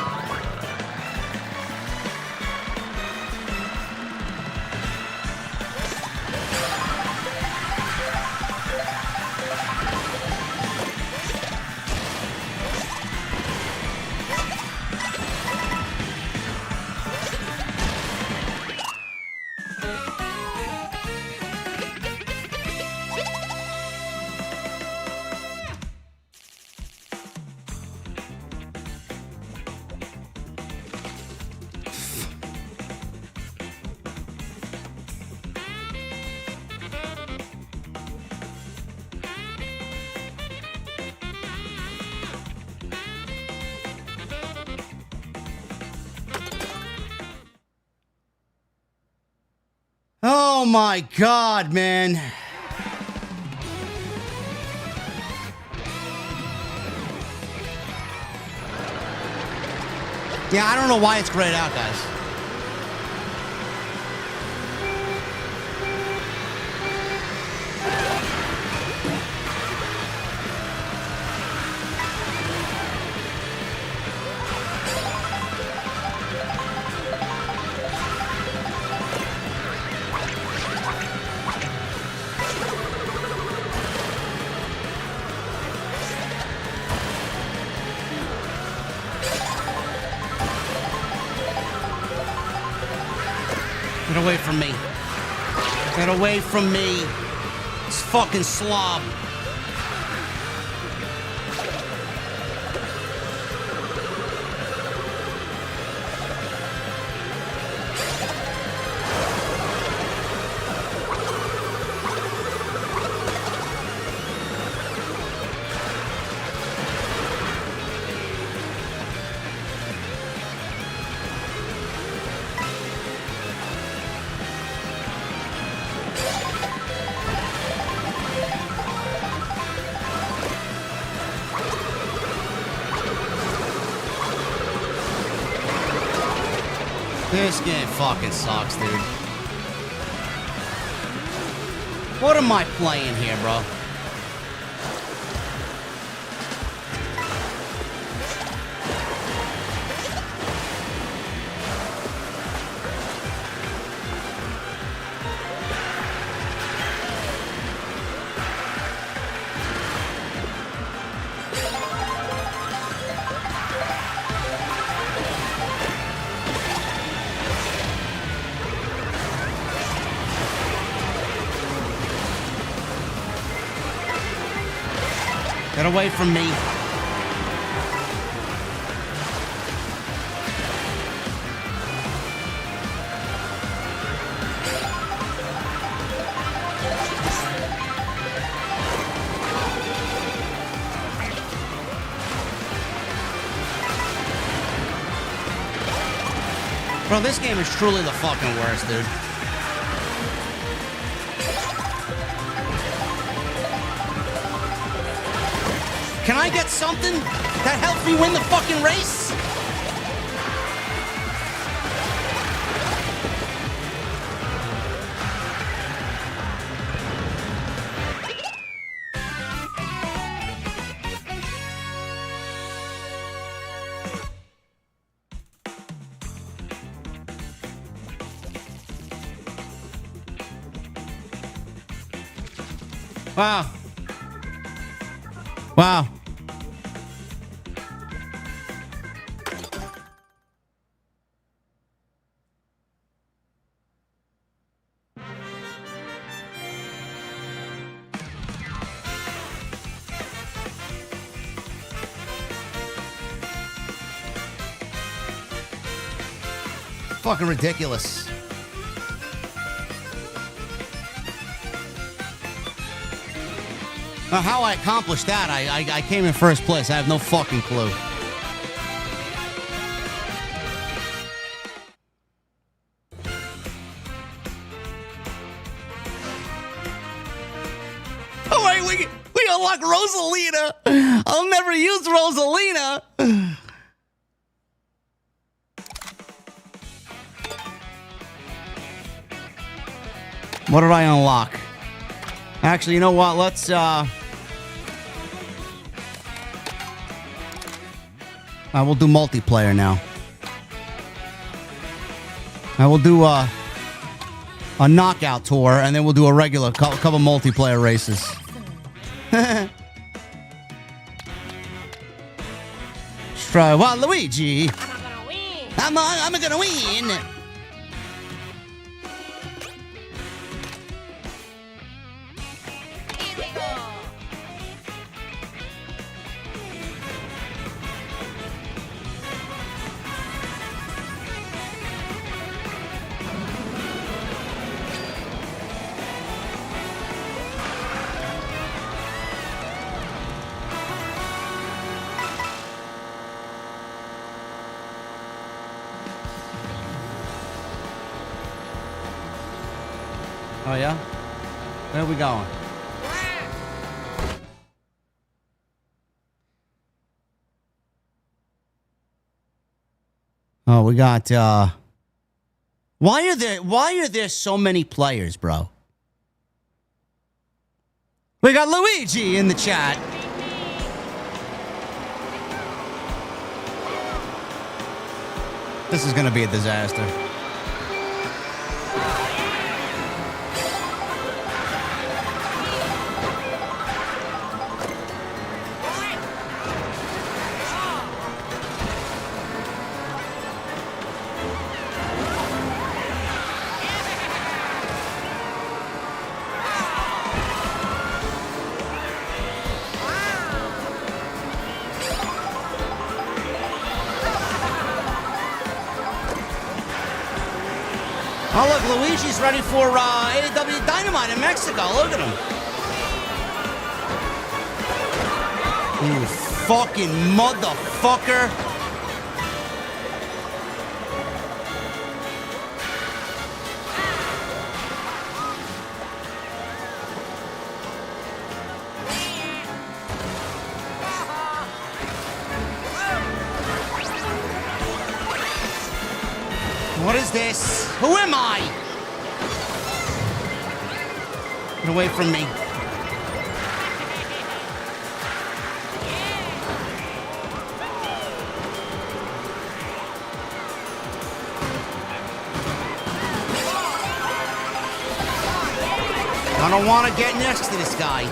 Oh my God, man. Yeah, I don't know why it's grayed out, guys. Get away from me. Get away from me. It's fucking slob. This game fucking sucks, dude. What am I playing here, bro? Get away from me. Bro, this game is truly the fucking worst, dude. Can I get something that helps me win the fucking race? Wow. Wow. Fucking ridiculous. How I accomplished that, I came in first place. I have no fucking clue. Oh, wait, we unlock Rosalina. I'll never use Rosalina. What did I unlock? Actually, you know what? Let's, I will do multiplayer now. I will do a knockout tour, and then we'll do a regular couple multiplayer races. Let's try. Well, Luigi. I'm gonna win. Oh, yeah? Where are we going? Oh, we got, why are there so many players, bro? We got Luigi in the chat. This is gonna be a disaster. Oh, look, Luigi's ready for AEW Dynamite in Mexico. Look at him. You fucking motherfucker. What is this? Who am I? Get away from me. I don't want to get next to this guy.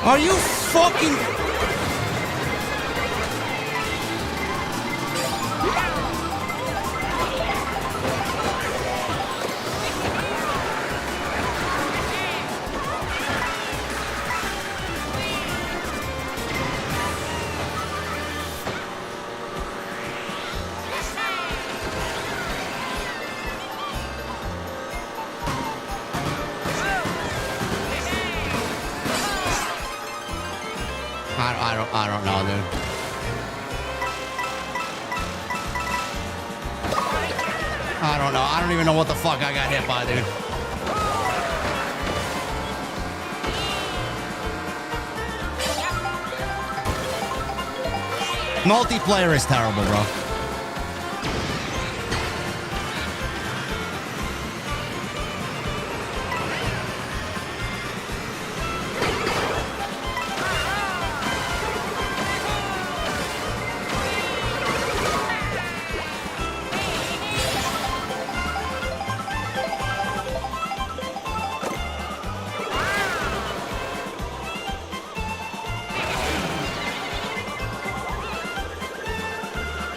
Are you fucking... I don't know, dude. I don't know. I don't even know what the fuck I got hit by, dude. Multiplayer is terrible, bro.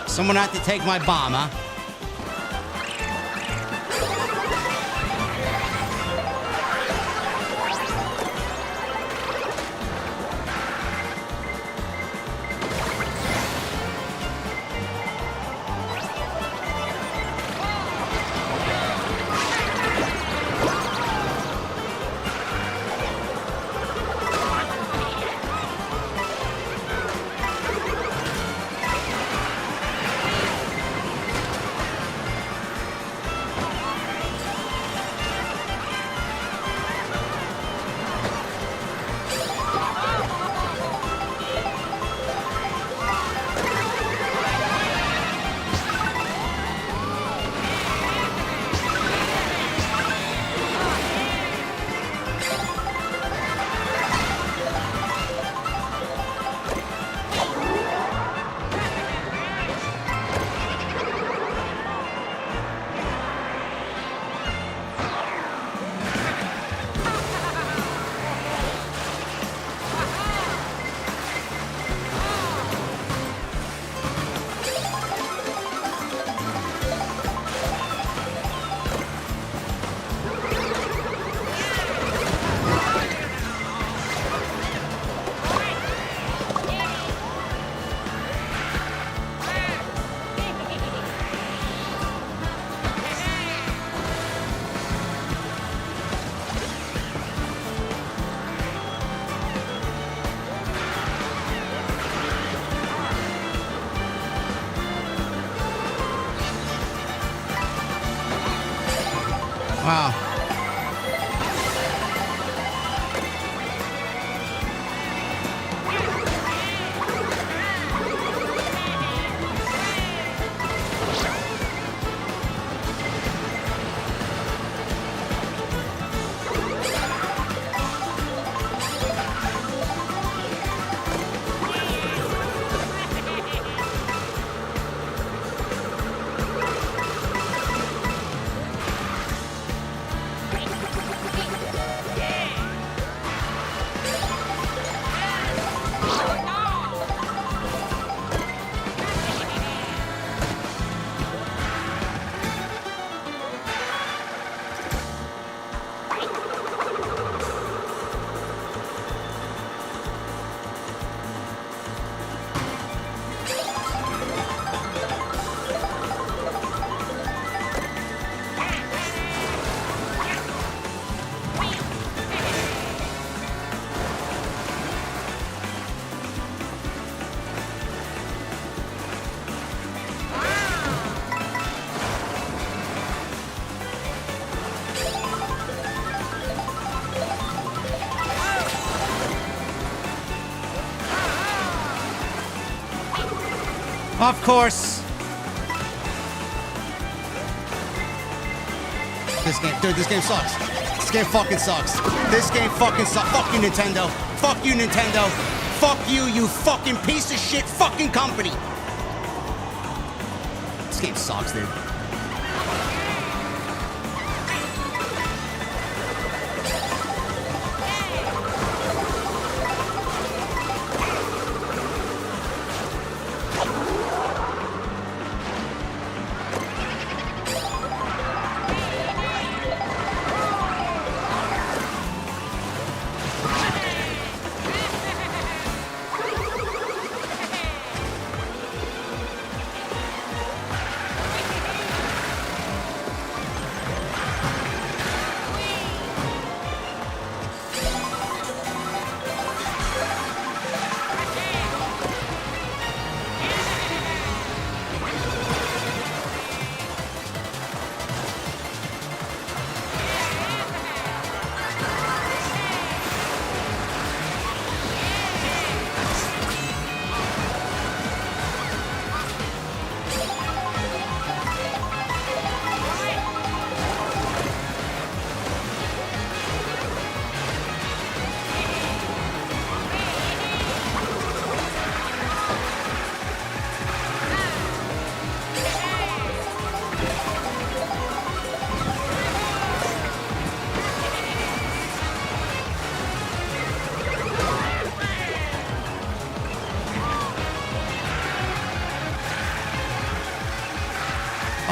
Someone had to take my bomb, huh? Wow. Of course. This game, dude, this game sucks. This game fucking sucks. This game fucking sucks. Fuck you, Nintendo. Fuck you, Nintendo. Fuck you, you fucking piece of shit fucking company. This game sucks, dude.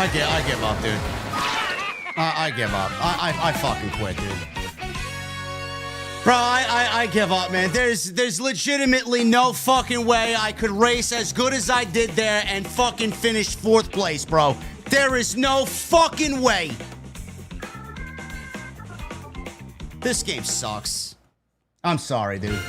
I give up, dude. I give up. I fucking quit, dude. Bro, I give up, man. There's legitimately no fucking way I could race as good as I did there and fucking finish 4th place, bro. There is no fucking way. This game sucks. I'm sorry, dude.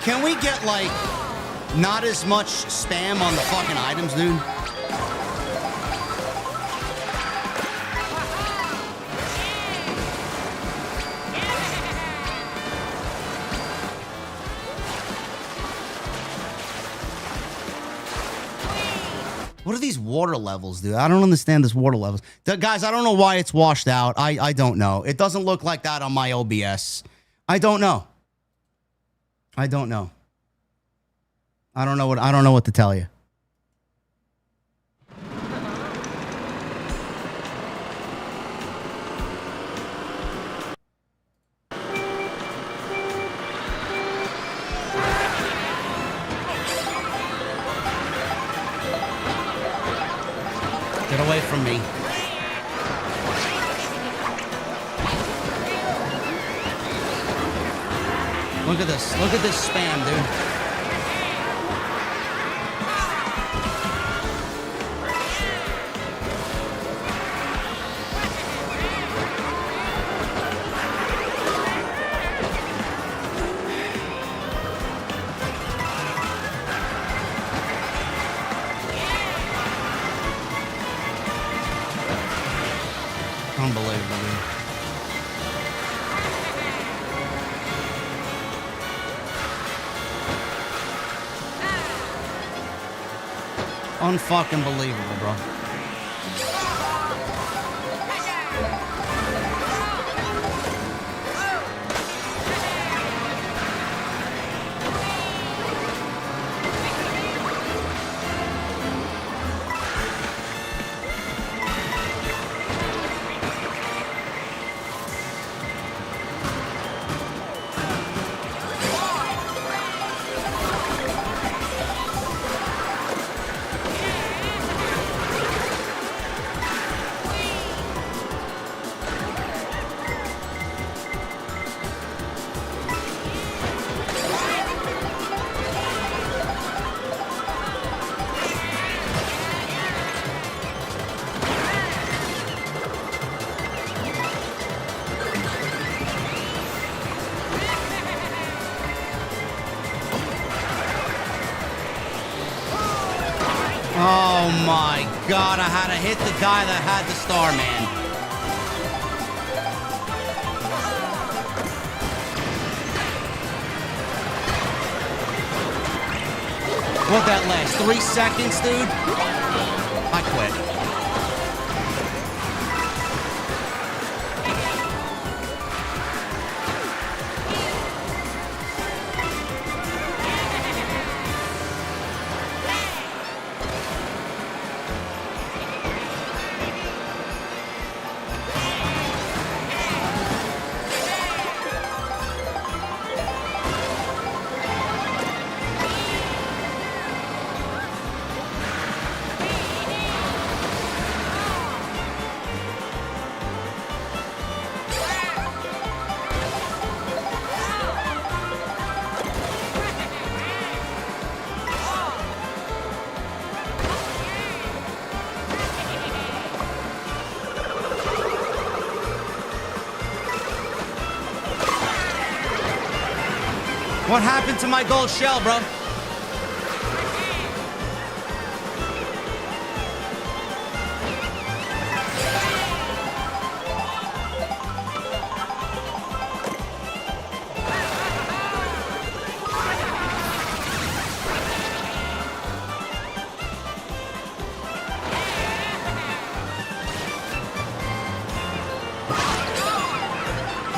Can we get, like, not as much spam on the fucking items, dude? What are these water levels, dude? I don't understand this water levels. Guys, I don't know why it's washed out. I don't know. It doesn't look like that on my OBS. I don't know. I don't know. I don't know what to tell you. Get away from me. Look at this. Look at this spam, dude. Unbelievable, dude. Unfucking believable, bro. Oh my God, I had to hit the guy that had the star, man. What'd that last? 3 seconds, dude? I quit. What happened to my gold shell, bro?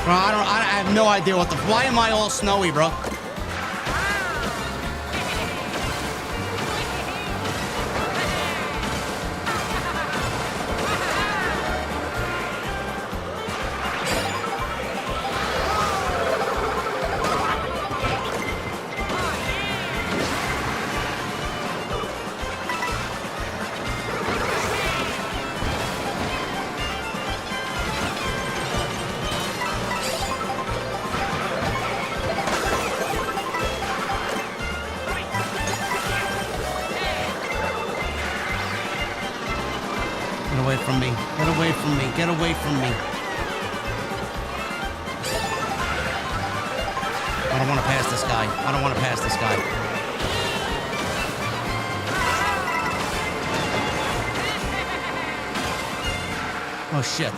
Bro, I have no idea what the... Why am I all snowy, bro? Get away from me. Get away from me. Get away from me. I don't want to pass this guy. I don't want to pass this guy. Oh, shit.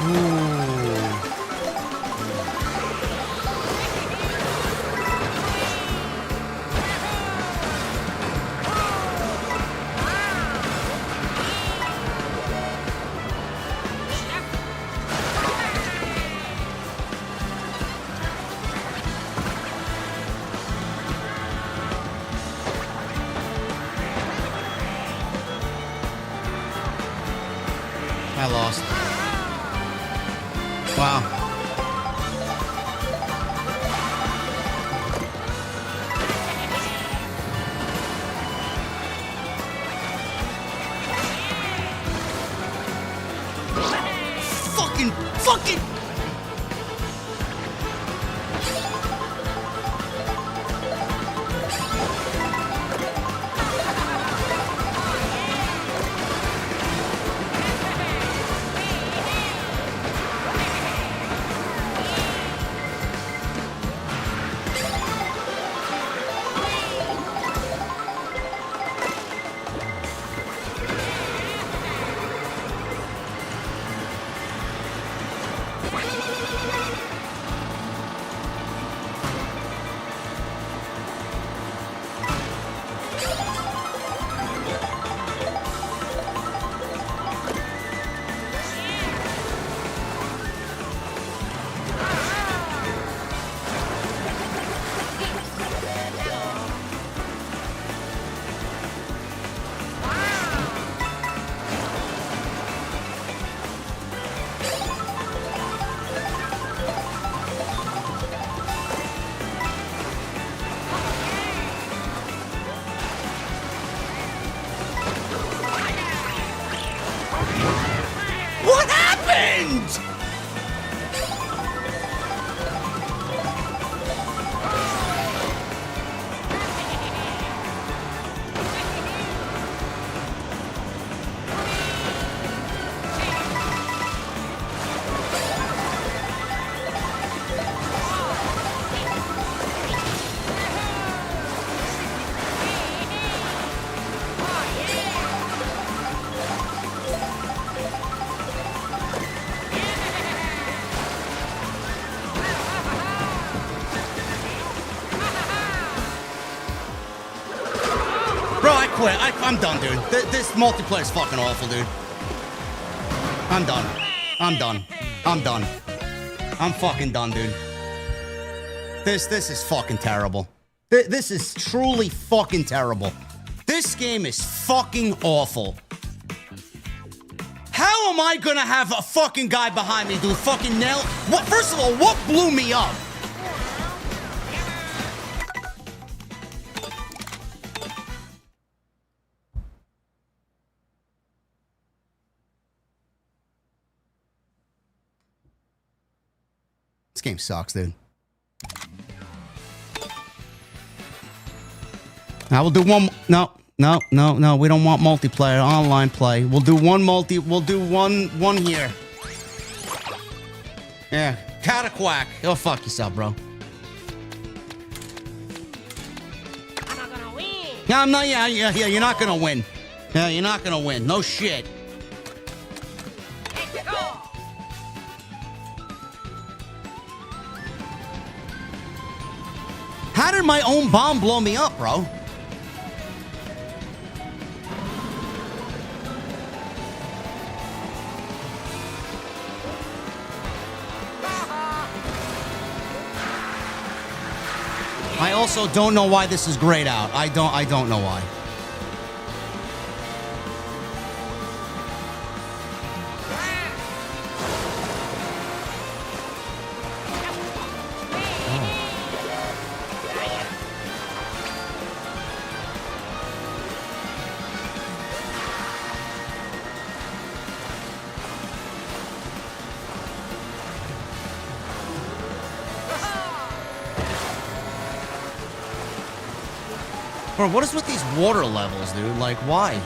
Ooh. I lost. Wow. Fucking. What happened? Bro, I quit. I'm done, dude. This multiplayer is fucking awful, dude. I'm done. I'm done. I'm done. I'm fucking done, dude. This is fucking terrible. This is truly fucking terrible. This game is fucking awful. How am I gonna have a fucking guy behind me, dude? Fucking nail. What? First of all, what blew me up? This game sucks, dude. I will do one. No. We don't want multiplayer. Online play. We'll do one We'll do one here. Yeah. Cataquack. Go fuck yourself, bro. I'm not gonna win. Yeah, I'm not. Yeah. You're not gonna win. Yeah, you're not gonna win. No shit. Let's go. How did my own bomb blow me up, bro? I also don't know why this is grayed out. I don't know why. Bro, what is with these water levels, dude? Like, why?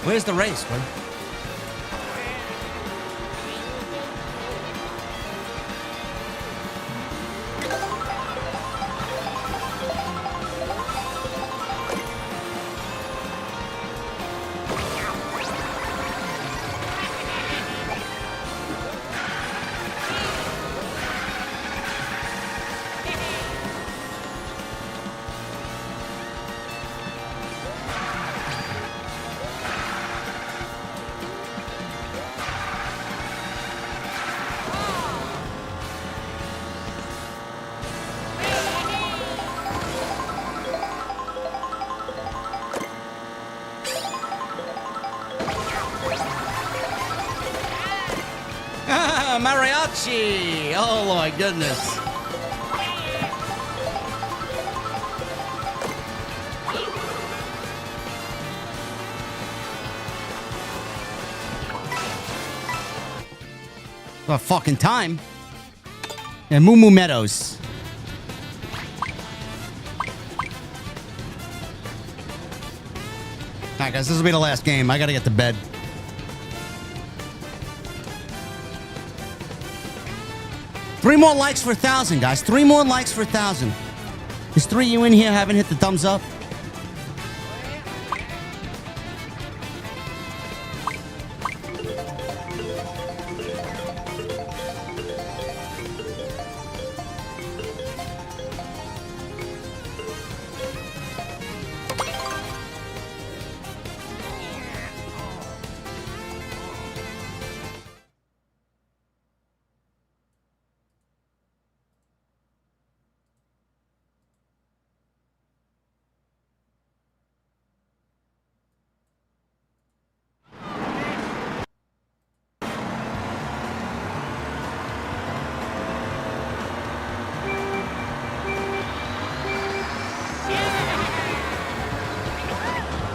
Where's the race, bro? Mariachi! Oh my goodness. What fucking time? Yeah, Moo Moo Meadows. Alright guys, this will be the last game. I gotta get to bed. Three more likes for 1,000, guys. 3 more likes for 1,000. There's 3 of you in here haven't hit the thumbs up.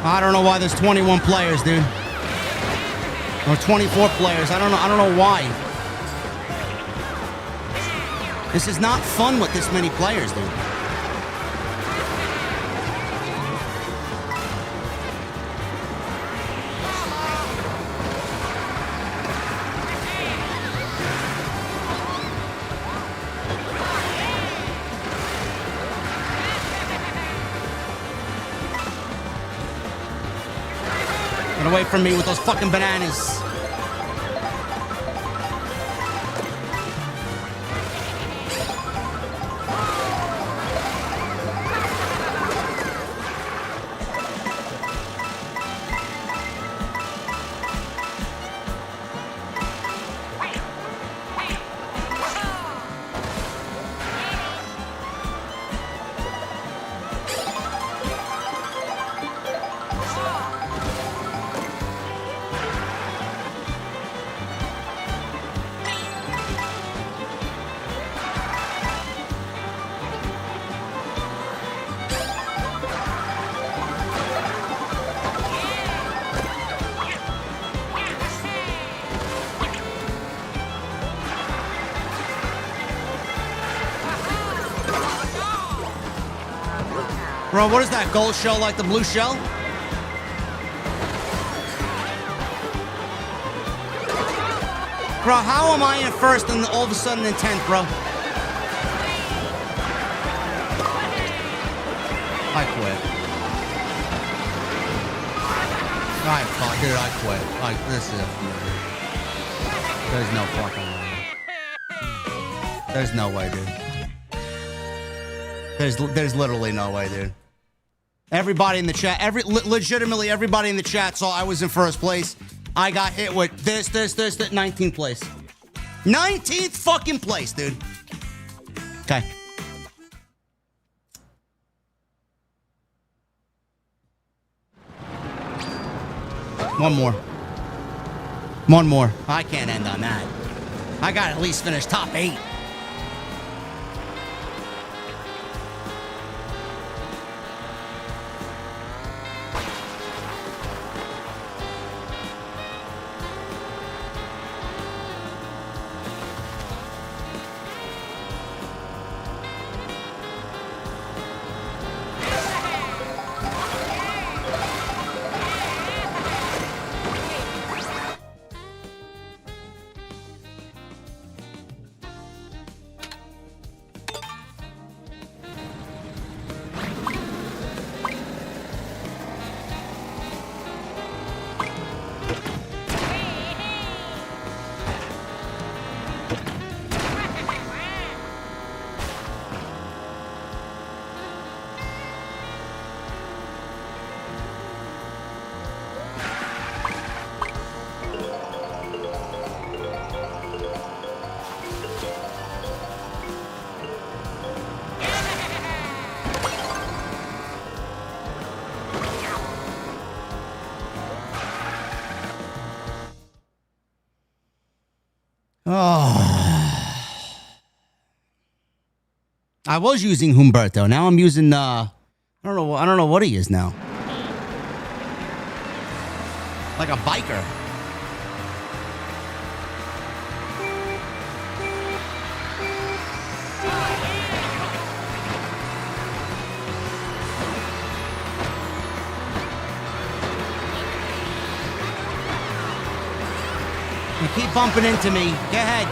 I don't know why there's 21 players, dude. Or 24 players. I don't know why. This is not fun with this many players, dude. Get away from me with those fucking bananas. Bro, what is that? Gold shell like the blue shell? Bro, how am I in first and all of a sudden in 10th, bro? I quit. Dude, I quit. This is there's no fucking way. There's no way, dude. There's literally no way, dude. Everybody in the chat, legitimately everybody in the chat saw I was in first place. I got hit with this, 19th place. 19th fucking place, dude. Okay. One more. I can't end on that. I gotta at least finish top 8. I was using Humberto. Now I'm using I don't know what he is now. Like a biker. You keep bumping into me. Go ahead.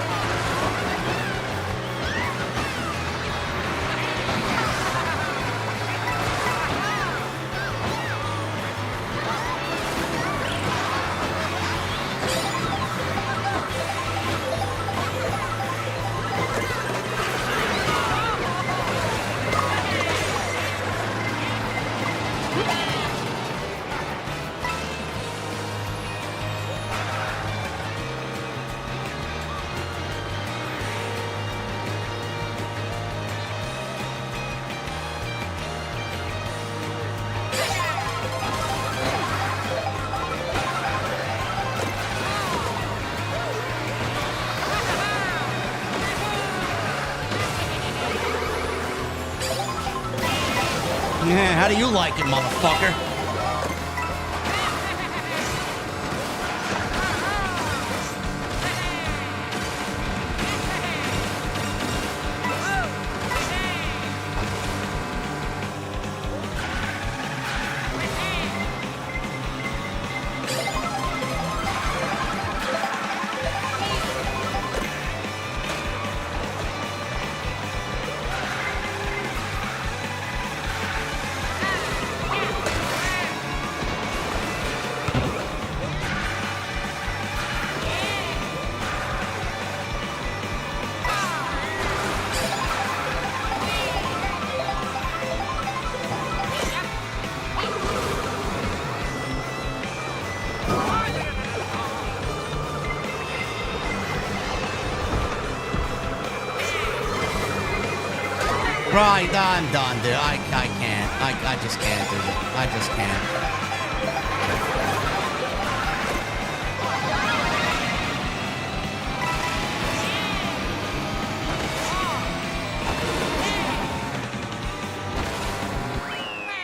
Yeah, how do you like it, motherfucker? Right, I'm done, dude. I can't. I just can't, dude. I just can't.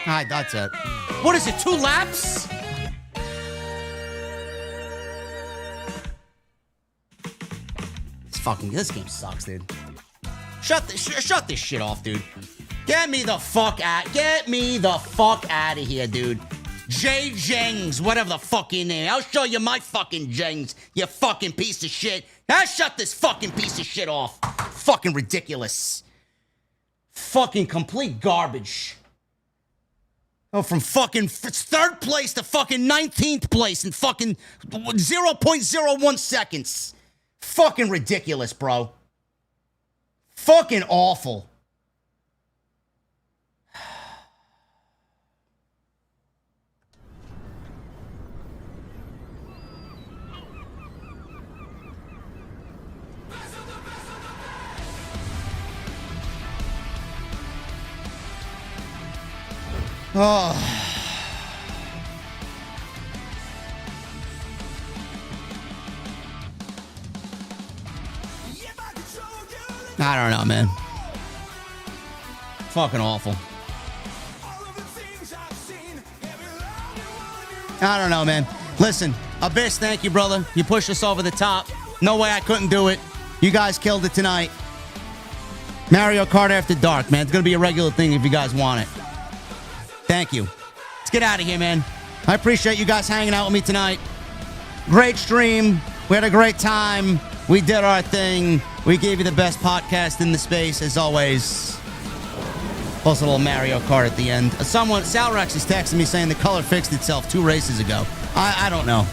Alright, that's it. What is it, 2 laps? This game sucks, dude. Shut this shit off, dude. Get me the fuck out of here, dude. Jay Jennings, whatever the fuck your name. I'll show you my fucking Jennings, you fucking piece of shit. Now shut this fucking piece of shit off. Fucking ridiculous. Fucking complete garbage. Oh, from fucking third place to fucking 19th place in fucking 0.01 seconds. Fucking ridiculous, bro. Fucking awful. Oh. I don't know, man. Fucking awful. I don't know, man. Listen, Abyss, thank you, brother. You pushed us over the top. No way I couldn't do it. You guys killed it tonight. Mario Kart After Dark, man. It's going to be a regular thing if you guys want it. Thank you. Let's get out of here, man. I appreciate you guys hanging out with me tonight. Great stream. We had a great time. We did our thing. We gave you the best podcast in the space, as always. Also, a little Mario Kart at the end. Salrex is texting me saying the color fixed itself 2 races ago. I don't know.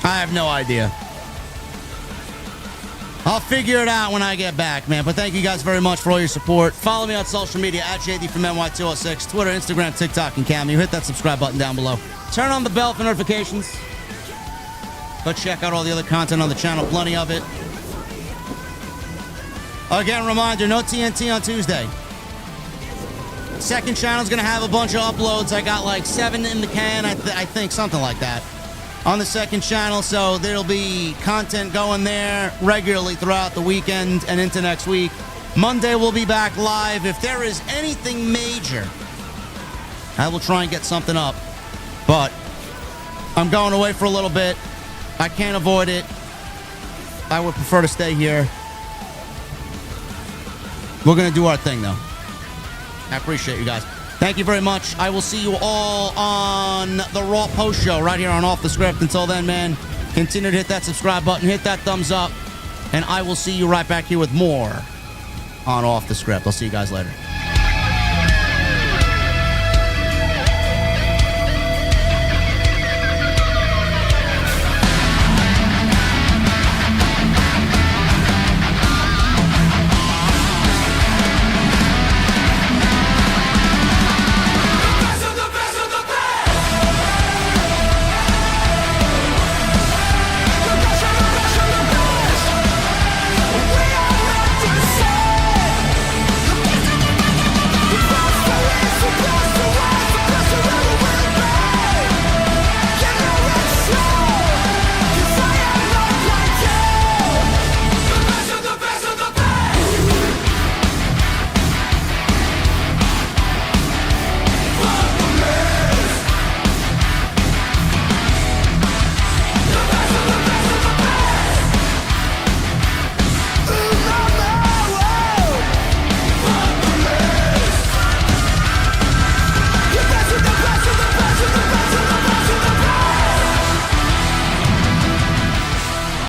I have no idea. I'll figure it out when I get back, man. But thank you guys very much for all your support. Follow me on social media at JD from NY206, Twitter, Instagram, TikTok, and Cameo. Hit that subscribe button down below. Turn on the bell for notifications. Go check out all the other content on the channel. Plenty of it. Again, reminder, no TNT on Tuesday. Second channel's going to have a bunch of uploads. I got like 7 in the can, I think, something like that, on the second channel. So there'll be content going there regularly throughout the weekend and into next week. Monday we'll be back live. If there is anything major, I will try and get something up. But I'm going away for a little bit. I can't avoid it. I would prefer to stay here. We're going to do our thing, though. I appreciate you guys. Thank you very much. I will see you all on the Raw post show right here on Off the Script. Until then, man, continue to hit that subscribe button, hit that thumbs up, and I will see you right back here with more on Off the Script. I'll see you guys later.